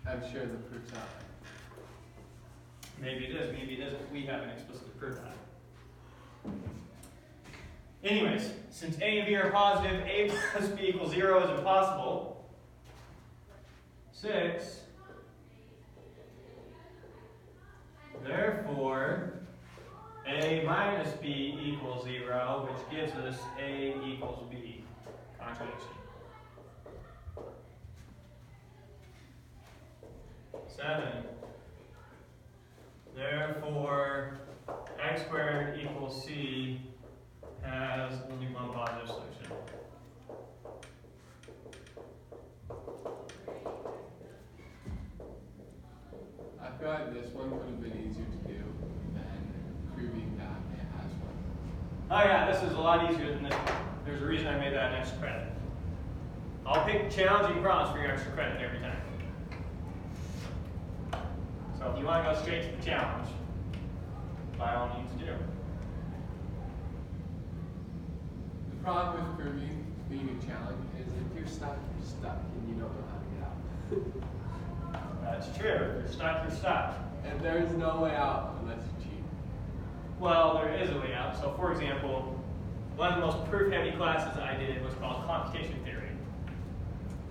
I'm sure the proof's out. Maybe it is, maybe it isn't. We haven't explicitly proved that. Anyways, since a and b are positive, a plus b equals 0 is impossible. 6. Therefore, a minus b equals 0, which gives us a equals b. Contradiction. 7. Therefore, x squared equals c has only one positive solution. I feel like this one would have been easier to do than proving that it has one. Oh yeah, this is a lot easier than this one. There's a reason I made that an extra credit. I'll pick challenging problems for your extra credit every time. So if you want to go straight to the challenge, by all means do. The problem with proving being a challenge is if you're stuck and you don't know how to get out. That's true. If you're stuck, you're stuck. And there's no way out unless you cheat. Well, there is a way out. So for example, one of the most proof-heavy classes I did was called computation theory.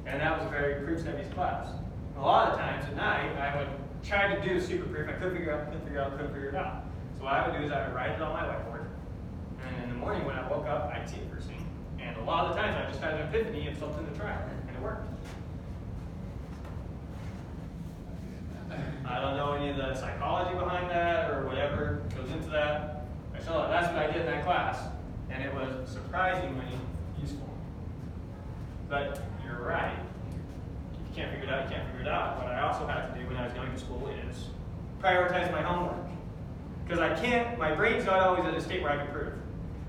And that was a very proofs-heavy class. A lot of times at night, I would try to do a super proof. I couldn't figure it out. So what I would do is I would write it on my whiteboard. And in the morning when I woke up, I'd see it first thing. And a lot of the times I just had an epiphany of something to try. And it worked. I don't know any of the psychology behind that or whatever goes into that. So that's what I did in that class. And it was surprisingly useful. But you're right. If you can't figure it out, you can't figure it out. What I also had to do when I was going to school is prioritize my homework. Because I can't, my brain's not always at a state where I can prove.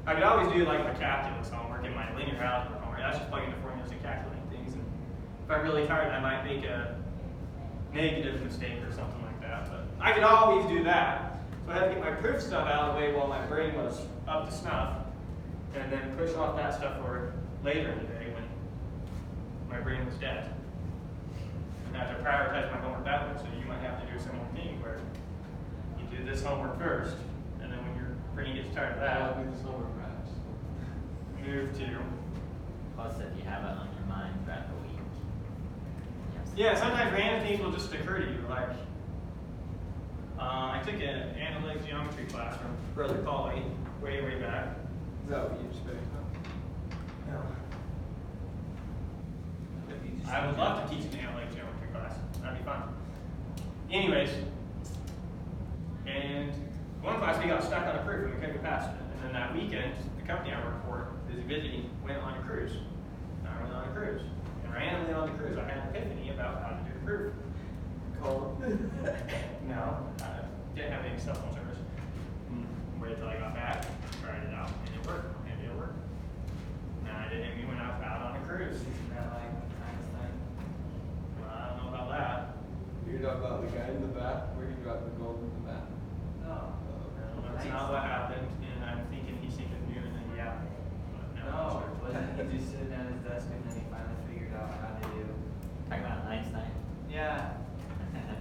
I could always do like my calculus homework and my linear algebra homework. That's just plugging the formulas and calculating things. And if I'm really tired, I might make a negative mistake or something like that. But I could always do that. So I had to get my proof stuff out of the way while my brain was up to snuff. And then push off that stuff for later in the day when my brain was dead. And I had to prioritize my homework that way. So you might have to do a similar thing where you do this homework first, and then when your brain gets tired of That'll that, be the silver perhaps. move to. Plus, if you have it on your mind throughout the week. Yeah, sometimes random things will just occur to you. Like, I took an analytic geometry class from Brother Colley way back. Is that what you just picked up? No. I would love to teach an analytic geometry class. That'd be fun. Anyways, and one class we got stuck on a proof and we couldn't get past it. And then that weekend, the company I work for, busy visiting, went on a cruise. And I went on a cruise. And randomly on the cruise, I had an epiphany about how to do the proof. Call them. No, I didn't have any cell phone service. Waited till I got back, tried it out, and it worked. Maybe it worked. And I didn't even when I was out on a cruise. Isn't that like Einstein? Well, I don't know about that. You're talking about the guy in the back where he dropped the gold in the back. No. No, that's not what happened. And I'm thinking he's thinking new and then yeah. But no, No, I'm sure. wasn't he just sitting at his desk and then he finally figured out how to do? Talking about Einstein. Yeah.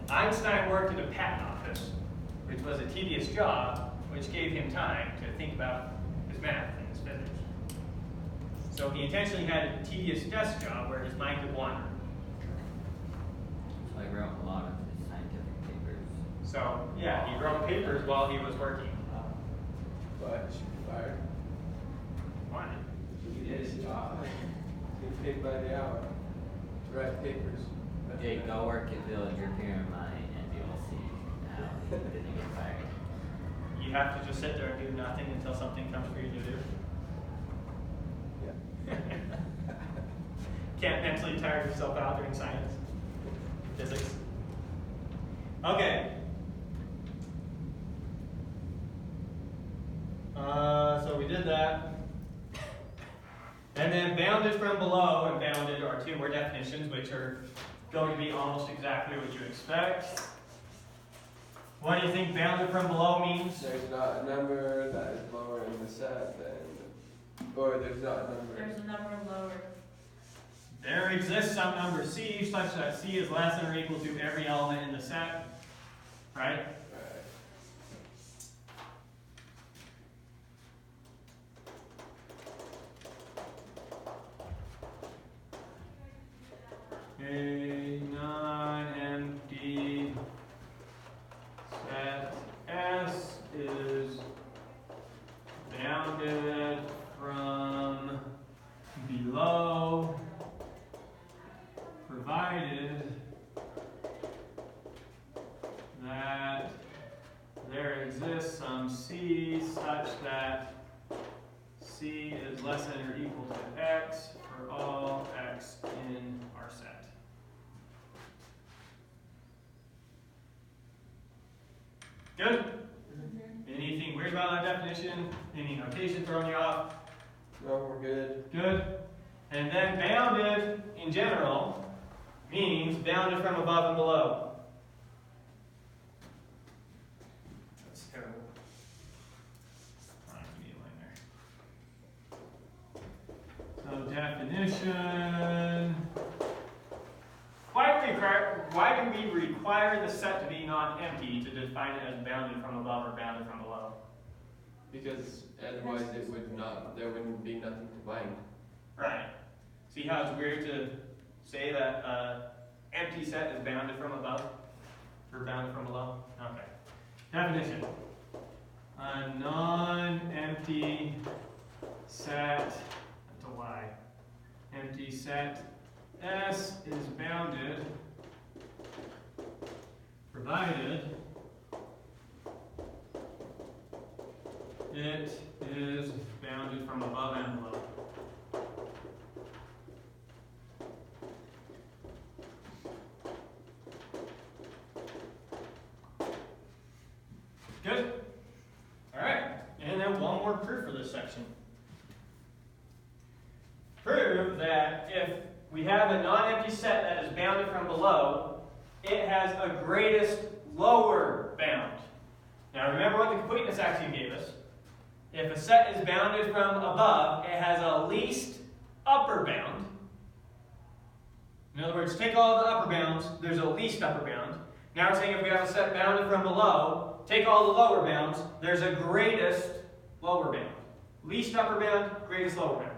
Einstein worked at a patent office, which was a tedious job, which gave him time to think about his math and his physics. So he intentionally had a tedious desk job where his mind could wander. So I wrote a lot of his scientific papers. So yeah, he wrote papers while he was working. But she be fired. Why? He did his job. Get paid by the hour. To write papers. That's Jay, it. go work at Villager Pyramid and you'll see how he didn't get fired. You have to just sit there and do nothing until something comes for you to do. Yeah. Can't mentally tire yourself out doing science, physics. Okay. So we did that. And then bounded from below and bounded are two more definitions, which are going to be almost exactly what you expect. What do you think bounded from below means? There's not a number that is lower in the set than, or there's not a number. There's a number lower. There exists some number C such that C is less than or equal to every element in the set. Right? Right. A non-empty set S is bounded from below, provided that there exists some C such that C is less than or equal to X for all X in our set. Good? Anything weird about that definition? Any notation throwing you off? No, we're good. Good. And then bounded in general means bounded from above and below. That's terrible. So definition. Why do we require the set to be not empty to define it as bounded from above or bounded from below? Because otherwise it would not, there wouldn't be nothing to bind. Right. See how it's weird to say that empty set is bounded from above? Or bounded from below? Okay. Definition. A non-empty set, that's a Y. Empty set S is bounded, provided it is bounded from above and below. Good? Alright, and then one more proof for this section. Prove that if we have a non-empty set that is bounded from below, it has a greatest lower bound. Now remember what the completeness axiom gave us. If a set is bounded from above, it has a least upper bound. In other words, take all the upper bounds, there's a least upper bound. Now we're saying if we have a set bounded from below, take all the lower bounds, there's a greatest lower bound. Least upper bound, greatest lower bound.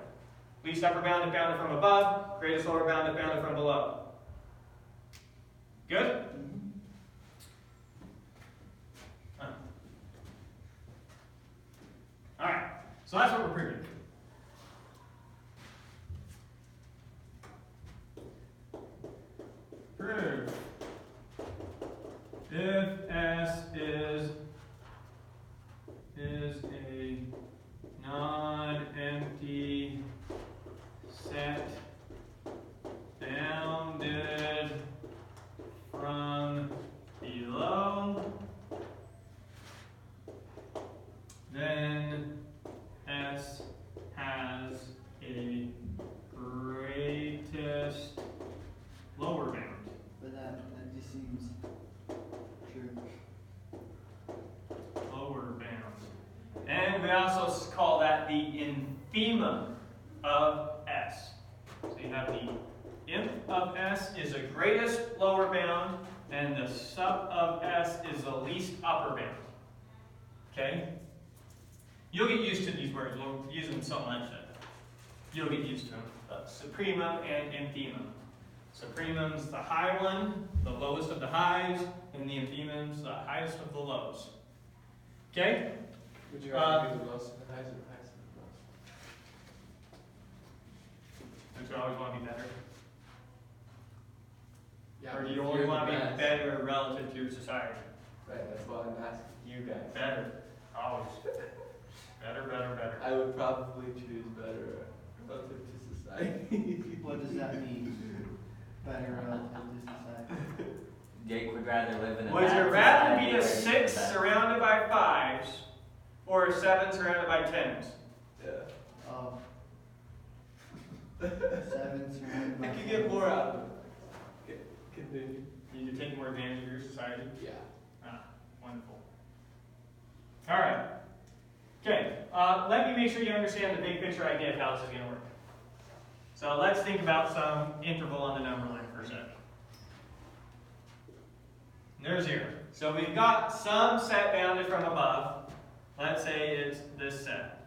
Least upper bound if bounded from above, greatest lower bound if bounded from below. Good? Alright, so that's what we're proving. Prove if S is a non-empty set bounded from below, then S has a greatest lower bound. But that just seems true. Lower bound. And we also call that the infimum of S. So you have the inf of S is the greatest lower bound, and the sub of S is the least upper bound. Okay? You'll get used to these words. We'll use them so much that you'll get used to them. Supremum and infimum. Supremum's the high one, the lowest of the highs, and the infimum's the highest of the lows. Okay? Would you rather be the lowest of the highs or the highest of the lows? Don't you always want to be better? Yeah, Or do if you you're always the want to be best. better relative to your society? Right, that's what I'm asking you guys. Better. Always. Better, better, better. I would probably choose better relative to society. What does that mean? Better relative to society. Jake would rather live in a Would you bad rather society be or a in 6 bad- surrounded by 5s or a 7 surrounded by 10s? Yeah. Oh. 7 surrounded by I could get more out of it. Continue. You could take more advantage of your society. Yeah. Ah. Wonderful. All right. Okay, let me make sure you understand the big picture idea of how this is going to work. So let's think about some interval on the number line for a second. There's 0. So we've got some set bounded from above. Let's say it's this set.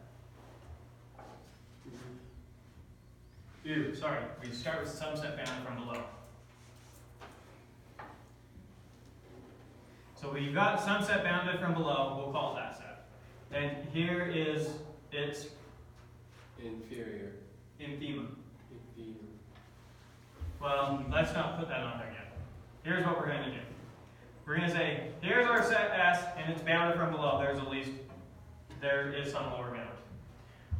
Sorry, we start with some set bounded from below. So we've got some set bounded from below, we'll call it that set. And here is its Inferior. infimum. Inferior. Well, let's not put that on there yet. Here's what we're going to do. We're going to say, here's our set S, and it's bounded from below. There is some lower bound.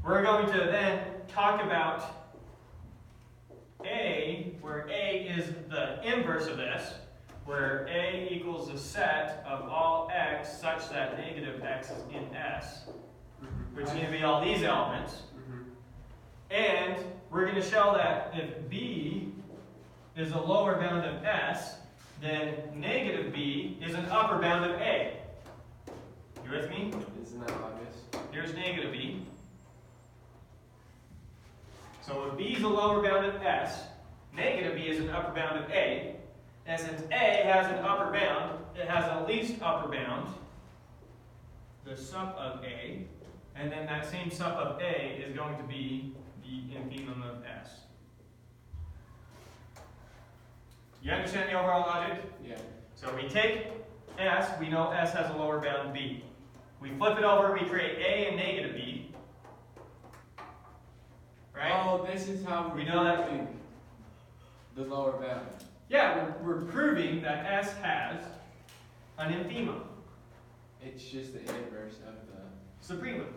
We're going to then talk about A, where A is the inverse of this, where A equals the set of all x such that negative x is in S, which is going to be all these elements. And we're going to show that if B is a lower bound of S, then negative B is an upper bound of A. You with me? Isn't that obvious? Here's negative B. So if B is a lower bound of S, negative B is an upper bound of A. And since A has an upper bound, it has a least upper bound, the sup of A, and then that same sup of A is going to be the infimum of S. You understand the overall logic? Yeah. So we take S, we know S has a lower bound B. We flip it over, we create A and negative B. Right? Oh, this is how We know that- proving the lower bound. Yeah, we're proving that S has an infimum, It's just the inverse of the supremum. supreme.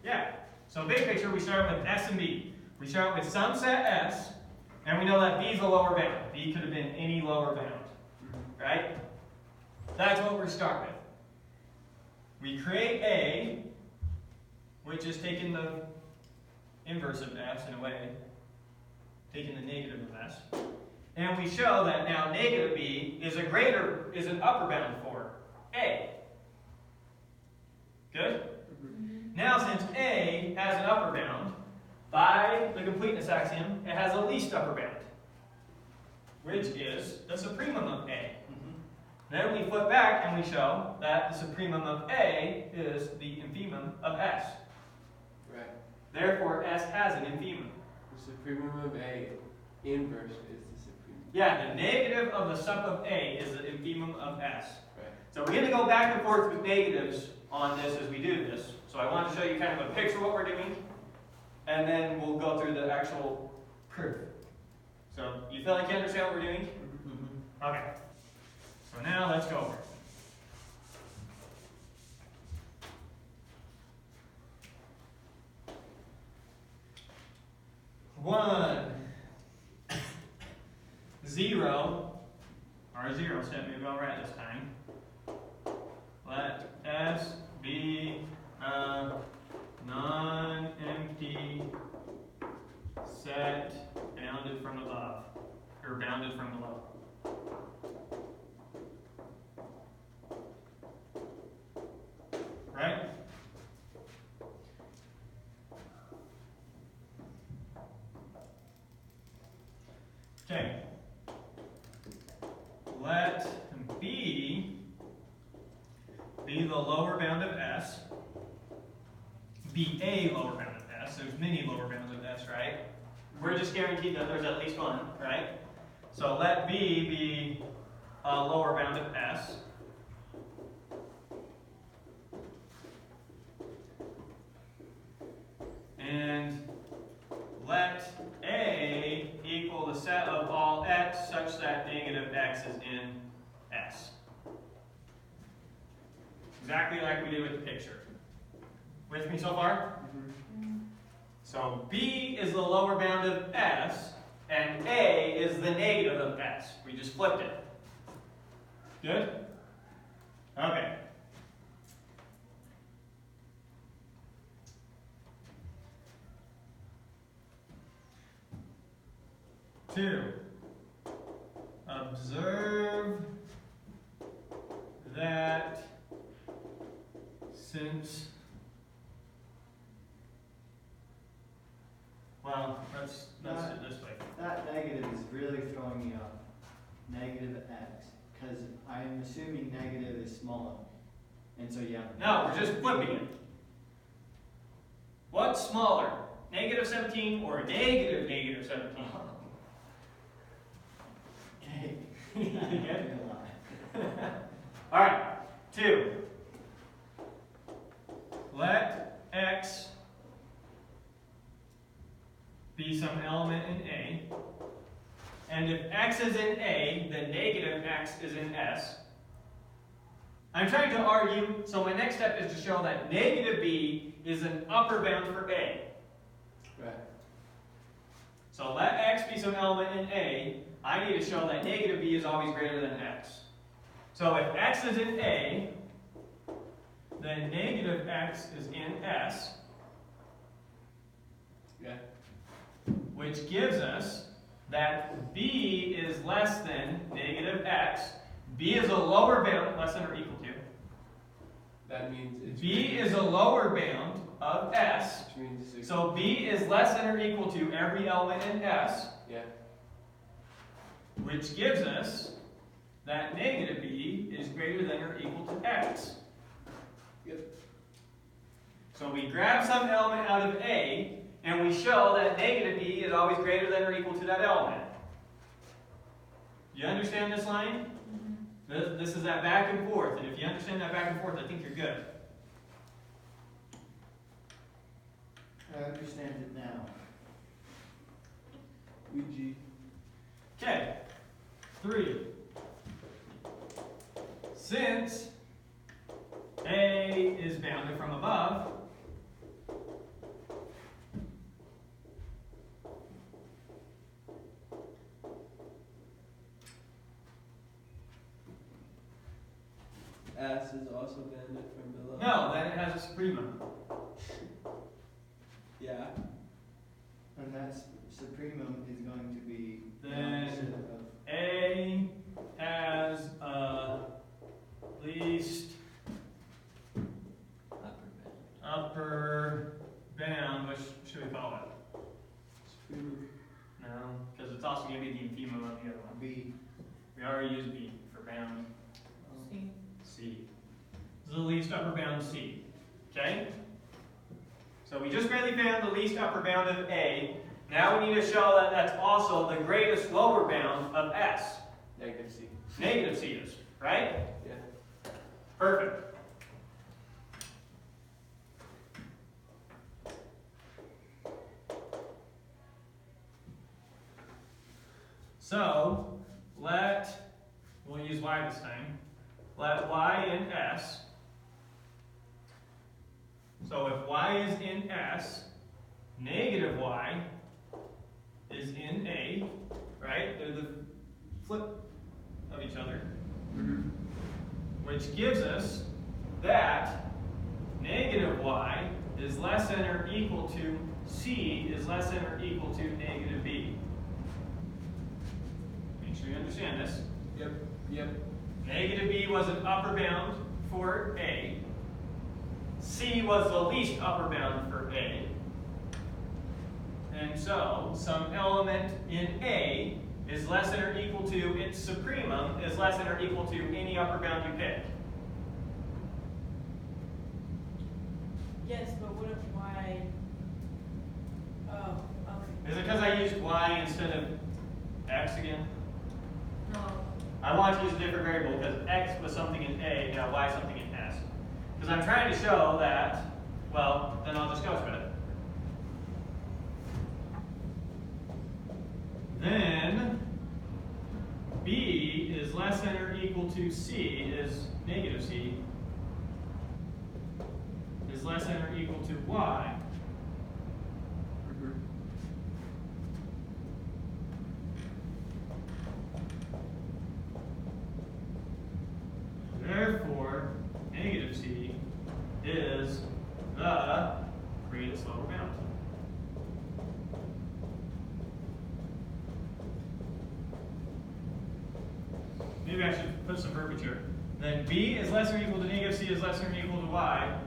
Yeah. So big picture, we start with S and B. We start with some set S, and we know that B is a lower bound. B could have been any lower bound. Right? That's what we're starting with. We create A, which is taking the inverse of S in a way, taking the negative of S. And we show that now negative B is an upper bound for A. Good? Now since A has an upper bound, by the completeness axiom, it has a least upper bound, which is the supremum of A. Then we flip back and we show that the supremum of A is the infimum of S. Right. Therefore, S has an infimum. The supremum of A inverse is the supremum. Yeah, the negative of the sup of A is the infimum of S. Right. So we're going to go back and forth with negatives on this as we do this. So I want to show you kind of a picture of what we're doing, and then we'll go through the actual proof. So you feel like you understand what we're doing? Okay. So now let's go over it. One, 0, or 0 set, maybe I'll write this time. Let S be a non-empty set bounded from above, or bounded from below. Right? Okay. Let B be the lower bound of S, be a lower bound of S. There's many lower bounds of S, right? We're just guaranteed that there's at least one, right? So let B be a lower bound of S. And let A equal the set of all x such that negative x is in S. Exactly like we did with the picture. With me so far? So B is the lower bound of S, and A is the negative of S. We just flipped it. Good? Okay. Two, observe that since, well, let's do it this way. That negative is really throwing me off. Negative x, because I'm assuming negative is smaller. And so yeah. No, we're just flipping it. What's smaller? Negative 17 or negative negative 17? Okay. Okay. Alright, 2. Let x be some element in A. And if x is in A, then negative x is in S. I'm trying to argue, so my next step is to show that negative b is an upper bound for A. Right. So let x be some element in A, I need to show that negative b is always greater than x. So if x is in A, then negative x is in S, Yeah. which gives us that b is less than negative x. B is a lower bound, less than or equal to. That means it's B is a lower bound of S. which means it's So b is less than or equal to every element in S, yeah. which gives us that negative b is greater than or equal to x. Yep. So we grab some element out of A, and we show that negative b is always greater than or equal to that element. You understand this line? This is that back and forth, and if you understand that back and forth, I think you're good. I understand it now. Ouija. Okay, 3. Since A is bounded from above, S is also bounded from below. no, then it has a supremum. Yeah. And that supremum is going to be the Then opposite of A has a least upper bound, which should we call it? Supreme. No, because it's also going to be the infimum on the other one. B. We already used B for bound. C. C. This is the least upper bound C. Okay? So we just barely found the least upper bound of A. Now we need to show that that's also the greatest lower bound of S. Negative C. Negative C is, right? Yeah. Perfect. So, we'll use y this time. Let y in S. So if y is in S, negative y is in A, right? They're the flip of each other. Which gives us that negative y is less than or equal to C is less than or equal to negative B. Make sure you understand this. Yep. Yep. Negative b was an upper bound for A. C was the least upper bound for A. And so, some element in A is less than or equal to its supremum is less than or equal to any upper bound you pick. Yes, but what if y? Oh, okay. Is it because I used y instead of x again? No. I want to use a different variable because x was something in A, now y is something in S. Because I'm trying to show that, well, then I'll just go with it. Then B is less than or equal to C is negative C is less than or equal to Y. Therefore, negative C is the greatest lower bound. Maybe I should put some verbiage here. Then B is less than or equal to negative C is less than or equal to Y.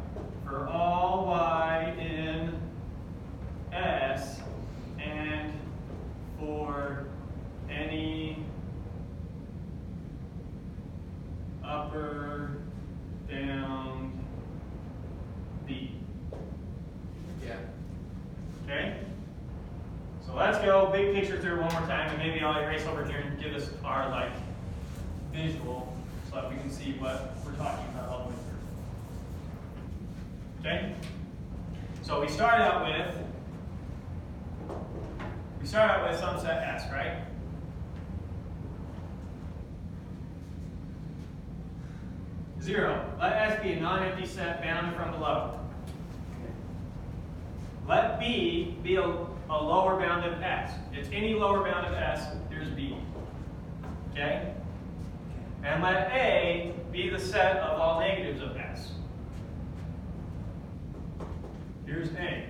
B. Yeah. Okay? So let's go big picture through one more time, and maybe I'll erase over here and give us our like visual so that we can see what we're talking about all the way through. Okay? So we start out with some set S, right? Zero. Let S be a non-empty set bounded from below. Let B be a lower bound of S. It's any lower bound of S, here's B. Okay? And let A be the set of all negatives of S. Here's A.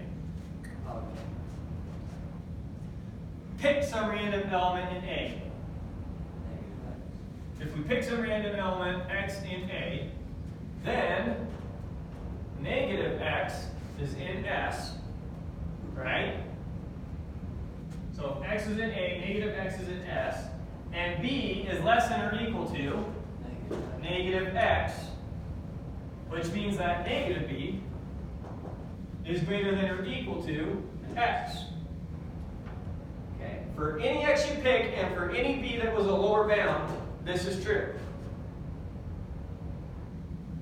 Pick some random element in A. If we pick some random element x in A, then negative x is in S, right? So if x is in A, negative x is in S, and B is less than or equal to negative x, which means that negative B is greater than or equal to x. Okay. For any x you pick and for any B that was a lower bound, this is true.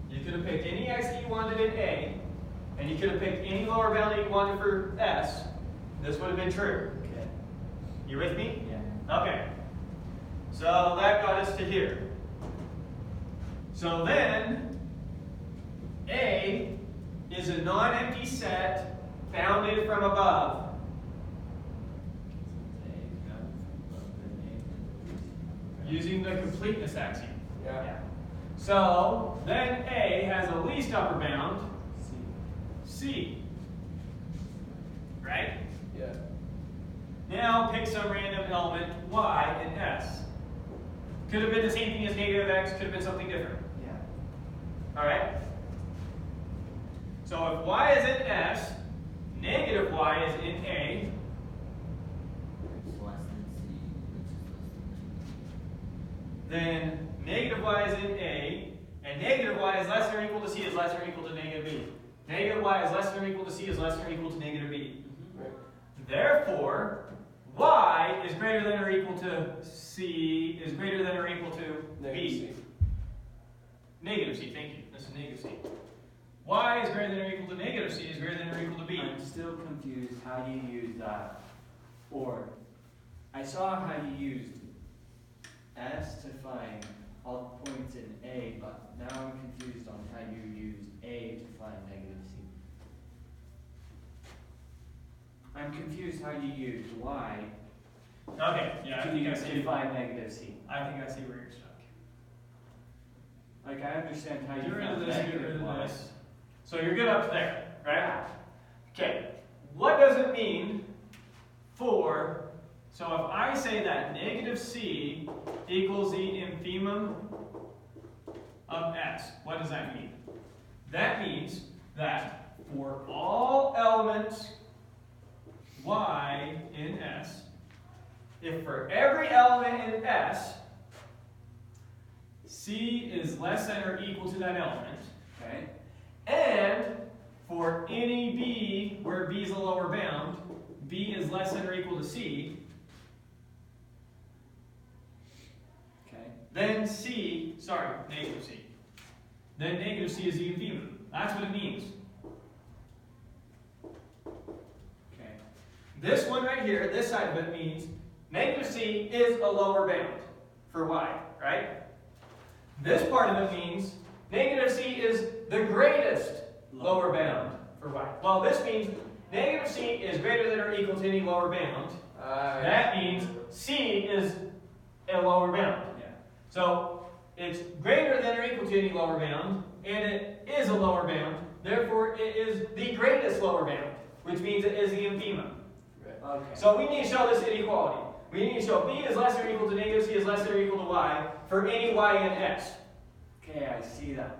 You could have picked any x that you wanted in A, and you could have picked any lower bound that you wanted for S. This would have been true. Okay. You with me? Yeah. Okay. So that got us to here. So then, A is a non-empty set bounded from above. Using the completeness axiom. Yeah. So then A has a least upper bound, C. Right? Yeah. Now pick some random element y in S. Could have been the same thing as negative x, could have been something different. Yeah. Alright? So if y is in S, negative y is in A, It's less than C, which is less than then negative y is in A, and negative y is less than or equal to C is less than or equal to negative B. Negative y is less than or equal to C is less than or equal to negative B. Right. Therefore, y is greater than or equal to C is greater than or equal to Negative B. C. Negative C, thank you. This is negative C. Y is greater than or equal to negative C is greater than or equal to B. I'm still confused. How do you use that? Or, I saw how you used S to find all the points in A, but now I'm confused on how you used A to find negative C. I'm confused how you used Y Okay, yeah, I think I see. to find negative C. I think I see where you're stuck. Like, I understand how you Get rid of found this, get rid negative of Y. this. So you're good up to there, right? Okay. What does it mean for, so if I say that negative C equals the infimum of S, what does that mean? That means that for all elements y in S, if for every element in S, C is less than or equal to that element, okay? And for any B where B is a lower bound, B is less than or equal to C, Okay. then C, sorry, negative C. Then negative C is the infimum. That's what it means. Okay. This one right here, this side of it means negative C is a lower bound for Y, right? This part of it means negative C is the greatest lower bound for Y. Well, this means negative C is greater than or equal to any lower bound. That means C is a lower bound. Yeah. So it's greater than or equal to any lower bound, and it is a lower bound. Therefore, it is the greatest lower bound, which means it is the infimum. Okay. So we need to show this inequality. We need to show B is less than or equal to negative C is less than or equal to Y for any Y in S. Okay, I see that.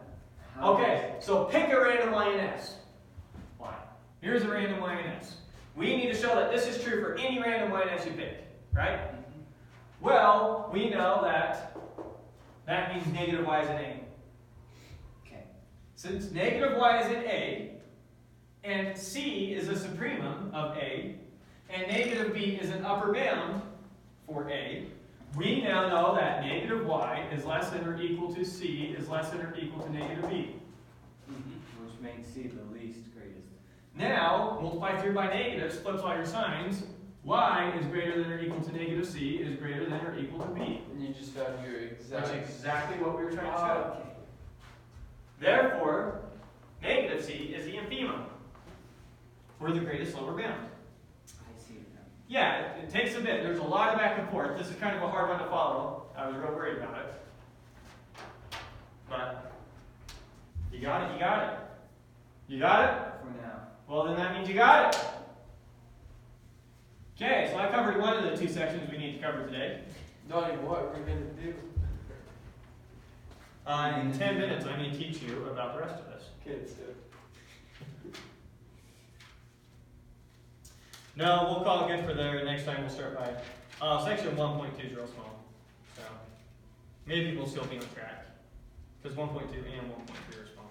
How Okay, so pick a random Y in S. Y. Here's a random Y in S. We need to show that this is true for any random Y in S you pick, right? Well, we know that that means negative Y is in A. Okay. Since negative Y is in A, and C is a supremum of A, and negative B is an upper bound for A, we now know that negative y is less than or equal to C is less than or equal to negative B. Which makes C the least greatest. Now, multiply through by negatives, flips all your signs. Y is greater than or equal to negative C is greater than or equal to B. And you just found your exact. Which is exactly what we were trying to Ah, show. okay. Therefore, negative C is the infimum, or the greatest lower bound. I see it now. Yeah, it takes a bit. There's a lot of back and forth. This is kind of a hard one to follow. I was real worried about it. But, you got it, you got it. You got it? For now. Well, then that means you got it. Okay, so I covered one of the two sections we need to cover today. Donnie, what we're gonna do? In 10 minutes, I'm going to teach you about the rest of this. Okay, let's do it. No, we'll call it good for there. Next time we'll start by section 1.2 is real small. So maybe we'll still be on track. Because 1.2 and 1.3 are small.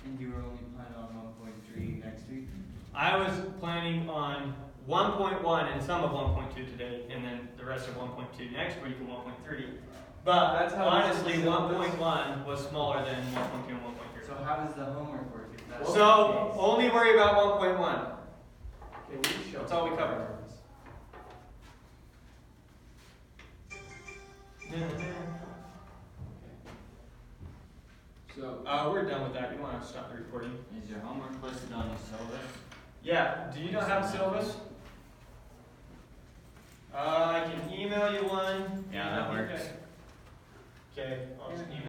And you were only planning on 1.3 next week? I was planning on 1.1 and some of 1.2 today, and then the rest of 1.2 next week and 1.3. But That's how honestly, this is 1.1 was smaller than 1.2 and 1.3. So how does the homework work if that's So only worry about 1.1. Okay, we show. That's all we covered. So, We're done with that. You want to stop the recording? Is your homework listed on your syllabus? Yeah. Do you not have a syllabus? I can email you one. Yeah, that works. Okay. I'll just email